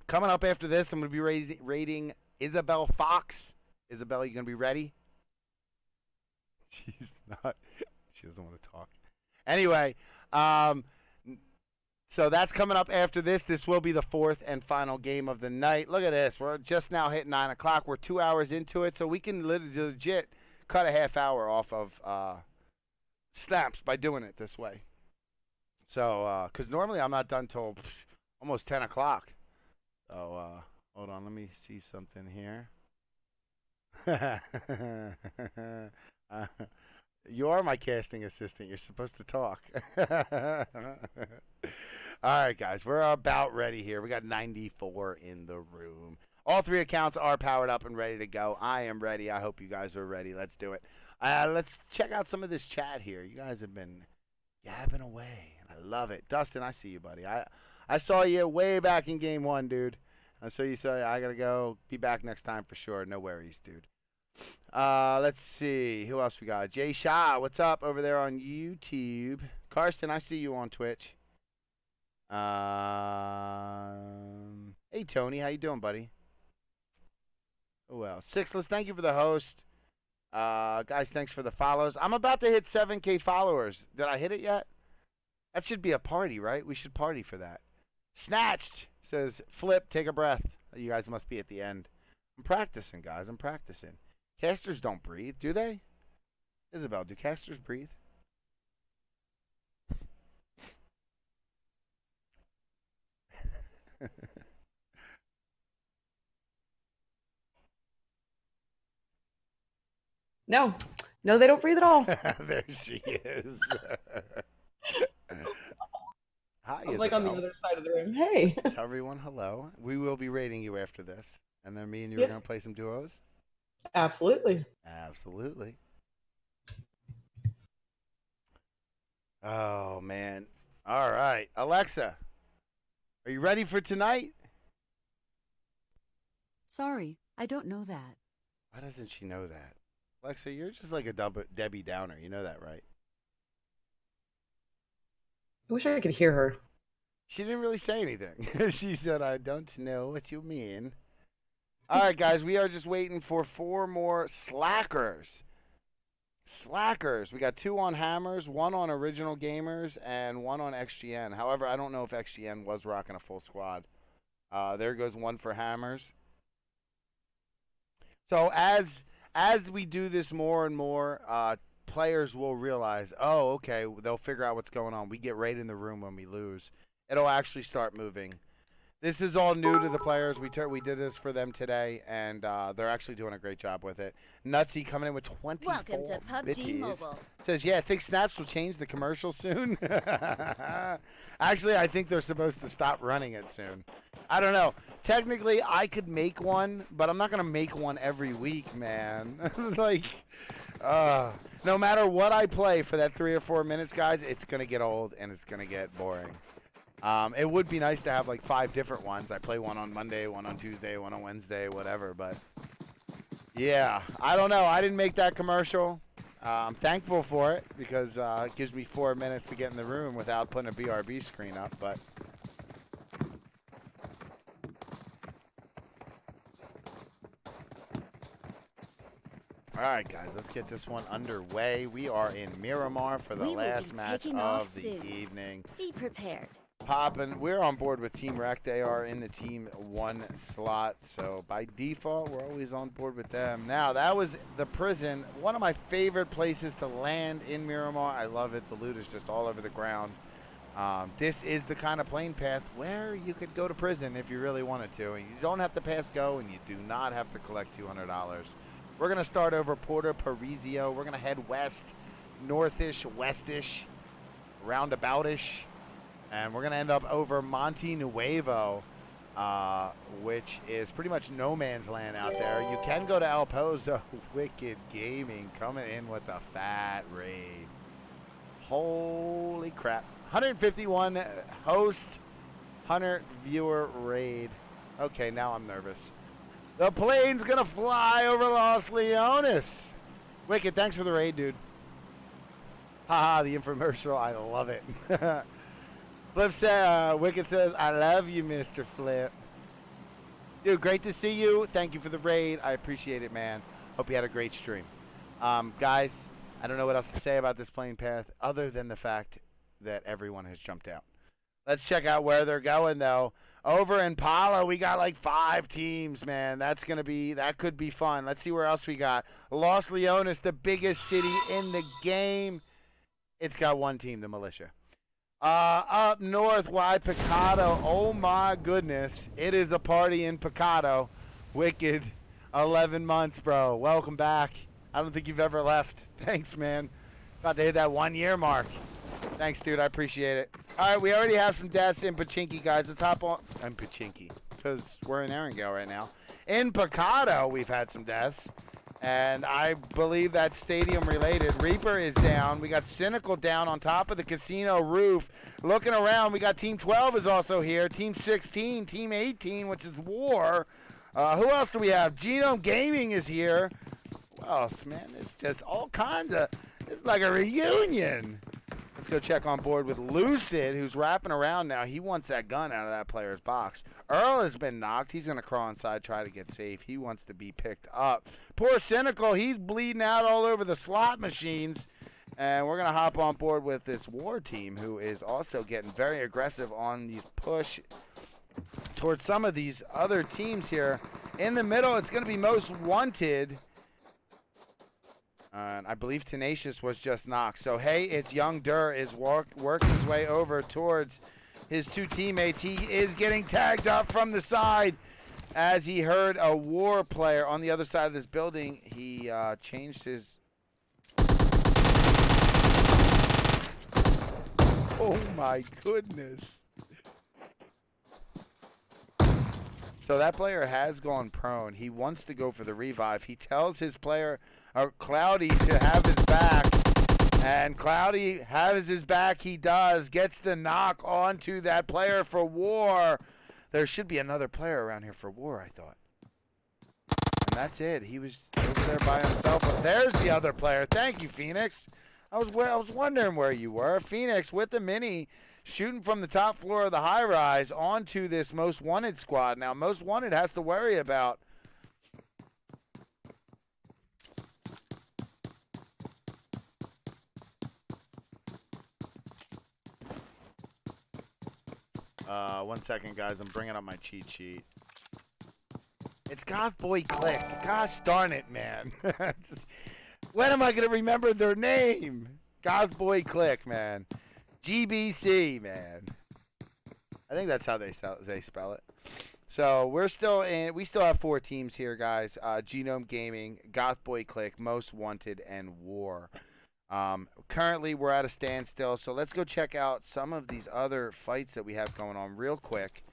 Coming up after this, I'm going to be rating Isabel Fox. Isabel, you going to be ready? She's not. She doesn't want to talk. Anyway, so that's coming up after this. This will be the 4th and final game of the night. Look at this. We're just now hitting 9 o'clock. We're 2 hours into it, so we can legit cut a half hour off of Snaps by doing it this way. So, because normally I'm not done till almost 10 o'clock. So, hold on, let me see something here. You are my casting assistant. You're supposed to talk. All right, guys, we're about ready here. We got 94 in the room. All 3 accounts are powered up and ready to go. I am ready. I hope you guys are ready. Let's do it. Let's check out some of this chat here. You guys have been yapping away, and I love it. Dustin, I see you, buddy. I saw you way back in game 1, dude. I saw you say I gotta go. Be back next time for sure. No worries, dude. Let's see. Who else we got? Jay Shaw, what's up over there on YouTube? Karsten, I see you on Twitch. Hey, Tony. How you doing, buddy? Oh, well. Sixless, thank you for the host. Guys, thanks for the follows. I'm about to hit 7K followers. Did I hit it yet? That should be a party, right? We should party for that. Snatched says, Flip, take a breath. You guys must be at the end. I'm practicing, guys. I'm practicing. Casters don't breathe, do they? Isabel, do casters breathe? No, they don't breathe at all. There she is. Hi, I'm like on the other side of the room. Hey. Tell everyone hello. We will be rating you after this. And then me and you are going to play some duos? Absolutely. Absolutely. Oh, man. All right. Alexa, are you ready for tonight? Sorry, I don't know that. Why doesn't she know that? Alexa, you're just like a Debbie Downer. You know that, right? I wish I could hear her. She didn't really say anything. She said, I don't know what you mean. All right, guys, we are just waiting for 4 more slackers. Slackers. We got 2 on Hammers, 1 on Original Gamers, and 1 on XGN. However, I don't know if XGN was rocking a full squad. There goes 1 for Hammers. So as we do this more and more, players will realize, oh, okay, they'll figure out what's going on. We get right in the room when we lose. It'll actually start moving. This is all new to the players. We did this for them today, and they're actually doing a great job with it. Nutsy coming in with 24 Welcome to PUBG bitties. Mobile. Says, yeah, I think Snaps will change the commercial soon. Actually, I think they're supposed to stop running it soon. I don't know. Technically, I could make one, but I'm not going to make one every week, man. Like, no matter what I play for that 3 or 4 minutes, guys, it's going to get old and it's going to get boring. It would be nice to have like 5 different ones. I play one on Monday, one on Tuesday, one on Wednesday, whatever. But yeah, I don't know. I didn't make that commercial. I'm thankful for it because it gives me 4 minutes to get in the room without putting a BRB screen up. But all right, guys, let's get this one underway. We are in Miramar for the last match of the evening. Be prepared. Poppin'. We're on board with Team Rekt. They are in the Team 1 slot, so by default, we're always on board with them. Now, that was the prison. One of my favorite places to land in Miramar. I love it. The loot is just all over the ground. This is the kind of plane path where you could go to prison if you really wanted to. And you don't have to pass go, and you do not have to collect $200. We're going to start over Puerto Parisio. We're going to head west, northish, westish, roundaboutish. And we're going to end up over Monte Nuevo, which is pretty much no man's land out there. You can go to El Pozo. Wicked Gaming coming in with a fat raid. Holy crap. 151 host, 100 viewer raid. Okay, now I'm nervous. The plane's going to fly over Los Leones. Wicked, thanks for the raid, dude. Haha, the infomercial. I love it. Flip says, Wicked says, I love you, Mr. Flip. Dude, great to see you. Thank you for the raid. I appreciate it, man. Hope you had a great stream. Guys, I don't know what else to say about this plane path other than the fact that everyone has jumped out. Let's check out where they're going, though. Over in Pala, we got like 5 teams, man. That could be fun. Let's see where else we got. Los Leones, the biggest city in the game. It's got 1 team, the Militia. Up north, why Picado? Oh my goodness, it is a party in Picado. Wicked, 11 months, bro. Welcome back. I don't think you've ever left. Thanks, man. About to hit that 1-year mark. Thanks, dude. I appreciate it. All right, we already have some deaths in Pachinki, guys. Let's hop on. I'm Pachinki. because we're in Erangel right now. In Picado, we've had some deaths. And I believe that's stadium-related. Reaper is down. We got Cynical down on top of the casino roof. Looking around, we got Team 12 is also here. Team 16, Team 18, which is War. Who else do we have? Genome Gaming is here. What else, man? It's just all kinds of... It's like a reunion. Let's go check on board with Lucid, who's wrapping around now. He wants that gun out of that player's box. Earl has been knocked. He's going to crawl inside, try to get safe. He wants to be picked up. Poor Cynical. He's bleeding out all over the slot machines. And we're going to hop on board with this War team, who is also getting very aggressive on these push towards some of these other teams here. In the middle, it's going to be Most Wanted. And I believe Tenacious was just knocked. So, hey, it's Young Durr is working his way over towards his two teammates. He is getting tagged up from the side as he heard a War player on the other side of this building. He changed his... Oh, my goodness. So that player has gone prone. He wants to go for the revive. He tells his player... Cloudy to have his back, and Cloudy has his back. He does, gets the knock onto that player for War. There should be another player around here for War, I thought. And that's it. He was over there by himself. But there's the other player. Thank you, Phoenix. I was wondering where you were. Phoenix with the mini, shooting from the top floor of the high-rise onto this Most Wanted squad. Now, Most Wanted has to worry about... One second, guys. I'm bringing up my cheat sheet. It's GothBoiClique. Gosh darn it, man. When am I going to remember their name? GothBoiClique, man. GBC, man. I think that's how they spell it. So we still have 4 teams here, guys. Genome Gaming, GothBoiClique, Most Wanted, and War. Currently, we're at a standstill, so let's go check out some of these other fights that we have going on real quick.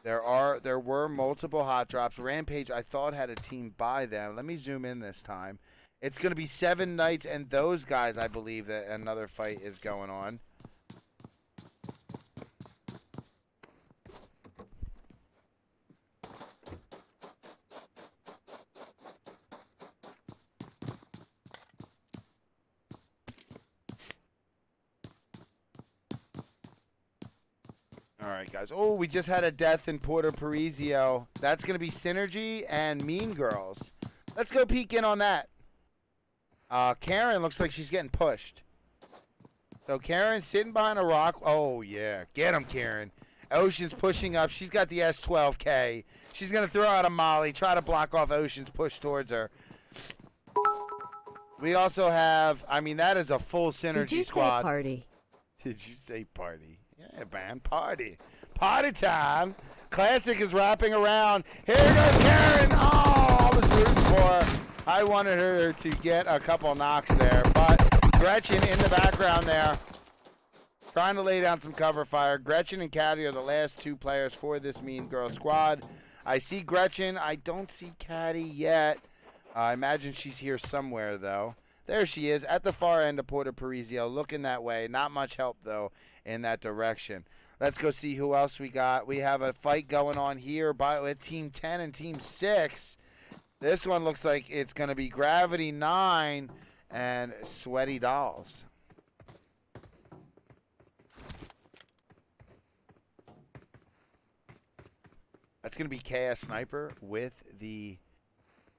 There were multiple hot drops. Rampage, I thought, had a team by them. Let me zoom in this time. It's going to be 7 Knights and those guys, I believe, that another fight is going on. All right, guys. Oh, we just had a death in Puerto Paraiso. That's going to be Synergy and Mean Girls. Let's go peek in on that. Karen looks like she's getting pushed. So Karen's sitting behind a rock. Oh, yeah. Get him, Karen. Ocean's pushing up. She's got the S12K. She's going to throw out a molly, try to block off Ocean's push towards her. We also have, I mean, that is a full Synergy squad. Did you say party? Did you say party? Yeah, man, party. Party time. Classic is wrapping around. Here goes Karen. Oh, I was rooting for her. I wanted her to get a couple knocks there, but Gretchen in the background there, trying to lay down some cover fire. Gretchen and Caddy are the last 2 players for this Mean Girl squad. I see Gretchen. I don't see Caddy yet. I imagine she's here somewhere, though. There she is at the far end of Puerto Paraiso, looking that way. Not much help, though, in that direction. Let's go see who else we got. We have a fight going on here with Team 10 and Team 6. This one looks like it's going to be Gravity 9 and Sweaty Dolls. That's going to be KS Sniper with the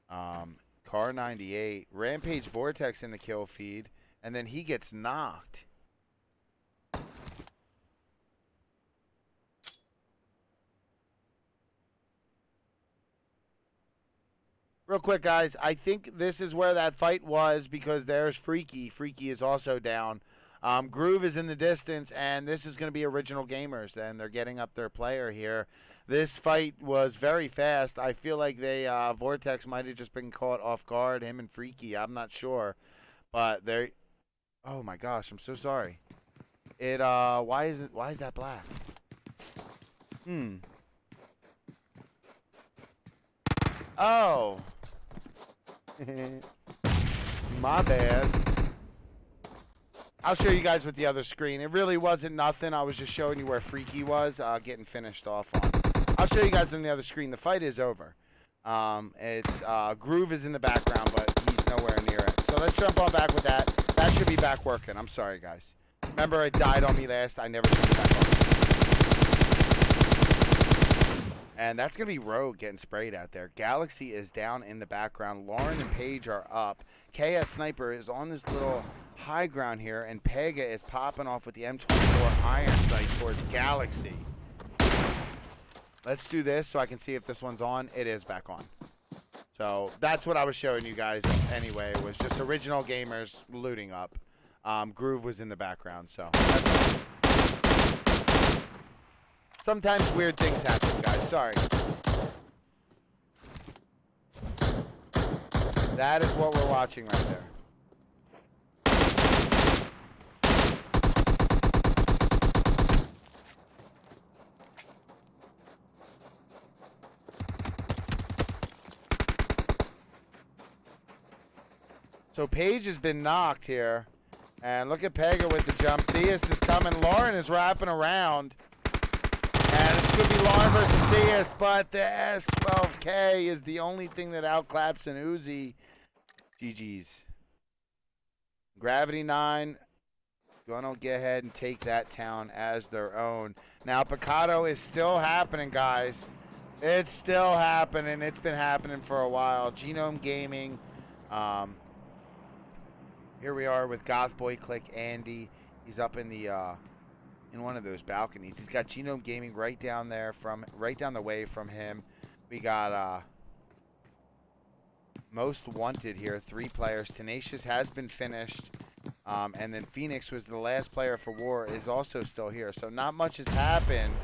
Car 98. Rampage Vortex in the kill feed. And then he gets knocked. Real quick, guys, I think this is where that fight was because there's Freaky. Freaky is also down. Groove is in the distance, and this is going to be Original Gamers. Then they're getting up their player here. This fight was very fast. I feel like they Vortex might have just been caught off guard, him and Freaky. I'm not sure. But they're... Oh, my gosh. I'm so sorry. Why is that black? Oh. My bad. I'll show you guys with the other screen. It really wasn't nothing. I was just showing you where Freaky was, getting finished off on. I'll show you guys on the other screen. The fight is over. It's Groove is in the background, but he's nowhere near it. So let's jump on back with that. That should be back working. I'm sorry, guys. Remember, it died on me last. I never took it back on. And that's going to be Rogue getting sprayed out there. Galaxy is down in the background. Lauren and Paige are up. KS Sniper is on this little high ground here. And Pega is popping off with the M24 iron sight towards Galaxy. Let's do this so I can see if this one's on. It is back on. So that's what I was showing you guys anyway. It was just original gamers looting up. Groove was in the background. So sometimes weird things happen, guys. Sorry. That is what we're watching right there. So Paige has been knocked here. And look at Pega with the jump. Theist is coming. Lauren is wrapping around. And it's going to be Lauren versus Theist, but the S12K is the only thing that outclaps an Uzi. GG's. Gravity 9 going to go ahead and take that town as their own. Now, Picado is still happening, guys. It's still happening. It's been happening for a while. Genome Gaming. Here we are with GothBoiClique Andy. He's up in the in one of those balconies. He's got Genome Gaming right down there right down the way from him. We got Most Wanted here, 3 players. Tenacious has been finished. And then Phoenix was the last player for War, is also still here. So not much has happened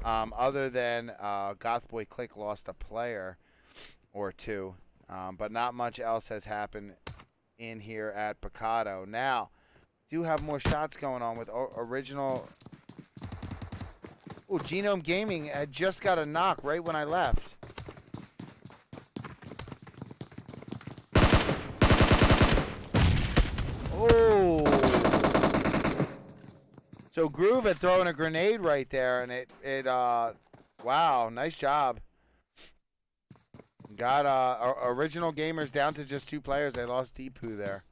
other than GothBoiClique lost a player or 2. But not much else has happened in here at Picado. Now, do have more shots going on with original. Oh, Genome Gaming had just got a knock right when I left. Oh. So Groove had thrown a grenade right there, and it wow, nice job. Got original gamers down to just 2 players. They lost Deepu there.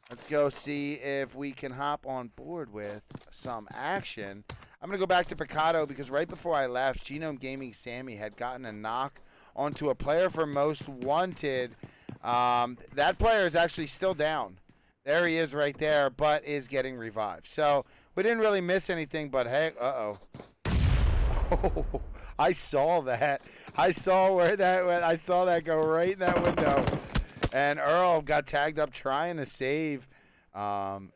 Let's go see if we can hop on board with some action. I'm going to go back to Picado because right before I left, Genome Gaming Sammy had gotten a knock onto a player for Most Wanted. That player is actually still down. There he is right there, but is getting revived. So we didn't really miss anything, but hey, uh-oh. Oh, I saw that. I saw where that went. I saw that go right in that window. And Earl got tagged up trying to save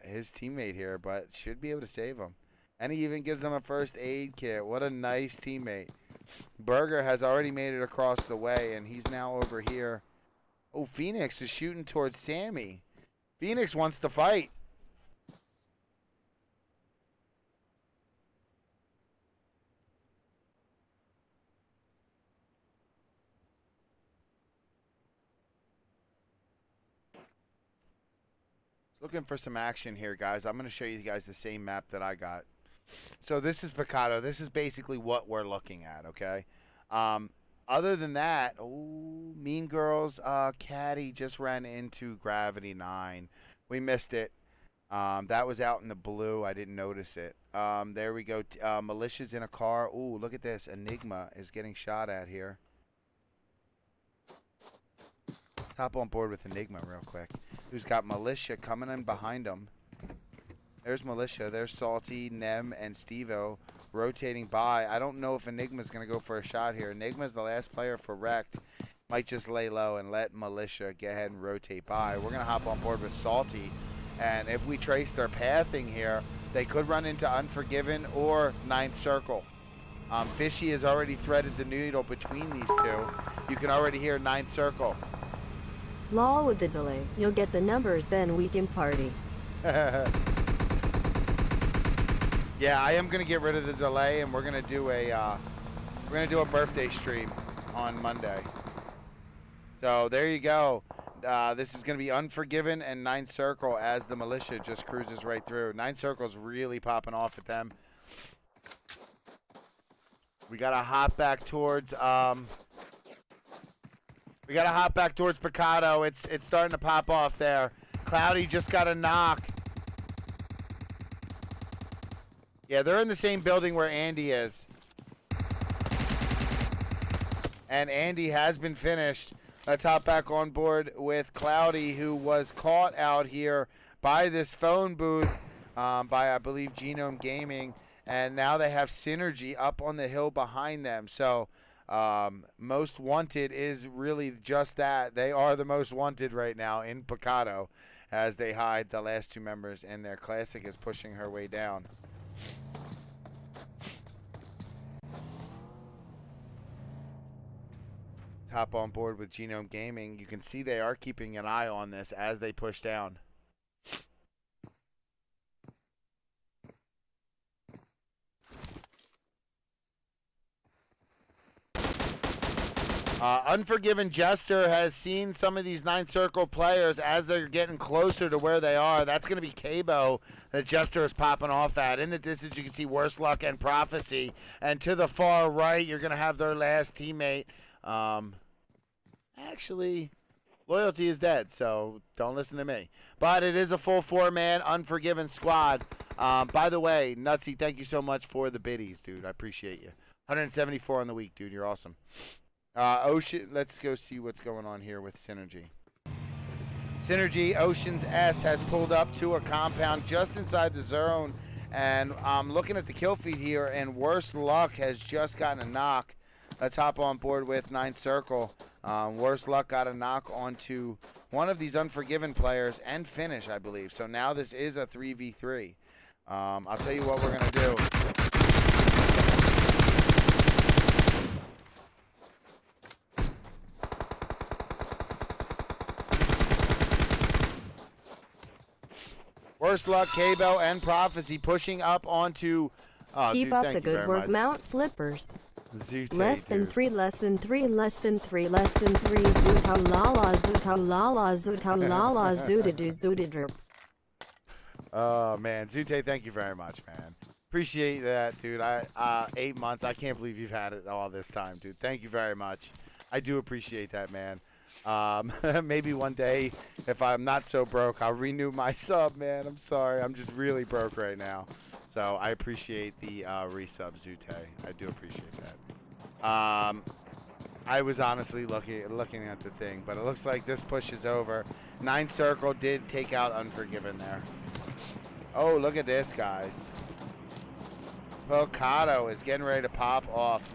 his teammate here, but should be able to save him. And he even gives him a first aid kit. What a nice teammate. Berger has already made it across the way, and he's now over here. Oh, Phoenix is shooting towards Sammy. Phoenix wants to fight. Looking for some action here, guys. I'm going to show you guys the same map that I got. So this is Picado. This is basically what we're looking at, okay? Other than that, oh, Mean Girls, Caddy just ran into Gravity 9. We missed it. That was out in the blue. I didn't notice it. There we go. Militia's in a car. Ooh, look at this. Enigma is getting shot at here. Hop on board with Enigma real quick. Who's got Militia coming in behind him. There's Militia. There's Salty, Nem, and Stevo rotating by. I don't know if Enigma's going to go for a shot here. Enigma's the last player for Rekt. Might just lay low and let Militia get ahead and rotate by. We're going to hop on board with Salty. And if we trace their pathing here, they could run into Unforgiven or Ninth Circle. Fishy has already threaded the needle between these 2. You can already hear Ninth Circle. Law with the delay. You'll get the numbers, then we can party. Yeah, I am gonna get rid of the delay, and we're gonna do a birthday stream on Monday. So there you go. This is going to be Unforgiven and 9 Circle as the Militia just cruises right through. 9 Circle's really popping off at them. We got to hop back towards Picado. It's starting to pop off there. Cloudy just got a knock. Yeah, they're in the same building where Andy is. And Andy has been finished. Let's hop back on board with Cloudy, who was caught out here by this phone booth by, I believe, Genome Gaming. And now they have Synergy up on the hill behind them. So Most Wanted is really just that. They are the most wanted right now in Picado as they hide the last 2 members, and their Classic is pushing her way down. Hop on board with Genome Gaming. You can see they are keeping an eye on this as they push down. Unforgiven Jester has seen some of these 9 Circle players as they're getting closer to where they are. That's going to be Cabo that Jester is popping off at. In the distance, you can see Worse Luck and Prophecy. And to the far right, you're going to have their last teammate. Actually, Loyalty is dead, so don't listen to me. But it is a full 4-man Unforgiven squad. By the way, Nutsy, thank you so much for the biddies, dude. I appreciate you. 174 on the week, dude. You're awesome. Ocean, let's go see what's going on here with Synergy. Synergy, Ocean's S has pulled up to a compound just inside the zone. And I'm looking at the kill feed here, and Worse Luck has just gotten a knock. Let's hop on board with 9 Circle. Worse Luck got a knock onto one of these Unforgiven players and finish, I believe. So now this is a 3v3. I'll tell you what we're going to do. Worse Luck, Cabo, and Prophecy pushing up onto... Keep up the good work, Mount Flippers. Zute, less than dude. 3, less than 3, less than 3, less than 3, Zuta lala, Zuta lala, Zuta lala, Zootadu, Zootadu. Oh, man. Zute, thank you very much, man. Appreciate that, dude. 8 months. I can't believe you've had it all this time, dude. Thank you very much. I do appreciate that, man. Maybe one day, if I'm not so broke, I'll renew my sub, man. I'm sorry. I'm just really broke right now. So I appreciate the resub, Zute. I do appreciate that. I was honestly looking at the thing, but it looks like this push is over. 9 Circle did take out Unforgiven there. Oh, look at this, guys. Picado is getting ready to pop off.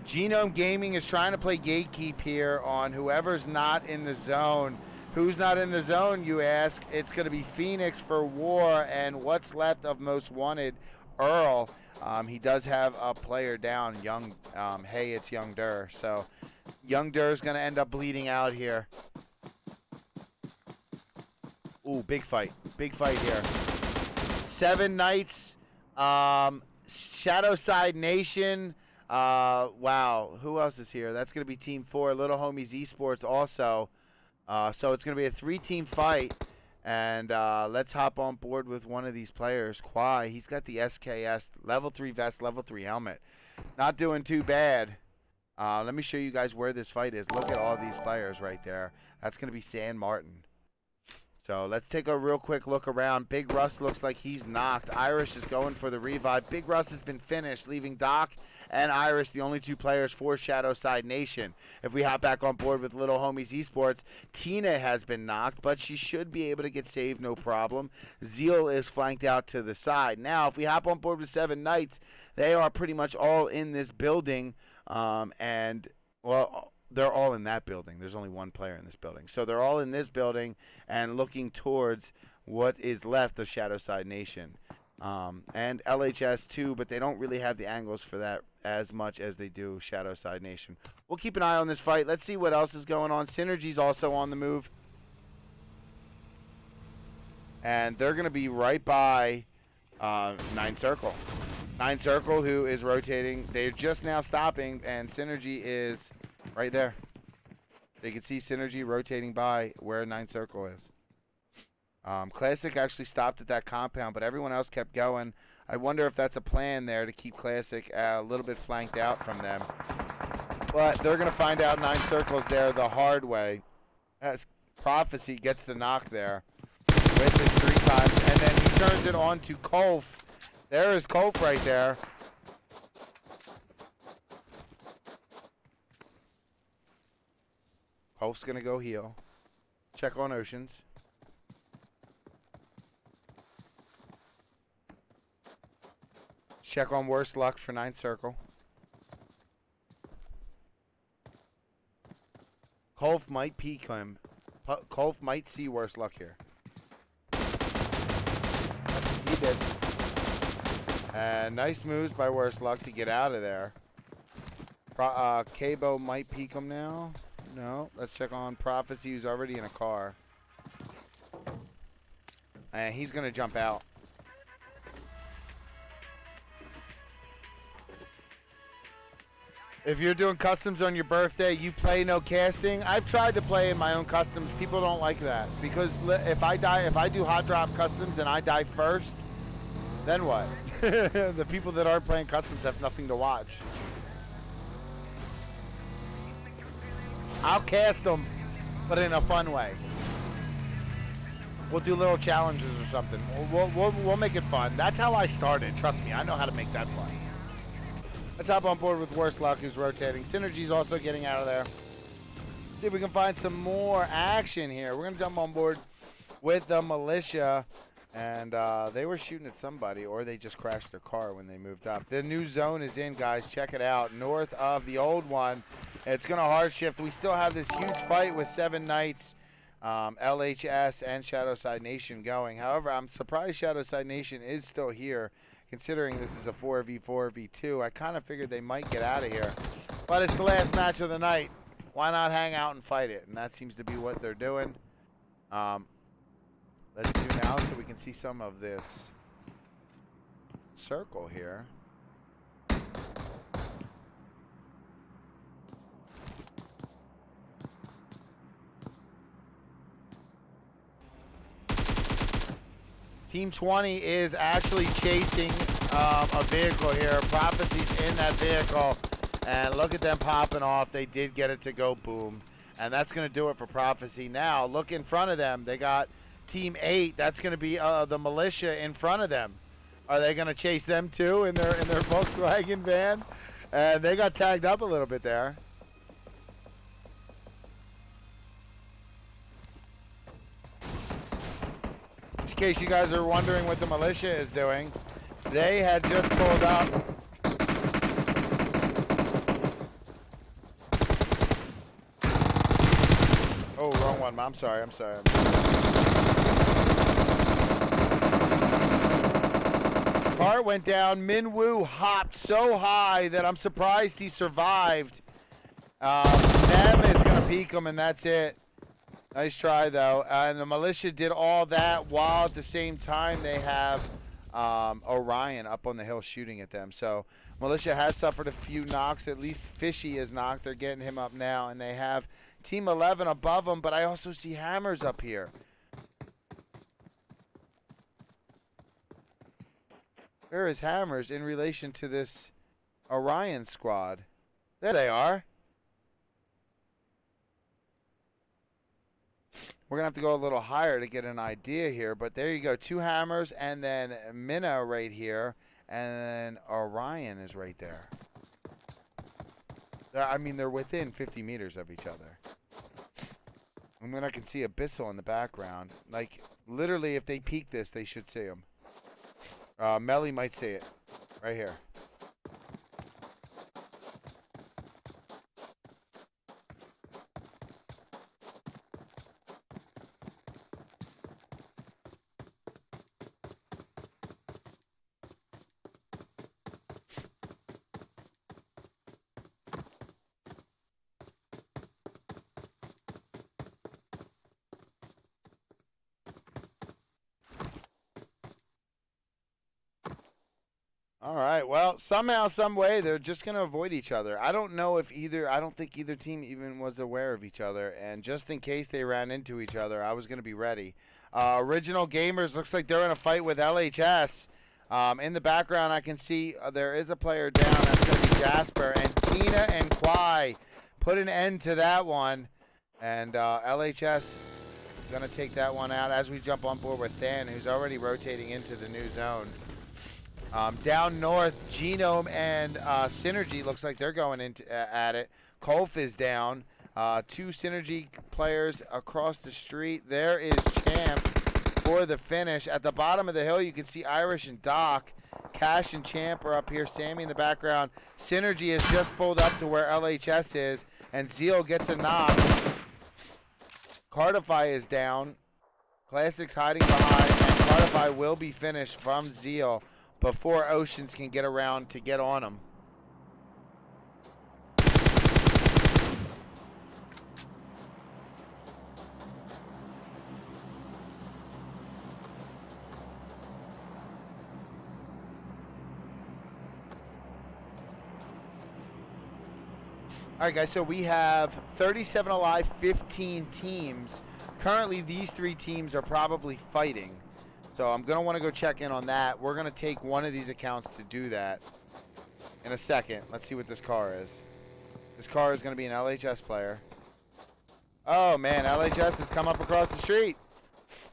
Genome Gaming is trying to play gatekeep here on whoever's not in the zone. Who's not in the zone, you ask? It's going to be Phoenix for War, and what's left of Most Wanted, Earl. He does have a player down, Young. Hey, it's Young Dur. So Young Dur is going to end up bleeding out here. Ooh, big fight. Big fight here. 7 Knights, Shadowside Nation. Wow, who else is here? That's going to be Team 4, Little Homies Esports also. So it's going to be a 3-team fight, and let's hop on board with one of these players. Kwai, he's got the SKS, level 3 vest, level 3 helmet. Not doing too bad. Let me show you guys where this fight is. Look at all these players right there. That's going to be San Martin. So let's take a real quick look around. Big Russ looks like he's knocked. Irish is going for the revive. Big Russ has been finished, leaving Doc and Irish the only 2 players for Shadowside Nation. If we hop back on board with Little Homies Esports, Tina has been knocked, but she should be able to get saved, no problem. Zeal is flanked out to the side. Now, if we hop on board with 7 Knights, they are pretty much all in this building, and, well, they're all in that building. There's only 1 player in this building. So they're all in this building and looking towards what is left of Shadowside Nation. And LHS too, but they don't really have the angles for that as much as they do Shadowside Nation. We'll keep an eye on this fight. Let's see what else is going on. Synergy's also on the move. And they're going to be right by 9 Circle. 9 Circle, who is rotating. They're just now stopping, and Synergy is right there. You can see Synergy rotating by where 9th Circle is. Classic actually stopped at that compound, but everyone else kept going. I wonder if that's a plan there to keep Classic a little bit flanked out from them. But they're going to find out 9th Circle's there the hard way as Prophecy gets the knock there with his 3 times, and then he turns it on to Kolf. There is Kolf right there. Kolf's going to go heal. Check on Oceans. Check on Worst Luck for 9th Circle. Kolf might peek him. Kolf might see Worst Luck here. He did. And nice moves by Worst Luck to get out of there. Cabo might peek him now. No. Let's check on Prophecy, who's already in a car. And he's going to jump out. If you're doing customs on your birthday, you play no casting. I've tried to play in my own customs. People don't like that because if I do hot drop customs and I die first, then what? The people that aren't playing customs have nothing to watch. I'll cast them, but in a fun way. We'll do little challenges or something. We'll make it fun. That's how I started. Trust me, I know how to make that fun. Let's hop on board with Worst Luck, who's rotating. Synergy's also getting out of there. See if we can find some more action here. We're going to jump on board with the Militia. And they were shooting at somebody, or they just crashed their car when they moved up. The new zone is in, guys. Check it out. North of the old one. It's going to hard shift. We still have this huge fight with 7 Knights, LHS, and Shadowside Nation going. However, I'm surprised Shadowside Nation is still here. Considering this is a 4v4v2, I kind of figured they might get out of here. But it's the last match of the night. Why not hang out and fight it? And that seems to be what they're doing. Let's zoom out so we can see some of this circle here. Team 20 is actually chasing a vehicle here. Prophecy's in that vehicle. And look at them popping off. They did get it to go boom. And that's going to do it for Prophecy. Now, look in front of them. They got Team 8. That's going to be the Militia in front of them. Are they going to chase them too in their Volkswagen van? And they got tagged up a little bit there. In case you guys are wondering what the Militia is doing, they had just pulled up. Oh, wrong one. I'm sorry. Cart went down. Minwoo hopped so high that I'm surprised he survived. Nem is going to peek him, and that's it. Nice try, though. And the Militia did all that while at the same time they have Orion up on the hill shooting at them. So Militia has suffered a few knocks. At least Fishy is knocked. They're getting him up now. And they have Team 11 above them, but I also see Hammers up here. Where is Hammers in relation to this Orion squad? There they are. We're going to have to go a little higher to get an idea here, but there you go. 2 Hammers, and then Minna right here, and then Orion is right there. I mean, they're within 50 meters of each other. And then I can see Abyssal in the background. Like, literally, if they peek this, they should see him. Melly might see it. Right here. All right. Well, somehow, some way, they're just going to avoid each other. I don't know if I don't think either team even was aware of each other. And just in case they ran into each other, I was going to be ready. Original Gamers looks like they're in a fight with LHS. In the background, I can see there is a player down. That's going to be Jasper. And Tina and Kwai put an end to that one. And LHS is going to take that one out as we jump on board with Than, who's already rotating into the new zone. Down north, Genome and Synergy looks like they're going into at it. Kolf is down. 2 Synergy players across the street. There is Champ for the finish. At the bottom of the hill, you can see Irish and Doc. Cash and Champ are up here. Sammy in the background. Synergy has just pulled up to where LHS is, and Xiled gets a knock. Cardify is down. Classic's hiding behind, and Cardify will be finished from Xiled before Oceans can get around to get on him. All right, guys, so we have 37 alive, 15 teams. Currently, these 3 teams are probably fighting. So I'm going to want to go check in on that. We're going to take one of these accounts to do that in a second. Let's see what this car is. This car is going to be an LHS player. Oh, man, LHS has come up across the street.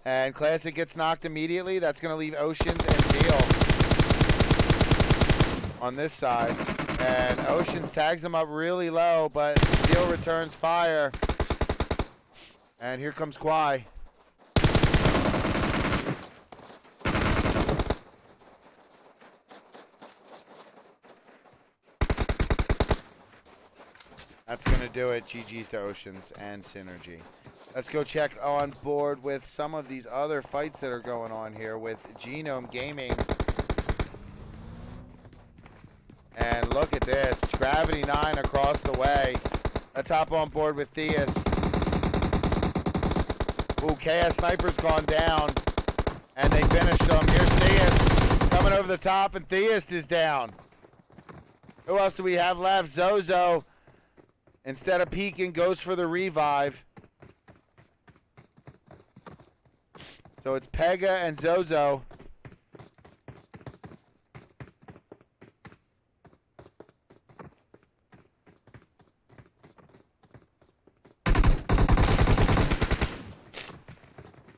And Classic gets knocked immediately. That's going to leave Oceans and Deal on this side. And Oceans tags him up really low, but Deal returns fire. And here comes Kwai. That's going to do it. GG's to Oceans and Synergy. Let's go check on board with some of these other fights that are going on here with Genome Gaming. And look at this. Gravity 9 across the way. Let's hop on board with Theus. Ooh, KS Sniper's gone down. And they finished him. Here's Theus coming over the top, and Theus is down. Who else do we have left? Zozo. Instead of peeking, goes for the revive. So it's Pega and Zozo.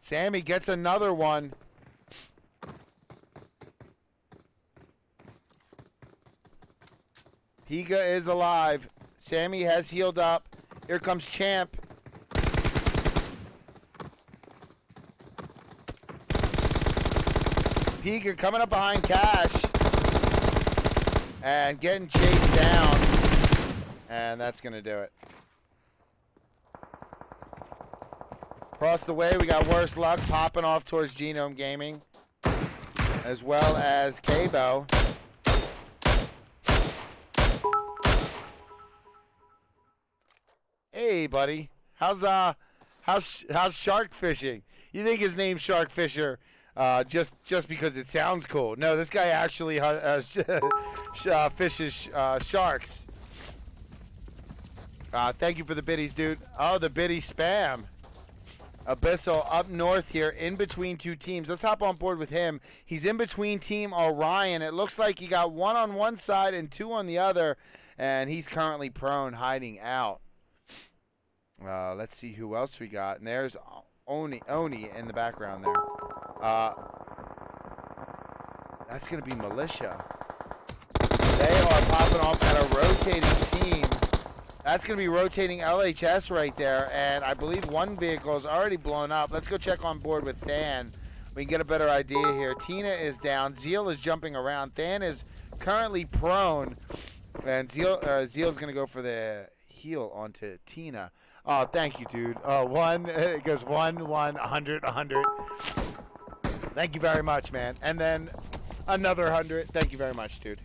Sammy gets another one. Higa is alive. Sammy has healed up. Here comes Champ. Higa coming up behind Cash. And getting chased down. And that's going to do it. Across the way, we got Worse Luck popping off towards Genome Gaming. As well as Kabo. Hey, buddy. How's shark fishing? You think his name's Shark Fisher just because it sounds cool? No, this guy actually fishes sharks. Thank you for the biddies, dude. Oh, the biddy spam. Abyssal up north here, in between 2 teams. Let's hop on board with him. He's in between Team Orion. It looks like he got 1 on one side and 2 on the other, and he's currently prone, hiding out. Let's see who else we got. And there's Oni in the background there. That's going to be Militia. They are popping off at a rotating team. That's going to be rotating LHS right there. And I believe one vehicle is already blown up. Let's go check on board with Than. We can get a better idea here. Tina is down. Xiled is jumping around. Than is currently prone. And Xield's going to go for the heal onto Tina. Oh, thank you, dude. It goes 1, 100, 100. Thank you very much, man. And then another 100. Thank you very much, dude.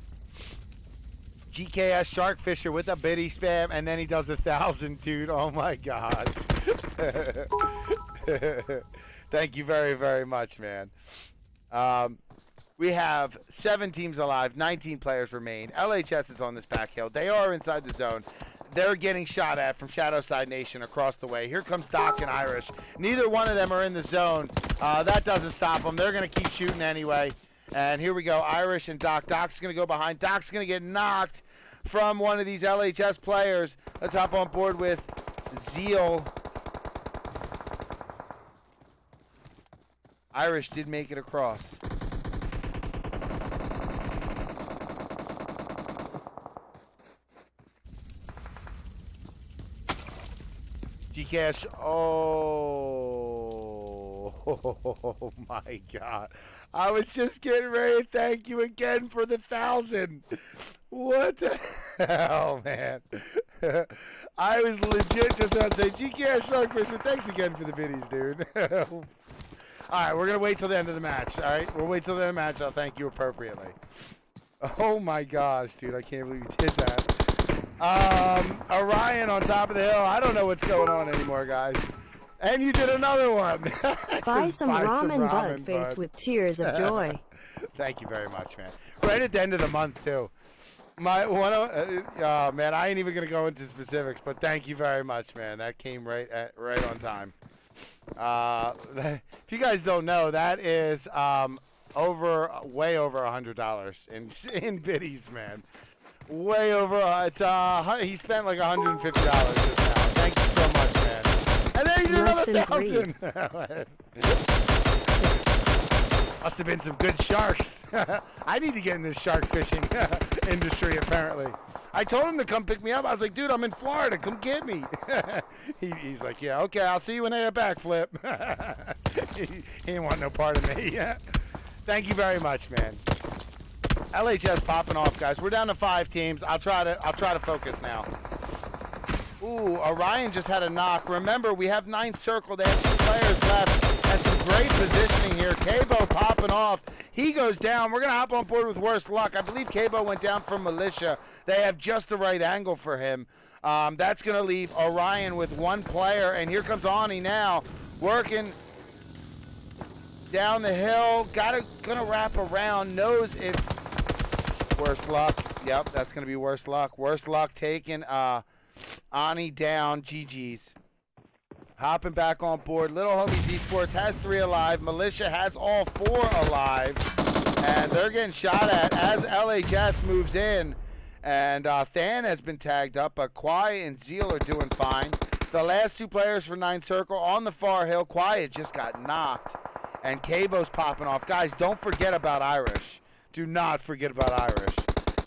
GKS Shark Fisher with a biddy spam, and then he does 1,000, dude. Oh my gosh. Thank you very, very much, man. We have 7 teams alive, 19 players remain. LHS is on this back hill. They are inside the zone. They're getting shot at from Shadowside Nation across the way. Here comes Doc and Irish. Neither one of them are in the zone. That doesn't stop them. They're going to keep shooting anyway. And here we go, Irish and Doc. Doc's going to go behind. Doc's going to get knocked from one of these LHS players. Let's hop on board with Xiled. Irish did make it across. Gcash, oh my God. I was just getting ready to thank you again for the 1,000. What the hell, man? I was legit just about to say, Gcash Sharkfisher, thanks again for the biddies, dude. All right, we're going to wait till the end of the match, all right? We'll wait till the end of the match. I'll thank you appropriately. Oh my gosh, dude, I can't believe you did that. Orion on top of the hill. I don't know what's going on anymore, guys. And you did another one. Buy some ramen bud face with tears of joy. Thank you very much, man. Right at the end of the month, too. Man, I ain't even gonna go into specifics, but thank you very much, man. That came right on time. If you guys don't know, that is way over $100 in biddies, man. Way over. He spent like $150 just now. Thank you so much, man. And then he did another 1,000. Must have been some good sharks. I need to get in this shark fishing industry, apparently. I told him to come pick me up. I was like, dude, I'm in Florida. Come get me. He's like, yeah, okay, I'll see you when I hit a backflip. He didn't want no part of me. Thank you very much, man. LHS popping off, guys. We're down to 5 teams. I'll try to focus now. Ooh, Orion just had a knock. Remember, we have 9th circle. They have 2 players left. And some great positioning here. Cabo popping off. He goes down. We're going to hop on board with worse luck. I believe Cabo went down from Militia. They have just the right angle for him. That's going to leave Orion with 1 player. And here comes Ani now. Working down the hill. Gonna wrap around. Knows if... Worse luck. Yep, that's going to be worse luck. Worse luck taking Ani down. GG's. Hopping back on board. Little Homies Esports has 3 alive. Militia has all 4 alive. And they're getting shot at as LHS moves in. And Than has been tagged up, but Quiet and Xiled are doing fine. The last 2 players for 9th circle on the far hill. Quiet just got knocked. And Cabo's popping off. Guys, don't forget about Irish. Do not forget about Irish.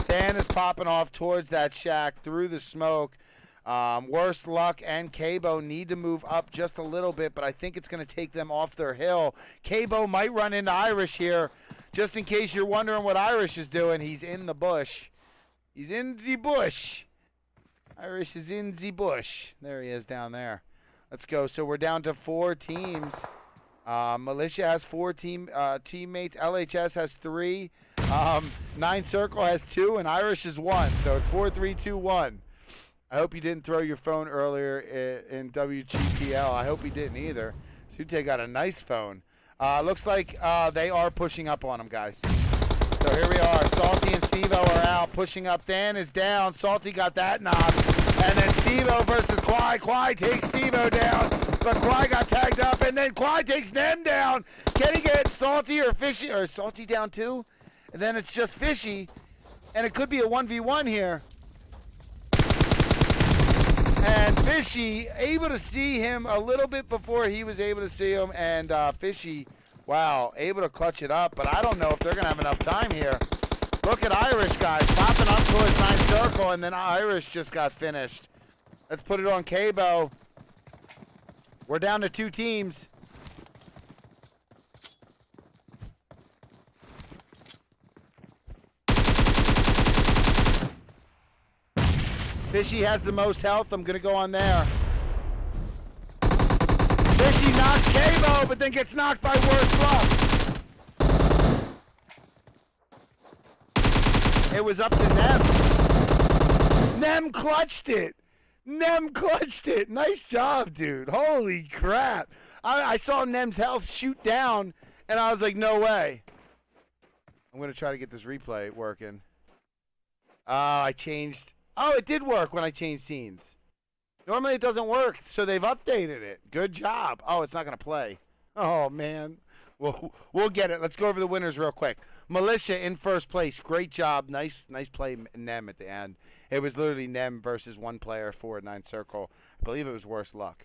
Than is popping off towards that shack through the smoke. Worse luck and Cabo need to move up just a little bit, but I think it's going to take them off their hill. Cabo might run into Irish here. Just in case you're wondering what Irish is doing, he's in the bush. He's in the bush. Irish is in the bush. There he is down there. Let's go. So we're down to 4 teams. Militia has 4 teammates. LHS has 3. 9th circle has 2, and Irish is 1. So it's 4-3-2-1. I hope you didn't throw your phone earlier in WGPL. I hope you didn't either. Sute got a nice phone. Looks like they are pushing up on him, guys. So here we are. Salty and Steve-O are out, pushing up. Than is down. Salty got that knock. And then Steve-O versus Quai. Quai takes Steve-O down. But Quai got tagged up, and then Quai takes them down. Can he get Salty or Fishy? Or Salty down too? And then it's just Fishy. And it could be a 1v1 here. And Fishy able to see him a little bit before he was able to see him. And Fishy, wow, able to clutch it up. But I don't know if they're going to have enough time here. Look at Irish, guys, popping up towards 9th circle. And then Irish just got finished. Let's put it on Cabo. We're down to 2 teams. Fishy has the most health. I'm going to go on there. Fishy knocks Cabo, but then gets knocked by worse luck. It was up to Nem. Nem clutched it. Nem clutched it. Nice job, dude. Holy crap. I saw Nem's health shoot down, and I was like, no way. I'm going to try to get this replay working. Oh, I changed. Oh, it did work when I changed scenes. Normally it doesn't work, so they've updated it. Good job. Oh, it's not going to play. Oh, man. We'll get it. Let's go over the winners real quick. Militia in first place. Great job. Nice play, Nem, at the end. It was literally Nem versus one player, 4-9 circle. I believe it was worse luck.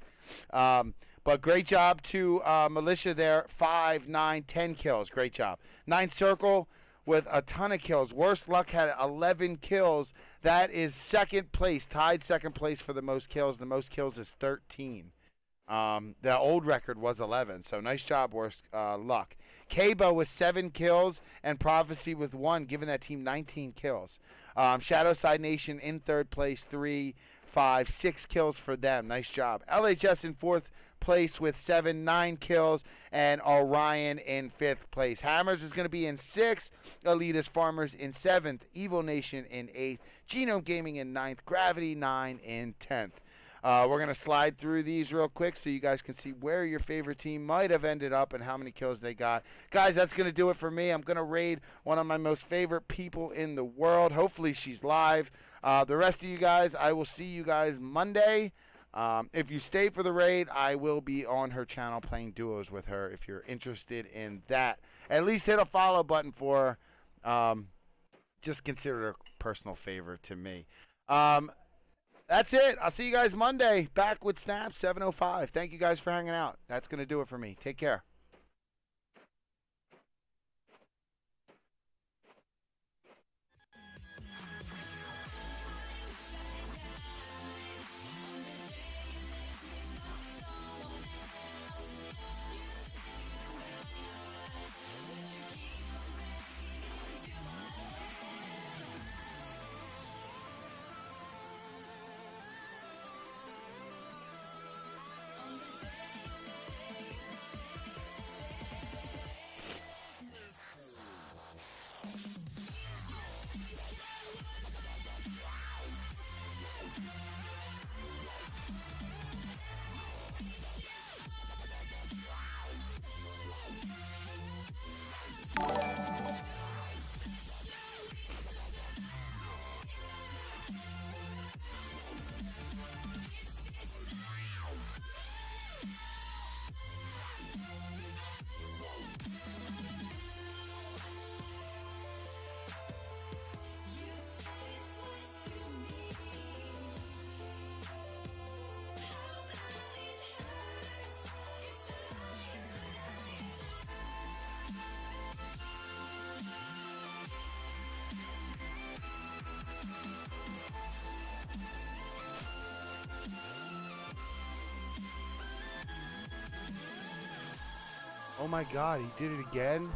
But great job to Militia there. 5, 9, 10 kills. Great job. 9 circle with a ton of kills. Worst luck had 11 kills. That is second place. Tied second place for the most kills. The most kills is 13. The old record was 11, so nice job, worst luck. Kabo with 7 kills and Prophecy with 1, giving that team 19 kills. Shadowside Nation in third place, 3, 5, 6 kills for them. Nice job. LHS in fourth place with 7, 9 kills, and Orion in 5th place. Hammers is going to be in 6th, Elitist Farmers in 7th, Evil Nation in 8th, Genome Gaming in 9th, Gravity 9 in 10th. We're going to slide through these real quick so you guys can see where your favorite team might have ended up and how many kills they got. Guys, that's going to do it for me. I'm going to raid one of my most favorite people in the world. Hopefully she's live. The rest of you guys, I will see you guys Monday. If you stay for the raid, I will be on her channel playing duos with her if you're interested in that. At least hit a follow button for her. Just consider it a personal favor to me. That's it. I'll see you guys Monday. Back with Snap 7:05. Thank you guys for hanging out. That's going to do it for me. Take care. Oh my god, he did it again?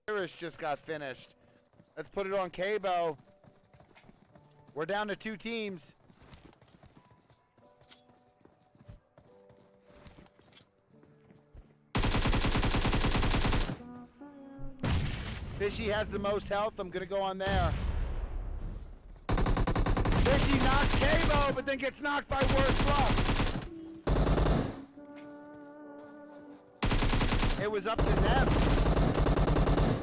Irish just got finished. Let's put it on Kabo. We're down to 2 teams. Fishy has the most health. I'm going to go on there. Fishy knocks Cabo, but then gets knocked by worse luck. It was up to Nem.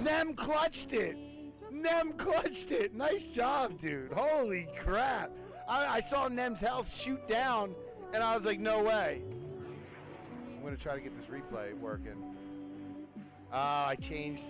Nem clutched it. Nem clutched it. Nice job, dude. Holy crap. I saw Nem's health shoot down, and I was like, no way. I'm going to try to get this replay working. I changed